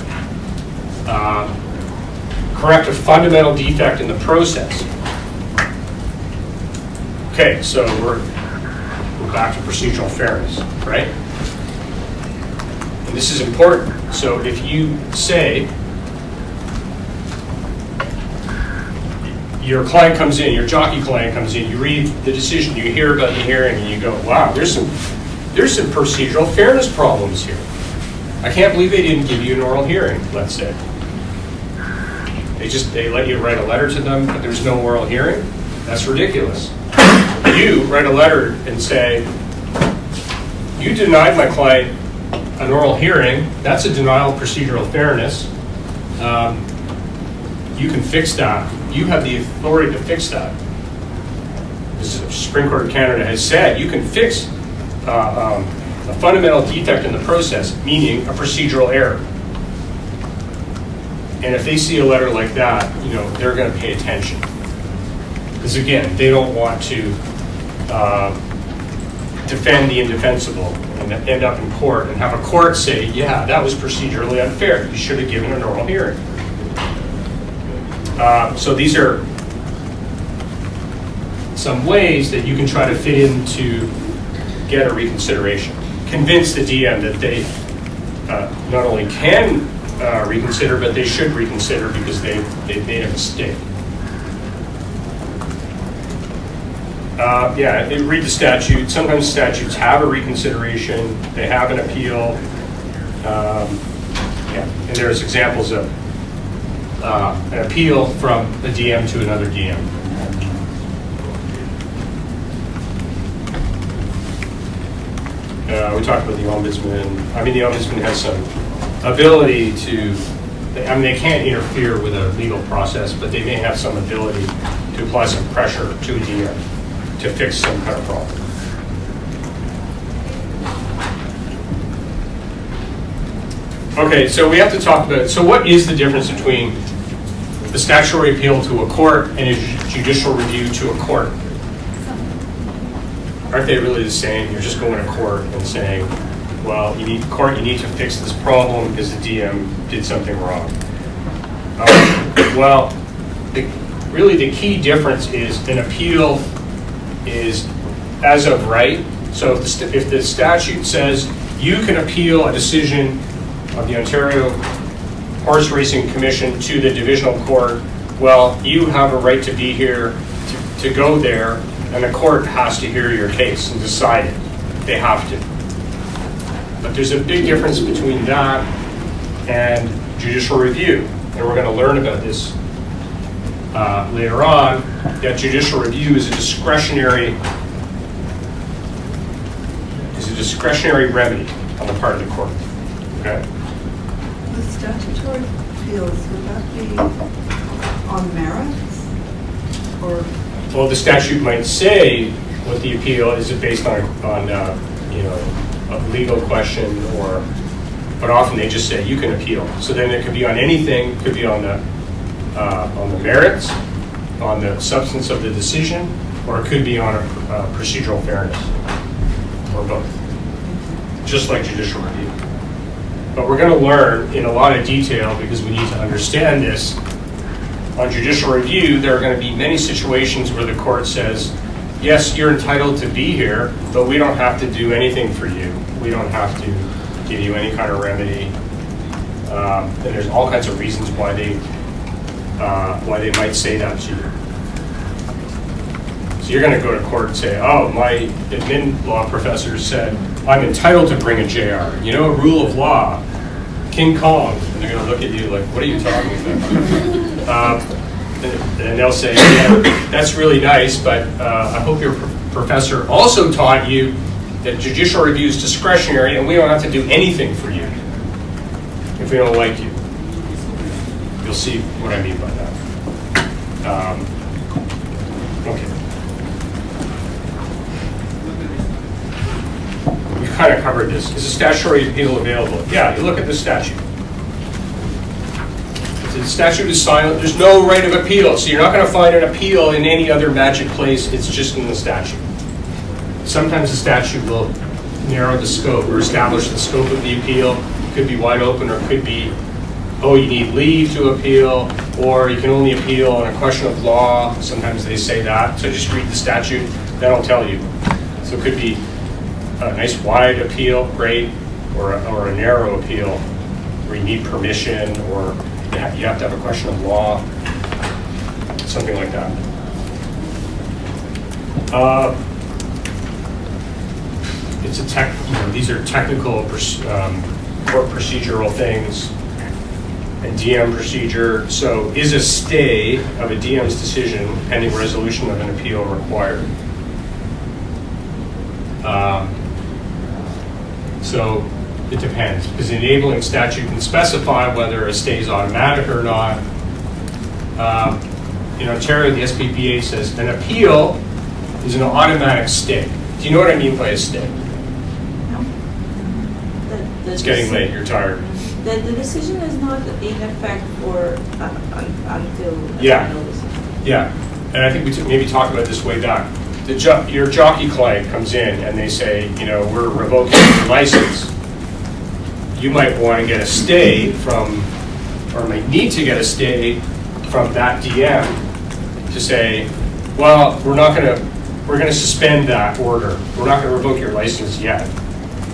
Correct a fundamental defect in the process. Okay, so we're back to procedural fairness, right? And this is important. So if you say your client comes in, your jockey client comes in, you read the decision, you hear about the hearing, and you go, wow, there's some procedural fairness problems here. I can't believe they didn't give you an oral hearing, let's say. They let you write a letter to them, but there's no oral hearing? That's ridiculous. You write a letter and say, you denied my client an oral hearing, that's a denial of procedural fairness. You can fix that. You have the authority to fix that. The Supreme Court of Canada has said you can fix a fundamental defect in the process, meaning a procedural error. And if they see a letter like that, they're going to pay attention. Because again, they don't want to defend the indefensible and end up in court and have a court say, yeah, that was procedurally unfair. You should have given an oral hearing. So these are some ways that you can try to fit in to get a reconsideration. Convince the DM that they not only can reconsider, but they should reconsider because they've made a mistake. Read the statute. Sometimes statutes have a reconsideration. They have an appeal. And there's examples of an appeal from a DM to another DM. We talked about the Ombudsman. I mean, the Ombudsman has some ability to, they can't interfere with a legal process, but they may have some ability to apply some pressure to a DM to fix some kind of problem. Okay, so we have to talk about, so what is the difference between a statutory appeal to a court and a judicial review to a court. Aren't they really the same? You're just going to court and saying, well, you need to fix this problem because the DM did something wrong. Well, really the key difference is an appeal is as of right. So if the statute says you can appeal a decision of the Ontario Horse Racing Commission to the divisional court, well, you have a right to be here to go there, and the court has to hear your case and decide it. They have to. But there's a big difference between that and judicial review. And we're going to learn about this later on, that judicial review is a discretionary remedy on the part of the court. Okay? The statutory appeals, would that be on merits? Or? Well, the statute might say what the appeal is based on a legal question, but often they just say you can appeal. So then it could be on anything. It could be on the merits, on the substance of the decision, or it could be on a procedural fairness, or both. Just like judicial review. But we're going to learn in a lot of detail, because we need to understand this. On judicial review, there are going to be many situations where the court says, yes, you're entitled to be here, but we don't have to do anything for you. We don't have to give you any kind of remedy. And there's all kinds of reasons why they might say that to you. So you're going to go to court and say, oh, my admin law professor said I'm entitled to bring a JR. You know, a rule of law, King Kong. And they're going to look at you like, what are you talking about? And they'll say, yeah, that's really nice, but I hope your professor also taught you that judicial review is discretionary and we don't have to do anything for you if we don't like you. You'll see what I mean by that. Okay. We've kind of covered this. Is a statutory appeal available? Yeah, you look at the statute. The statute is silent. There's no right of appeal, so you're not going to find an appeal in any other magic place. It's just in the statute. Sometimes the statute will narrow the scope or establish the scope of the appeal. It could be wide open, or it could be, oh, you need leave to appeal, or you can only appeal on a question of law. Sometimes they say that. So just read the statute. That'll tell you. So it could be a nice wide appeal, great, or a narrow appeal where you need permission, or you have to have a question of law, something like that. It's these are technical court procedural things, and DM procedure. So, is a stay of a DM's decision pending resolution of an appeal required? So it depends, because the enabling statute can specify whether a stay is automatic or not. In Ontario, the SPPA says an appeal is an automatic stay. Do you know what I mean by a stay? No. It's getting late, you're tired. The decision is not in effect for until the Yeah. final decision. Yeah, and I think we maybe talked about this way back. Your jockey client comes in and they say, we're revoking your license. You might want to get a stay from, or might need to get a stay from that DM to say, well, we're going to suspend that order. We're not going to revoke your license yet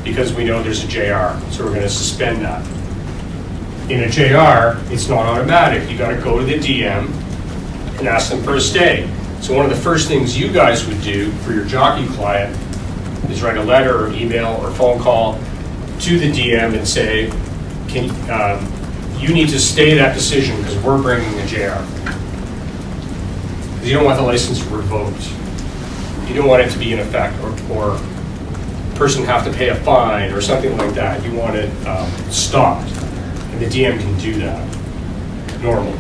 because we know there's a JR, so we're going to suspend that. In a JR, it's not automatic. You got to go to the DM and ask them for a stay. So one of the first things you guys would do for your jockey client is write a letter or email or phone call to the DM and say, you need to stay that decision because we're bringing a JR. Because you don't want the license revoked. You don't want it to be in effect, or a person have to pay a fine or something like that. You want it stopped. And the DM can do that normally.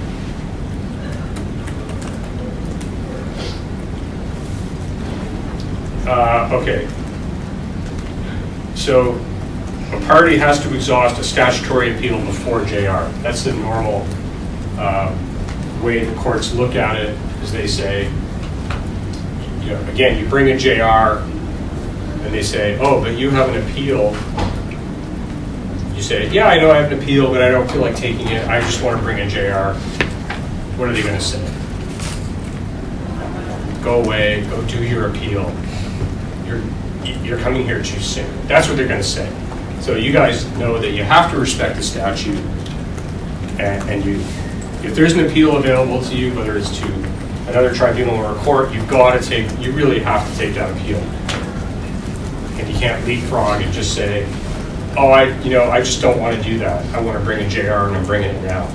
Okay. So a party has to exhaust a statutory appeal before JR. That's the normal way the courts look at it is they say, you know, again, you bring a JR and they say, oh, but you have an appeal. You say, yeah, I know I have an appeal, but I don't feel like taking it. I just want to bring a JR. What are they going to say? Go away, go do your appeal. You're coming here too soon. That's what they're going to say. So you guys know that you have to respect the statute, and if there's an appeal available to you, whether it's to another tribunal or a court, you really have to take that appeal. And you can't leapfrog and just say, oh, I just don't want to do that. I want to bring a JR and I'm bringing it now.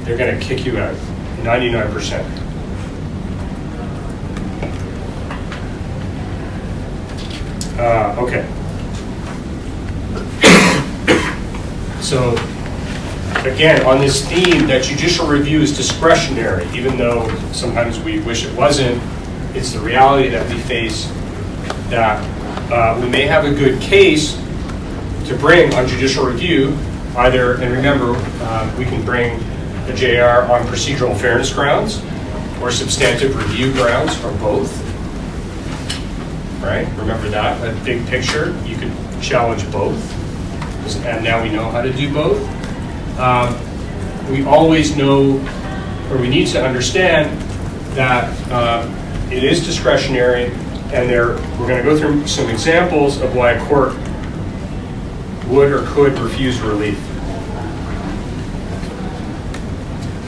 They're going to kick you out, 99%. Okay. So, again, on this theme that judicial review is discretionary, even though sometimes we wish it wasn't, it's the reality that we face, that we may have a good case to bring on judicial review, either, and remember, we can bring a JR on procedural fairness grounds or substantive review grounds, or both. Right? Remember that, a big picture, you could challenge both, and now we know how to do both. We always know, or we need to understand that it is discretionary, and we're going to go through some examples of why a court would or could refuse relief.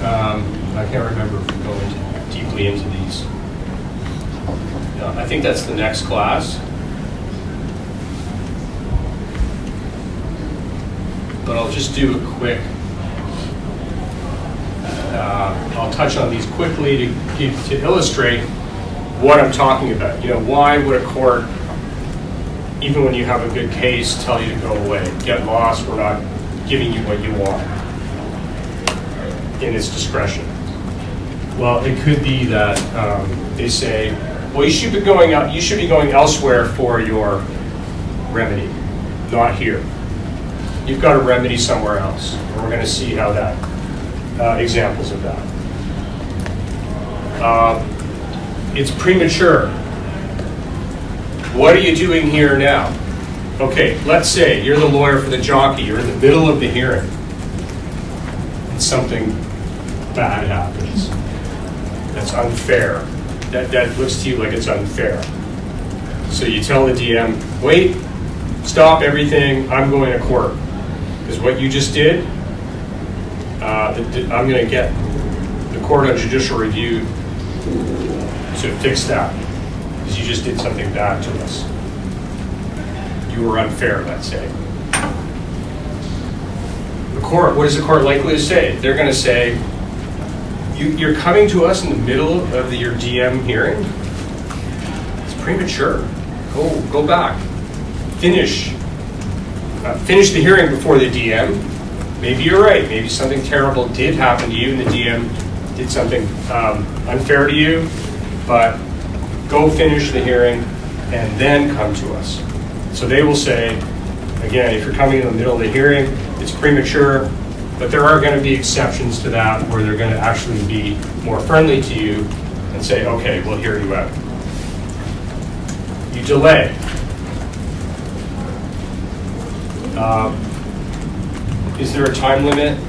I can't remember if we go deeply into these. I think that's the next class. But I'll just do a quick, I'll touch on these quickly to illustrate what I'm talking about. You know, why would a court, even when you have a good case, tell you to go away, get lost, we're not giving you what you want in its discretion? Well, it could be that they say, well, you should be going elsewhere for your remedy, not here. You've got a remedy somewhere else. And we're going to see how that, examples of that. It's premature. What are you doing here now? Okay, let's say you're the lawyer for the jockey. You're in the middle of the hearing, and something bad happens. That's unfair. That looks to you like it's unfair. So you tell the DM, wait, stop everything, I'm going to court. Because what you just did, I'm going to get the court on judicial review to fix that. Because you just did something bad to us. You were unfair, let's say. The court, what is the court likely to say? They're going to say, you're coming to us in the middle of your DM hearing? It's premature. Go back. Finish the hearing before the DM. Maybe you're right. Maybe something terrible did happen to you and the DM did something unfair to you, but go finish the hearing and then come to us. So they will say, again, if you're coming in the middle of the hearing, it's premature. But there are going to be exceptions to that where they're going to actually be more friendly to you and say, okay, we'll hear you out. You delay. Is there a time limit?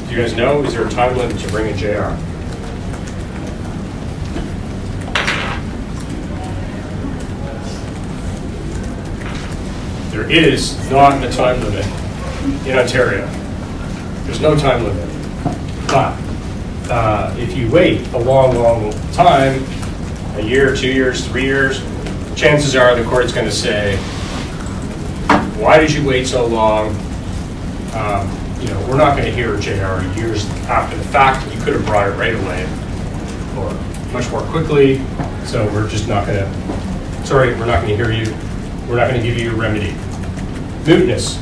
Do you guys know? Is there a time limit to bring a JR? There is not a time limit in Ontario. There's no time limit. But if you wait a long, long time, a year, 2 years, 3 years, chances are the court's going to say, why did you wait so long? We're not going to hear a JR years after the fact. You could have brought it right away or much more quickly. So we're just not going to, sorry, we're not going to hear you. We're not going to give you a remedy. Mootness.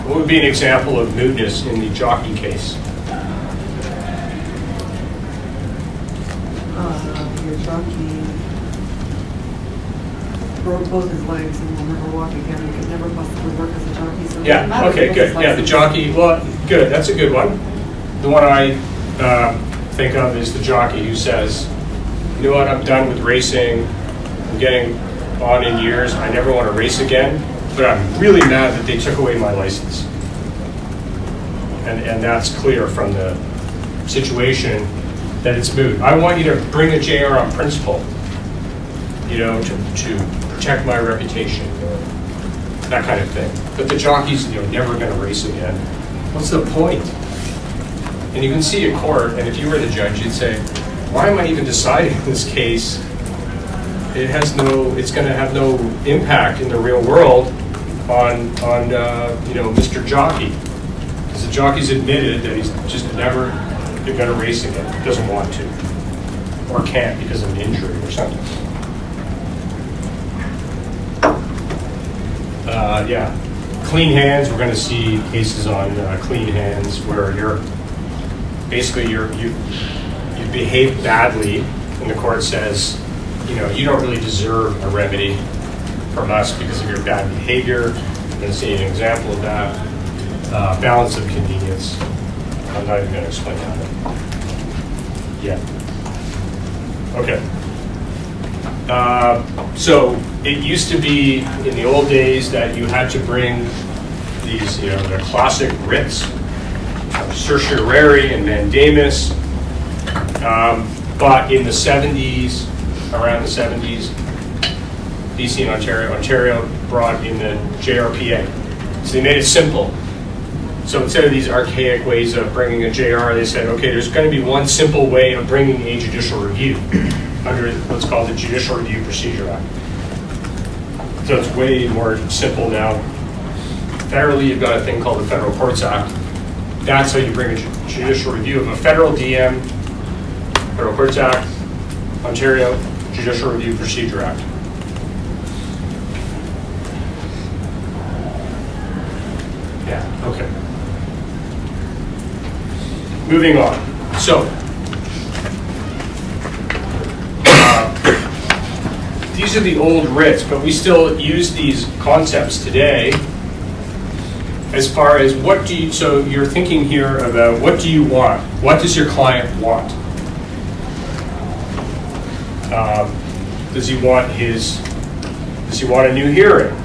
What would be an example of mootness in the jockey case? Your jockey broke both his legs and will never walk again. He could never possibly work as a jockey. So it doesn't Yeah, matter okay, if good. his Yeah, the license- jockey, well, good. That's a good one. the one I think of is the jockey who says, you know what, I'm done with racing, I'm getting on in years, I never want to race again, but I'm really mad that they took away my license. And that's clear from the situation that it's moot. I want you to bring a JR on principle, you know, to protect my reputation, that kind of thing. But the jockey's, you know, never going to race again. What's the point? And you can see in court, and if you were the judge, you'd say, why am I even deciding this case? It's going to have no impact in the real world on you know, Mr. Jockey. Because the jockey's admitted that he's just never going to race again. He doesn't want to. Or can't because of an injury or something. Yeah. Clean hands, we're going to see cases on clean hands where you're basically you behaved badly and the court says, you know, you don't really deserve a remedy from us because of your bad behavior. I'm going to see an example of that. Balance of convenience. I'm not even going to explain that. Yeah. Okay. So it used to be in the old days that you had to bring these, you know, the classic writs, certiorari and mandamus. But in the 70s, around the 70s, BC and Ontario brought in the JRPA. So they made it simple. So instead of these archaic ways of bringing a JR, they said, okay, there's going to be one simple way of bringing a judicial review under what's called the Judicial Review Procedure Act. So it's way more simple now. Federally, you've got a thing called the Federal Courts Act. That's how you bring a judicial review of a federal DM, Federal Courts Act, Ontario Judicial Review Procedure Act. Yeah, okay. Moving on. So, these are the old writs, but we still use these concepts today as far as what do you, so you're thinking here about what do you want? What does your client want? Does he want a new hearing?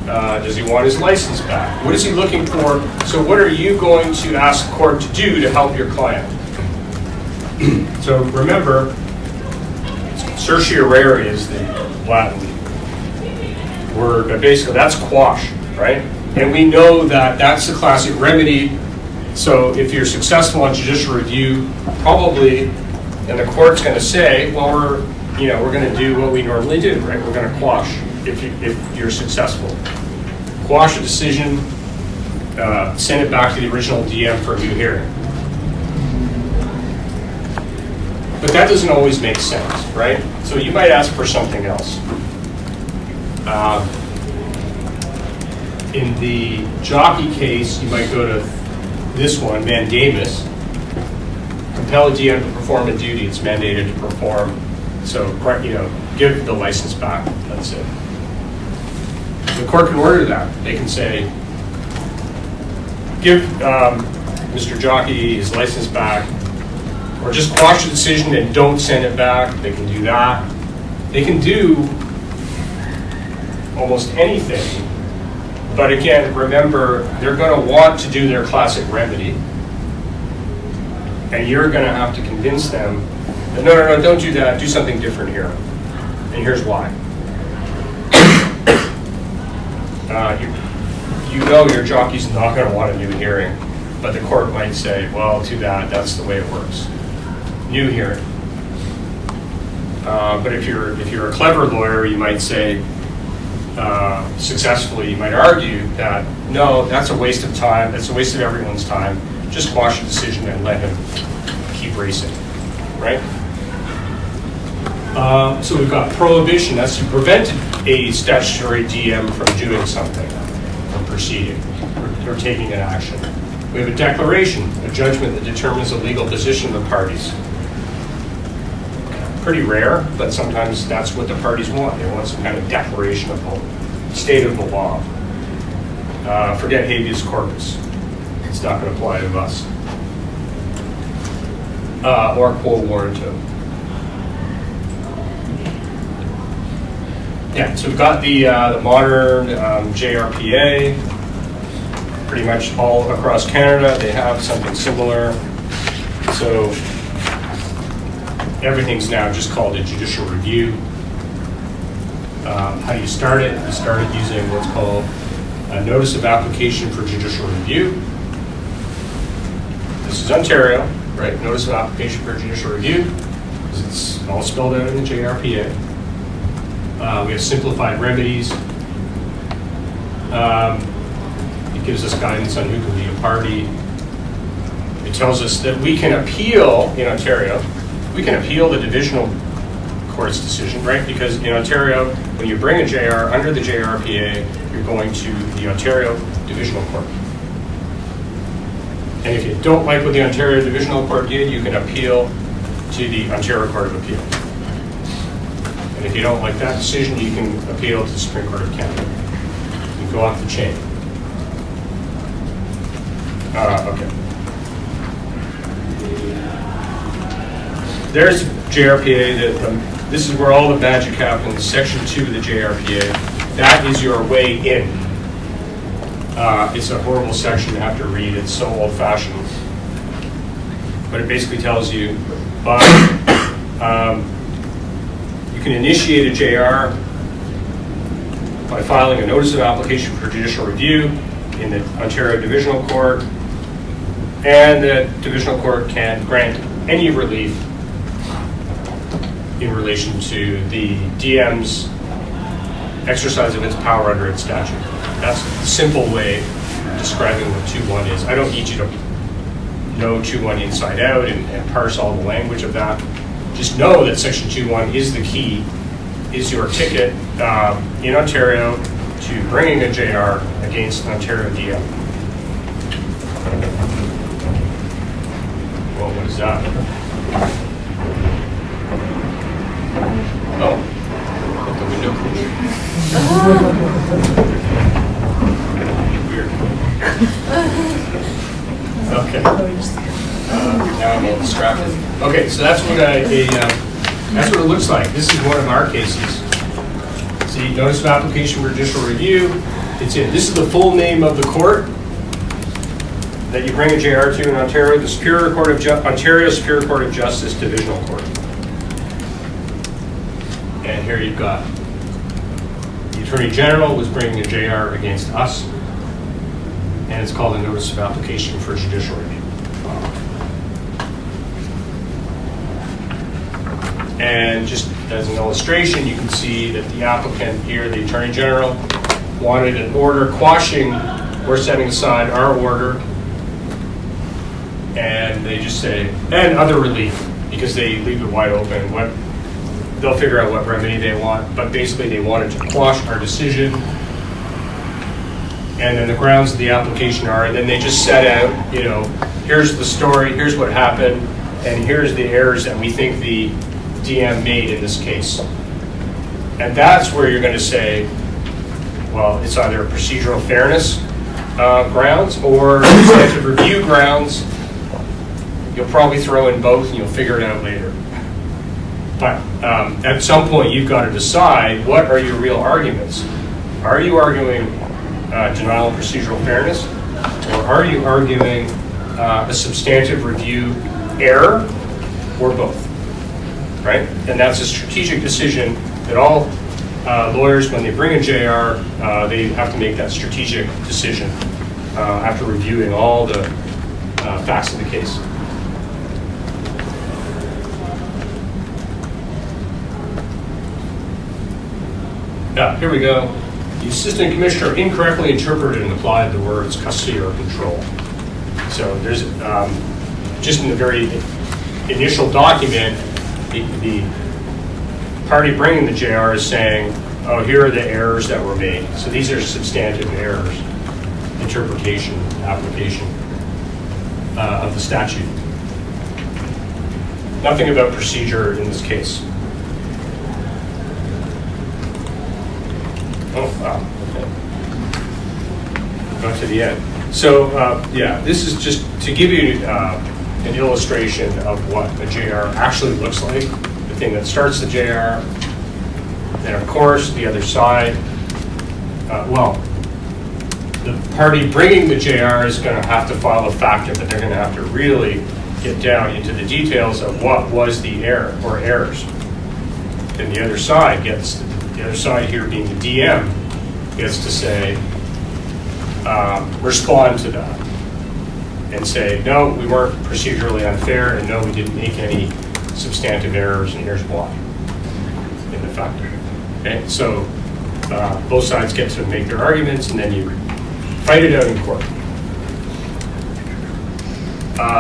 Does he want his license back? What is he looking for? So what are you going to ask the court to do to help your client? So remember, certiorari is the Latin word, but basically that's quash, right? And we know that that's the classic remedy. So if you're successful on judicial review, probably, and the court's going to say, well, we're going to do what we normally do, right? We're going to quash if you're successful. Quash a decision, send it back to the original DM for a new hearing. But that doesn't always make sense, right? So you might ask for something else. In the jockey case, you might go to this one, mandamus. Compel a DM to perform a duty it's mandated to perform. So, you know, give the license back. That's it. The court can order that. They can say, give Mr. Jockey his license back, or just quash the decision and don't send it back. They can do that. They can do almost anything. But again, remember, they're going to want to do their classic remedy. And you're going to have to convince them that, no, don't do that. Do something different here. And here's why. You know your jockey's not going to want a new hearing. But the court might say, well, too bad. That's the way it works. New hearing. But if you're a clever lawyer, you might say, successfully, you might argue that, no, that's a waste of time. That's a waste of everyone's time. Just quash the decision and let him keep racing, right? So we've got prohibition. That's to prevent a statutory DM from doing something, from proceeding, or taking an action. We have a declaration, a judgment that determines the legal position of the parties. Pretty rare, but sometimes that's what the parties want. They want some kind of declaration of the state of the law. Forget habeas corpus. It's not going to apply to us. Or quo warranto. Yeah, so we've got the modern JRPA, pretty much all across Canada. They have something similar. So everything's now just called a judicial review. How do you start it? You start it using what's called a notice of application for judicial review. This is Ontario, right? Notice of application for judicial review, because it's all spelled out in the JRPA. We have simplified remedies. It gives us guidance on who can be a party. It tells us that we can appeal in Ontario. We can appeal the divisional court's decision, right? Because in Ontario, when you bring a JR under the JRPA, you're going to the Ontario Divisional Court. And if you don't like what the Ontario Divisional Court did, you can appeal to the Ontario Court of Appeal. And if you don't like that decision, you can appeal to the Supreme Court of Canada. You can go off the chain. Okay. There's JRPA. This is where all the magic happens. Section 2 of the JRPA. That is your way in. It's a horrible section to have to read. It's so old-fashioned. But it basically tells you you can initiate a JR by filing a notice of application for judicial review in the Ontario Divisional Court, and the Divisional Court can grant any relief in relation to the DM's exercise of its power under its statute. That's a simple way of describing what 2.1 is. I don't need you to know 2.1 inside out and parse all the language of that. Just know that Section 2.1 is the key, is your ticket in Ontario to bringing a JR against an Ontario DM. Well, what is that? Oh, put the window closure. Weird. Okay. Now I'm all distracted. Okay, so that's what that's what it looks like. This is one of our cases. See, notice of application for judicial review. It's in. This is the full name of the court that you bring a JR to in Ontario, the Superior Court of Ontario Superior Court of Justice Divisional Court. And here you've got the Attorney General was bringing a JR against us, and it's called a notice of application for judicial review. And just as an illustration, you can see that the applicant here, the Attorney General, wanted an order quashing or setting aside our order, and they just say, and other relief, because they leave it wide open. They'll figure out what remedy they want, but basically they wanted to quash our decision. And then the grounds of the application are, and then they just set out, you know, here's the story, here's what happened, and here's the errors that we think the DM made in this case. And that's where you're going to say, well, it's either procedural fairness grounds or substantive review grounds. You'll probably throw in both and you'll figure it out later. But at some point, you've got to decide, what are your real arguments? Are you arguing denial of procedural fairness, or are you arguing a substantive review error, or both? Right? And that's a strategic decision that all lawyers, when they bring a JR, they have to make that strategic decision after reviewing all the facts of the case. Here we go. The assistant commissioner incorrectly interpreted and applied the words custody or control. So there's, just in the very initial document, the party bringing the JR is saying, oh, here are the errors that were made. So these are substantive errors, interpretation, application of the statute. Nothing about procedure in this case. Oh, wow, okay. Go to the end. So, yeah, this is just to give you an illustration of what a JR actually looks like. The thing that starts the JR, then of course the other side. Well, the party bringing the JR is going to have to file a factor, but they're going to have to really get down into the details of what was the error or errors. Then the other side here being the DM gets to say, respond to that and say, no, we weren't procedurally unfair, and no, we didn't make any substantive errors, and here's why in the factor. Okay, so both sides get to make their arguments, and then you fight it out in court.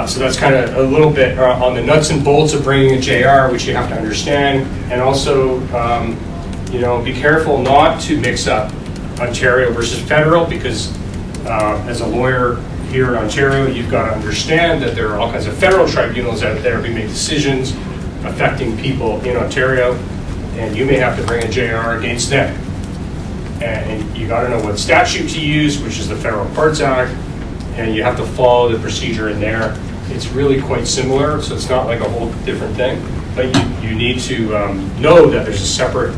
So that's kind of a little bit on the nuts and bolts of bringing a JR, which you have to understand, and also, be careful not to mix up Ontario versus federal, because as a lawyer here in Ontario, you've got to understand that there are all kinds of federal tribunals out there who make decisions affecting people in Ontario, and you may have to bring a JR against them. And you got to know what statute to use, which is the Federal Courts Act, and you have to follow the procedure in there. It's really quite similar, so it's not like a whole different thing. But you need to know that there's a separate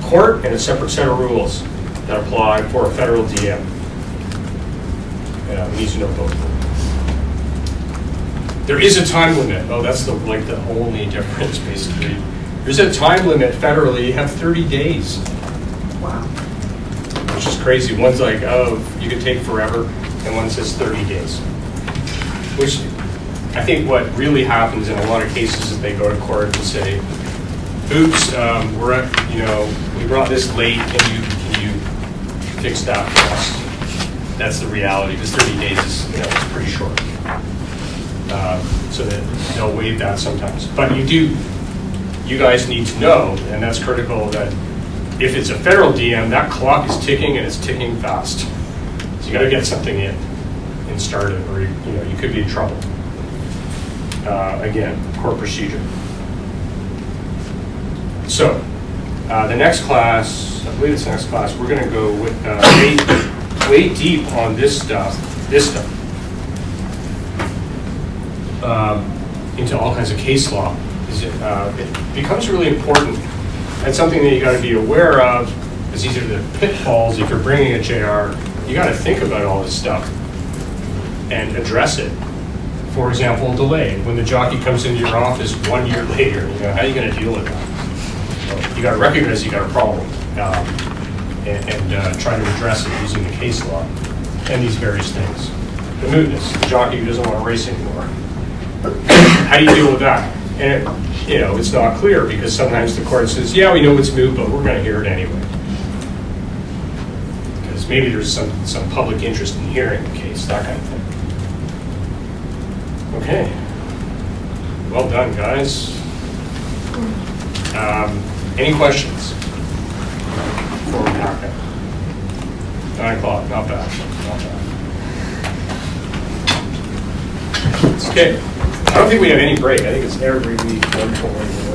court and a separate set of rules that apply for a federal DM. You need to know both. There is a time limit. Oh, that's the only difference, basically. There's a time limit federally. You have 30 days. Wow. Which is crazy. One's like, oh, you could take forever, and one says 30 days. Which I think what really happens in a lot of cases is they go to court and say, oops, we brought this late, can you fix that for us? That's the reality, because 30 days is it's pretty short. So that they'll waive that sometimes. But you guys need to know, and that's critical, that if it's a federal DM, that clock is ticking, and it's ticking fast. So you got to get something in and start it, or you could be in trouble. Again, court procedure. So the next class, I believe it's the next class, we're going to go with way deep on this stuff, into all kinds of case law. It becomes really important, and something that you got to be aware of, is these are the pitfalls. If you're bringing a JR, you got to think about all this stuff and address it. For example, delay. When the jockey comes into your office 1 year later, how are you going to deal with that? Well, you got to recognize you got a problem and try to address it using the case law and these various things. The mootness, the jockey who doesn't want to race anymore. How do you deal with that? And it's not clear, because sometimes the court says, yeah, we know it's moot, but we're going to hear it anyway. Because maybe there's some public interest in hearing the case, that kind of thing. Okay. Well done, guys. Any questions before we knock out? 9 o'clock, not bad. It's okay. I don't think we have any break. I think it's every week 1:20.